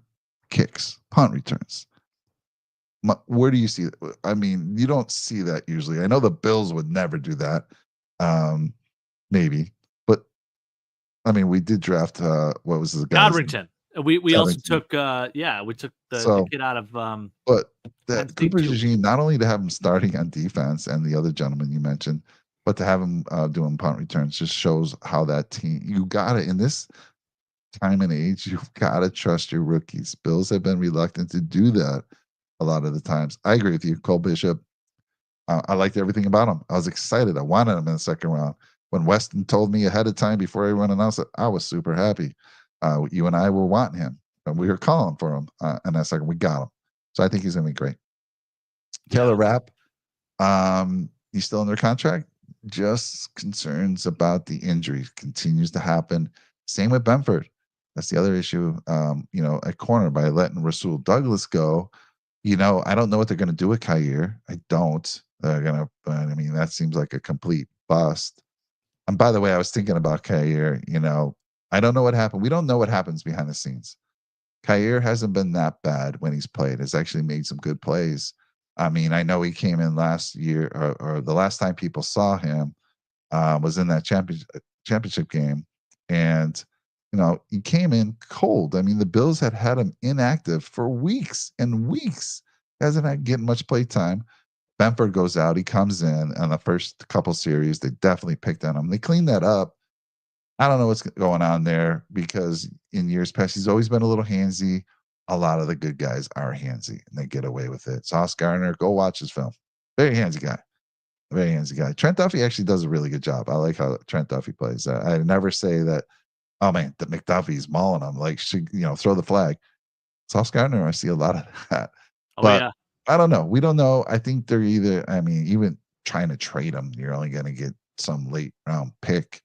[SPEAKER 1] kicks, punt returns. Where do you see it? I mean, you don't see that usually. I know the Bills would never do that. Maybe, but I mean, we did draft what was the guy's name?
[SPEAKER 2] Godrington. We also
[SPEAKER 1] Godrington.
[SPEAKER 2] took we took the
[SPEAKER 1] So,
[SPEAKER 2] kid out of
[SPEAKER 1] but
[SPEAKER 2] Penn
[SPEAKER 1] that
[SPEAKER 2] State
[SPEAKER 1] Cooper
[SPEAKER 2] too.
[SPEAKER 1] DeJean, not only to have him starting on defense and the other gentleman you mentioned, but to have him doing punt returns just shows how that team. You got to in this time and age, you've got to trust your rookies. Bills have been reluctant to do that a lot of the times. I agree with you, Cole Bishop. I liked everything about him. I was excited. I wanted him in the second round. When Weston told me ahead of time before everyone announced it, I was super happy. You and I were wanting him, and we were calling for him. And that second, we got him. So I think he's going to be great. Taylor Rapp, he's still under contract. Just concerns about the injury continues to happen. Same with Benford. That's the other issue. At corner by letting Rasul Douglas go. I don't know what they're going to do with Kaiir. I don't. They're going to, but I mean, that seems like a complete bust. And by the way, I was thinking about Kaiir. I don't know what happened. We don't know what happens behind the scenes. Kaiir hasn't been that bad when he's played. Has actually made some good plays. I mean, I know he came in last year, or the last time people saw him was in that championship game, and he came in cold. I mean, the Bills had him inactive for weeks and weeks. Hasn't had getting much play time. Benford goes out. He comes in on the first couple series. They definitely picked on him. They cleaned that up. I don't know what's going on there because in years past, he's always been a little handsy. A lot of the good guys are handsy and they get away with it. Sauce Gardner, go watch his film. Very handsy guy. Very handsy guy. Trent Duffy actually does a really good job. I like how Trent Duffy plays. I never say that, oh man, the McDuffie's mauling him. Like, throw the flag. Sauce Gardner, I see a lot of that.
[SPEAKER 2] Oh
[SPEAKER 1] But
[SPEAKER 2] yeah.
[SPEAKER 1] I don't know. We don't know. I think they're even trying to trade him, you're only going to get some late round pick,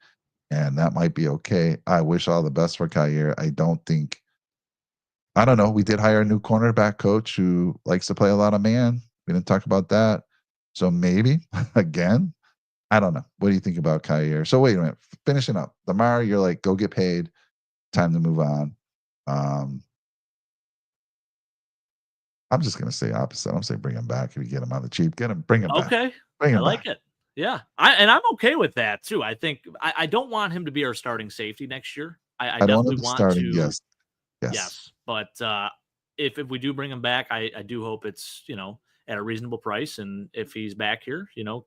[SPEAKER 1] and that might be okay. I wish all the best for Kaiir. I don't know. We did hire a new cornerback coach who likes to play a lot of man. We didn't talk about that. So maybe, again, I don't know. What do you think about Kaiir? So wait a minute. Finishing up. Damar, you're like, go get paid. Time to move on. I'm just going to say opposite. I'm saying bring him back. If you get him on the cheap, bring him back.
[SPEAKER 2] Okay.
[SPEAKER 1] Bring him
[SPEAKER 2] I like
[SPEAKER 1] back.
[SPEAKER 2] it. Yeah. I'm okay with that too. I think I don't want him to be our starting safety next year. I
[SPEAKER 1] I don't want him
[SPEAKER 2] definitely want
[SPEAKER 1] starting.
[SPEAKER 2] to.
[SPEAKER 1] Yes.
[SPEAKER 2] But if we do bring him back, I do hope it's, at a reasonable price. And if he's back here, can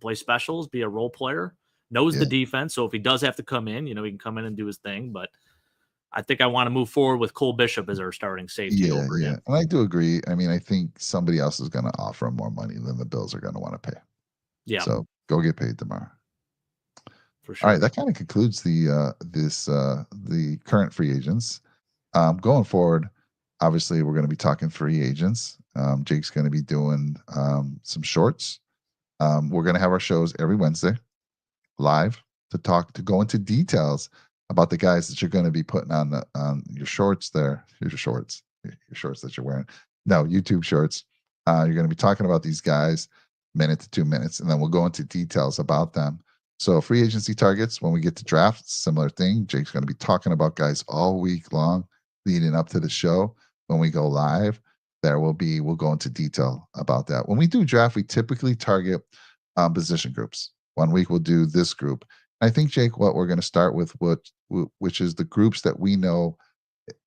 [SPEAKER 2] play specials, be a role player, knows the defense. So if he does have to come in, he can come in and do his thing. But I think I want to move forward with Cole Bishop as our starting safety over him.
[SPEAKER 1] And I do agree. I mean, I think somebody else is going to offer him more money than the Bills are going to want to pay.
[SPEAKER 2] Yeah.
[SPEAKER 1] So go get paid tomorrow.
[SPEAKER 2] For sure.
[SPEAKER 1] All right, that kind of concludes the current free agents. Going forward, obviously, we're going to be talking free agents. Jake's going to be doing some shorts. We're going to have our shows every Wednesday live to go into details about the guys that you're going to be putting on your shorts there. Your shorts that you're wearing. No, YouTube shorts. You're going to be talking about these guys minute to 2 minutes, and then we'll go into details about them. So free agency targets, when we get to draft, similar thing. Jake's going to be talking about guys all week long leading up to the show. When we go live, we'll go into detail about that. When we do draft, we typically target position groups. 1 week we'll do this group. I think, Jake, what we're going to start with, which is the groups that we know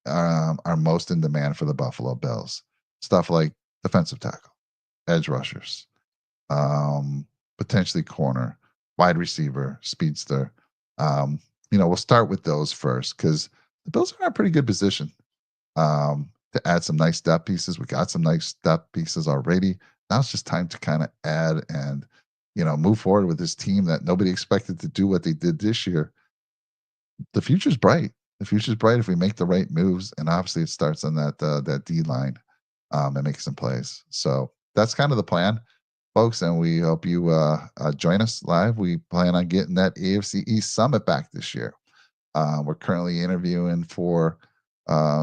[SPEAKER 1] are most in demand for the Buffalo Bills. Stuff like defensive tackle, edge rushers, potentially corner, wide receiver, speedster. We'll start with those first because the Bills are in a pretty good position to add some nice depth pieces. We got some nice depth pieces already. Now it's just time to kind of add and move forward with this team that nobody expected to do what they did this year. The future's bright. The future's bright if we make the right moves, and obviously it starts on that D line. and make some plays. So that's kind of the plan, folks. And we hope you join us live. We plan on getting that AFC East Summit back this year. We're currently interviewing for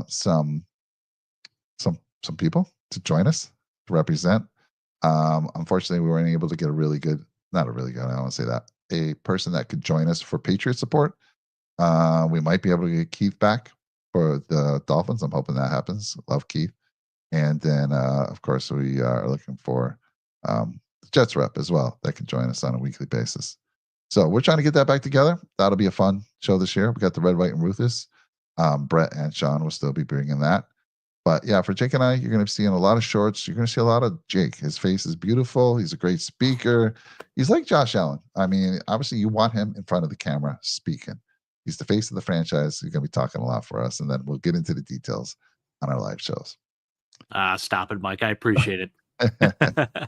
[SPEAKER 1] some people to join us to represent. Unfortunately, we weren't able to get not a really good, I don't want to say that, a person that could join us for Patriot support. We might be able to get Keith back for the Dolphins. I'm hoping that happens. Love Keith. And then, of course, we are looking for the Jets rep as well that can join us on a weekly basis. So we're trying to get that back together. That'll be a fun show this year. We got the Red, White, and Ruthless. Brett and Sean will still be bringing that. But yeah, for Jake and I, you're going to be seeing a lot of shorts. You're going to see a lot of Jake. His face is beautiful. He's a great speaker. He's like Josh Allen. I mean, obviously, you want him in front of the camera speaking. He's the face of the franchise. He's going to be talking a lot for us. And then we'll get into the details on our live shows.
[SPEAKER 2] Stop it, Mike. I appreciate it.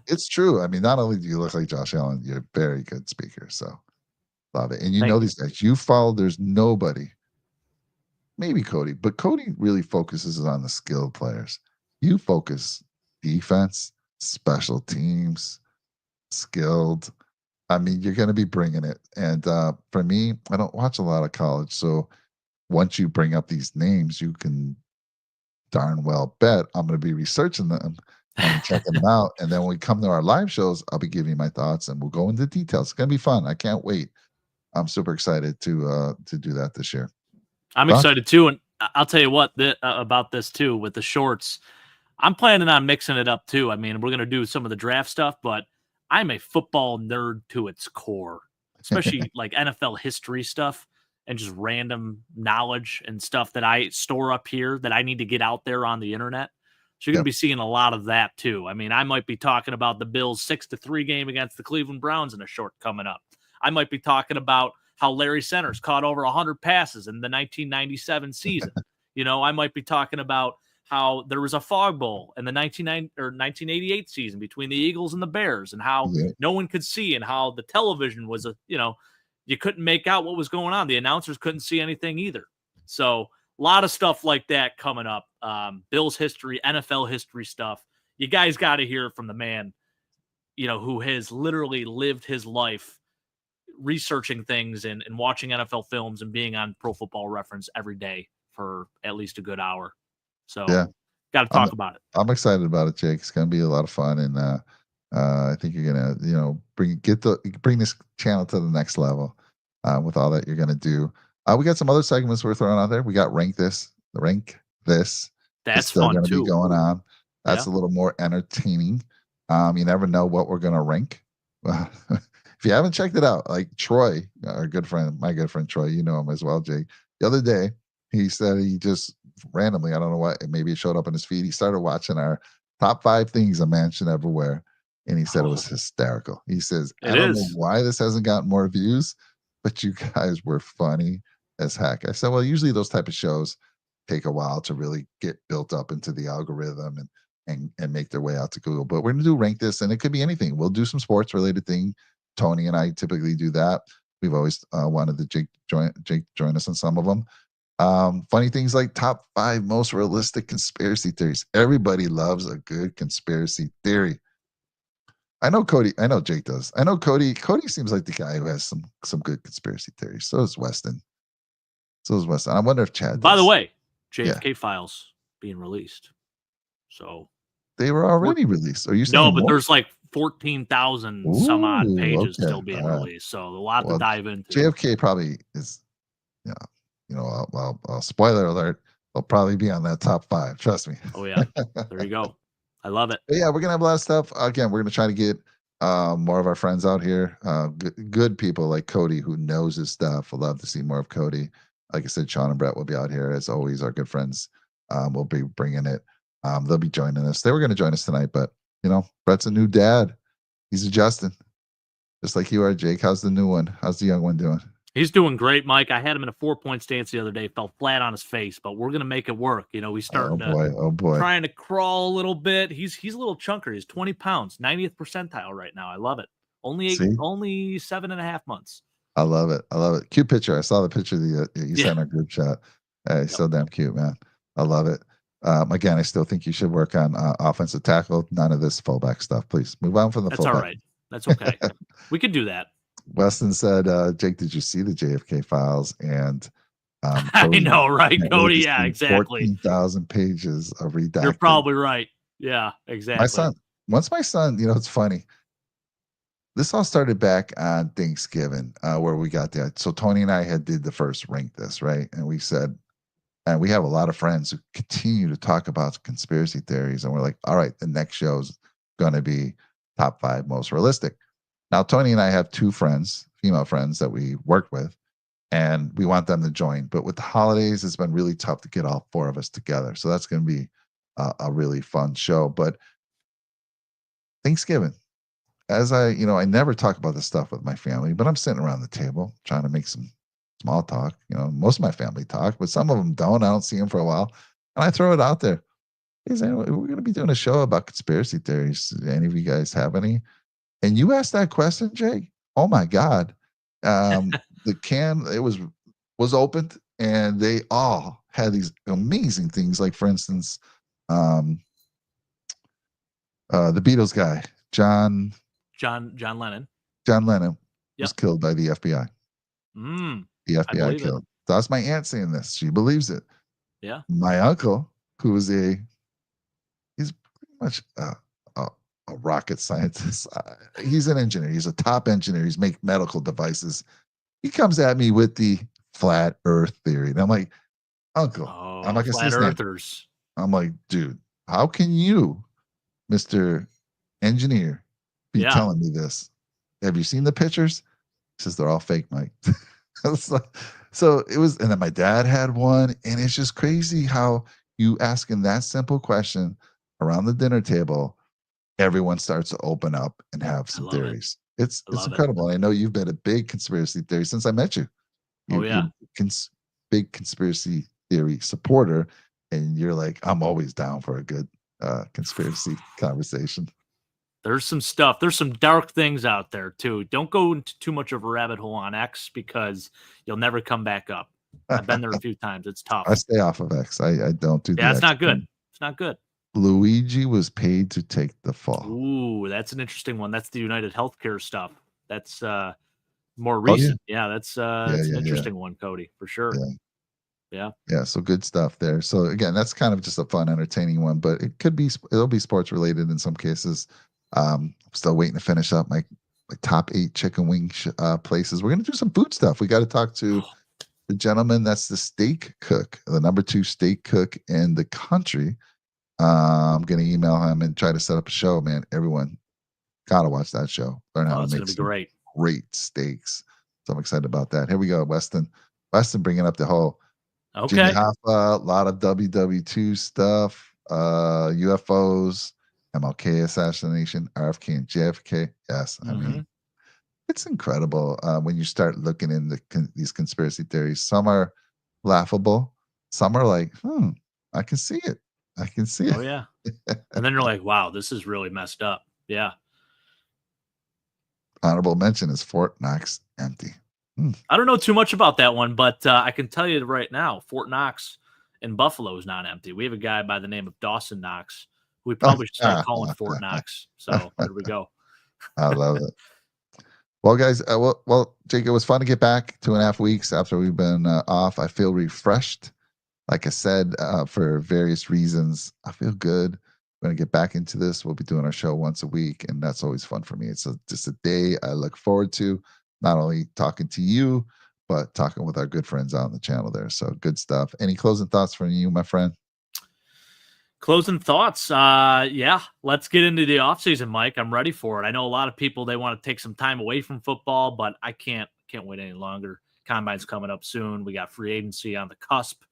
[SPEAKER 1] It's true. I mean, not only do you look like Josh Allen, you're a very good speaker. So love it. And you know these guys. You follow, there's nobody. Maybe Cody, but Cody really focuses on the skilled players. You focus defense, special teams, skilled. I mean, you're going to be bringing it. And for me, I don't watch a lot of college. So once you bring up these names, you can darn well bet I'm going to be researching them and checking them out. And then when we come to our live shows, I'll be giving you my thoughts and we'll go into details. It's going to be fun. I can't wait. I'm super excited to do that this year.
[SPEAKER 2] I'm excited too, and I'll tell you what about this too with the shorts. I'm planning on mixing it up too. I mean, we're going to do some of the draft stuff, but I'm a football nerd to its core, especially like NFL history stuff and just random knowledge and stuff that I store up here that I need to get out there on the internet. So you're going to be seeing a lot of that too. I mean, I might be talking about the Bills 6-3 game against the Cleveland Browns in a short coming up. I might be talking about how Larry Centers caught over 100 passes in the 1997 season. You know, I might be talking about how there was a fog bowl in the 1988 season between the Eagles and the Bears and how no one could see and how the television was, you couldn't make out what was going on. The announcers couldn't see anything either. So a lot of stuff like that coming up. Bills history, NFL history stuff. You guys got to hear from the man, who has literally lived his life researching things and watching NFL films and being on Pro Football Reference every day for at least a good hour. So got to talk about it.
[SPEAKER 1] I'm excited about it, Jake. It's going to be a lot of fun. And I think you're going to, bring this channel to the next level with all that you're going to do. We got some other segments we're throwing out there. We got Rank This. That's still going to be going on. That's a little more entertaining. You never know what we're going to rank. If you haven't checked it out, like Troy, our good friend, my good friend Troy, you know him as well, Jake. The other day, he said he just randomly, I don't know what, maybe it showed up in his feed. He started watching our top 5 things a man should ever wear. And he said it was hysterical. He says, I don't know why this hasn't gotten more views, but you guys were funny as heck. I said, well, usually those type of shows take a while to really get built up into the algorithm and make their way out to Google. But we're going to do Rank This, and it could be anything. We'll do some sports related thing. Tony and I typically do that. We've always wanted to Jake join us on some of them. Funny things like top 5 most realistic conspiracy theories. Everybody loves a good conspiracy theory. I know Jake does. I know Cody seems like the guy who has some good conspiracy theories. So is Weston. I wonder if Chad does.
[SPEAKER 2] By the way, JFK files being released. So
[SPEAKER 1] they were already released. Are you saying
[SPEAKER 2] no? But
[SPEAKER 1] more?
[SPEAKER 2] there's like 14,000 some odd pages still being released. So a lot to dive into.
[SPEAKER 1] JFK probably is, well, spoiler alert, they'll probably be on that top 5. Trust me.
[SPEAKER 2] Oh yeah, there you go. I love it.
[SPEAKER 1] But yeah, we're gonna have a lot of stuff. Again, we're gonna try to get more of our friends out here. Good people like Cody who knows his stuff. I'd love to see more of Cody. Like I said, Sean and Brett will be out here as always. Our good friends. We'll be bringing it. They'll be joining us. They were going to join us tonight, but Brett's a new dad. He's adjusting, just like you are, Jake. How's the new one? How's the young one doing?
[SPEAKER 2] He's doing great, Mike. I had him in a 4-point stance the other day. Fell flat on his face, but we're going to make it work. He's starting trying to crawl a little bit. He's a little chunker. He's 20 pounds, 90th percentile right now. I love it. Only 7.5 months.
[SPEAKER 1] I love it. Cute picture. I saw the picture that you sent in our group chat. Hey, so damn cute, man. I love it. Again, I still think you should work on offensive tackle. None of this fullback stuff. Please move on from the
[SPEAKER 2] That's all
[SPEAKER 1] fullback.
[SPEAKER 2] right. That's okay. We could do that.
[SPEAKER 1] Weston said, Jake, did you see the JFK files? And
[SPEAKER 2] I know, right, Cody? Yeah,
[SPEAKER 1] see
[SPEAKER 2] exactly.
[SPEAKER 1] 14,000 pages of redacted.
[SPEAKER 2] You're probably right. Yeah, exactly.
[SPEAKER 1] My son, it's funny. This all started back on Thanksgiving, where we got that. So Tony and I did the first Rank This, right? And we said, and we have a lot of friends who continue to talk about conspiracy theories. And we're like, all right, the next show is going to be top 5 most realistic. Now, Tony and I have 2 friends, female friends that we work with, and we want them to join. But with the holidays, it's been really tough to get all 4 of us together. So that's going to be a really fun show. But Thanksgiving, as I never talk about this stuff with my family, but I'm sitting around the table trying to make some small talk. Most of my family talk, but some of them don't. I don't see them for a while. And I throw it out there. Hey, we're going to be doing a show about conspiracy theories. Any of you guys have any? And you asked that question, Jake. Oh my God. The can, it was opened, and they all had these amazing things. Like, for instance, the Beatles guy, John
[SPEAKER 2] Lennon.
[SPEAKER 1] John Lennon was killed by the FBI. The FBI killed. That's my aunt saying this. She believes it.
[SPEAKER 2] Yeah.
[SPEAKER 1] My uncle, who is he's pretty much a rocket scientist. He's an engineer. He's a top engineer. He's make medical devices. He comes at me with the flat Earth theory, and I'm like, Uncle, I'm not gonna say
[SPEAKER 2] flat earthers.
[SPEAKER 1] I'm like, dude, how can you, Mr. Engineer, be telling me this? Have you seen the pictures? He says they're all fake, Mike. So it was, and then my dad had one, and it's just crazy how you asking that simple question around the dinner table, everyone starts to open up and have some theories. It's incredible. I know you've been a big conspiracy theory since I met you. You're big conspiracy theory supporter, and you're like, I'm always down for a good conspiracy conversation.
[SPEAKER 2] There's some stuff. There's some dark things out there too. Don't go into too much of a rabbit hole on X, because you'll never come back up. I've been there a few times. It's tough.
[SPEAKER 1] I stay off of X. I don't do that.
[SPEAKER 2] Yeah, it's not good. It's not good.
[SPEAKER 1] Luigi was paid to take the fall.
[SPEAKER 2] Ooh, that's an interesting one. That's the United Healthcare stuff. That's more recent. That's an interesting one, Cody, for sure. Yeah.
[SPEAKER 1] So good stuff there. So again, that's kind of just a fun, entertaining one, but it'll be sports related in some cases. I'm still waiting to finish up my top 8 chicken wing places. We're going to do some food stuff. We got to talk to the gentleman that's the steak cook, the number 2 steak cook in the country. I'm going to email him and try to set up a show, man. Everyone got to watch that show. Learn how to make some great steaks. So I'm excited about that. Here we go, Weston. Weston bringing up the whole Jimmy Hoffa, a lot of WW2 stuff, UFOs, MLK assassination, RFK and JFK. Yes, I mean, it's incredible when you start looking in these conspiracy theories. Some are laughable. Some are like, I can see it. I can see it.
[SPEAKER 2] Oh, yeah. And then you're like, wow, this is really messed up. Yeah.
[SPEAKER 1] Honorable mention is Fort Knox empty.
[SPEAKER 2] I don't know too much about that one, but I can tell you right now, Fort Knox in Buffalo is not empty. We have a guy by the name of Dawson Knox who we probably should start calling Fort Knox. So there we go.
[SPEAKER 1] I love it. Well, guys, well, Jake, it was fun to get back 2.5 weeks after we've been off. I feel refreshed. Like I said, for various reasons, I feel good. We're going to get back into this. We'll be doing our show once a week, and that's always fun for me. It's just a day I look forward to, not only talking to you, but talking with our good friends on the channel there. So good stuff. Any closing thoughts from you, my friend?
[SPEAKER 2] Closing thoughts. Let's get into the offseason, Mike. I'm ready for it. I know a lot of people, they want to take some time away from football, but I can't wait any longer. Combine's coming up soon. We got free agency on the cusp.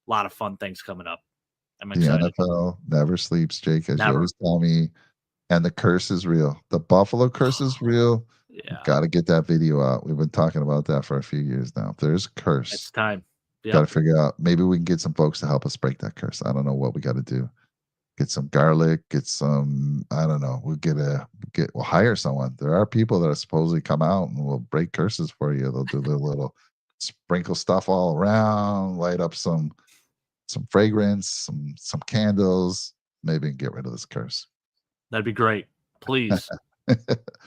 [SPEAKER 2] A lot of fun things coming up. I'm excited.
[SPEAKER 1] The NFL never sleeps, Jake, as you always tell me. And the curse is real. The Buffalo curse is real.
[SPEAKER 2] Yeah.
[SPEAKER 1] Got to get that video out. We've been talking about that for a few years now. If there's a curse,
[SPEAKER 2] it's time.
[SPEAKER 1] Got to figure out. Maybe we can get some folks to help us break that curse. I don't know what we got to do. Get some garlic. Get some. I don't know. We'll hire someone. There are people that are supposedly come out and will break curses for you. They'll do their little sprinkle stuff all around, light up some some fragrance, some candles, maybe get rid of this curse.
[SPEAKER 2] That'd be great. Please.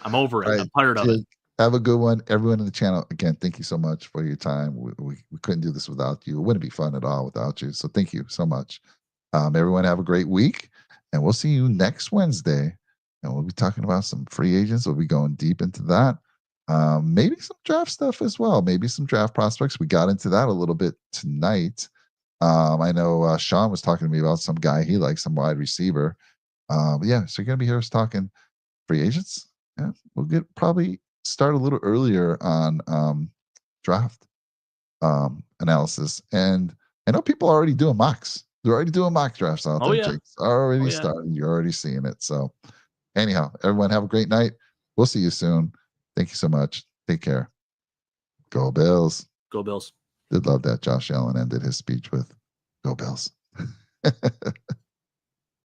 [SPEAKER 2] I'm over it.
[SPEAKER 1] All right,
[SPEAKER 2] I'm tired of it.
[SPEAKER 1] Jake, have a good one. Everyone in the channel, again, thank you so much for your time. We couldn't do this without you. It wouldn't be fun at all without you. So thank you so much. Everyone have a great week, and we'll see you next Wednesday. And we'll be talking about some free agents. We'll be going deep into that. Maybe some draft stuff as well. Maybe some draft prospects. We got into that a little bit tonight. I know Sean was talking to me about some guy he likes, some wide receiver. But yeah, so you're gonna be here talking free agents. Yeah, we'll probably start a little earlier on draft analysis. And I know people are already doing mocks. They're already doing mock drafts out
[SPEAKER 2] Oh,
[SPEAKER 1] there.
[SPEAKER 2] yeah.
[SPEAKER 1] Jake's already
[SPEAKER 2] Oh, yeah.
[SPEAKER 1] started. You're already seeing it. So anyhow, everyone have a great night. We'll see you soon. Thank you so much. Take care. Go Bills.
[SPEAKER 2] Go Bills.
[SPEAKER 1] Did love that Josh Allen ended his speech with "Go Bills."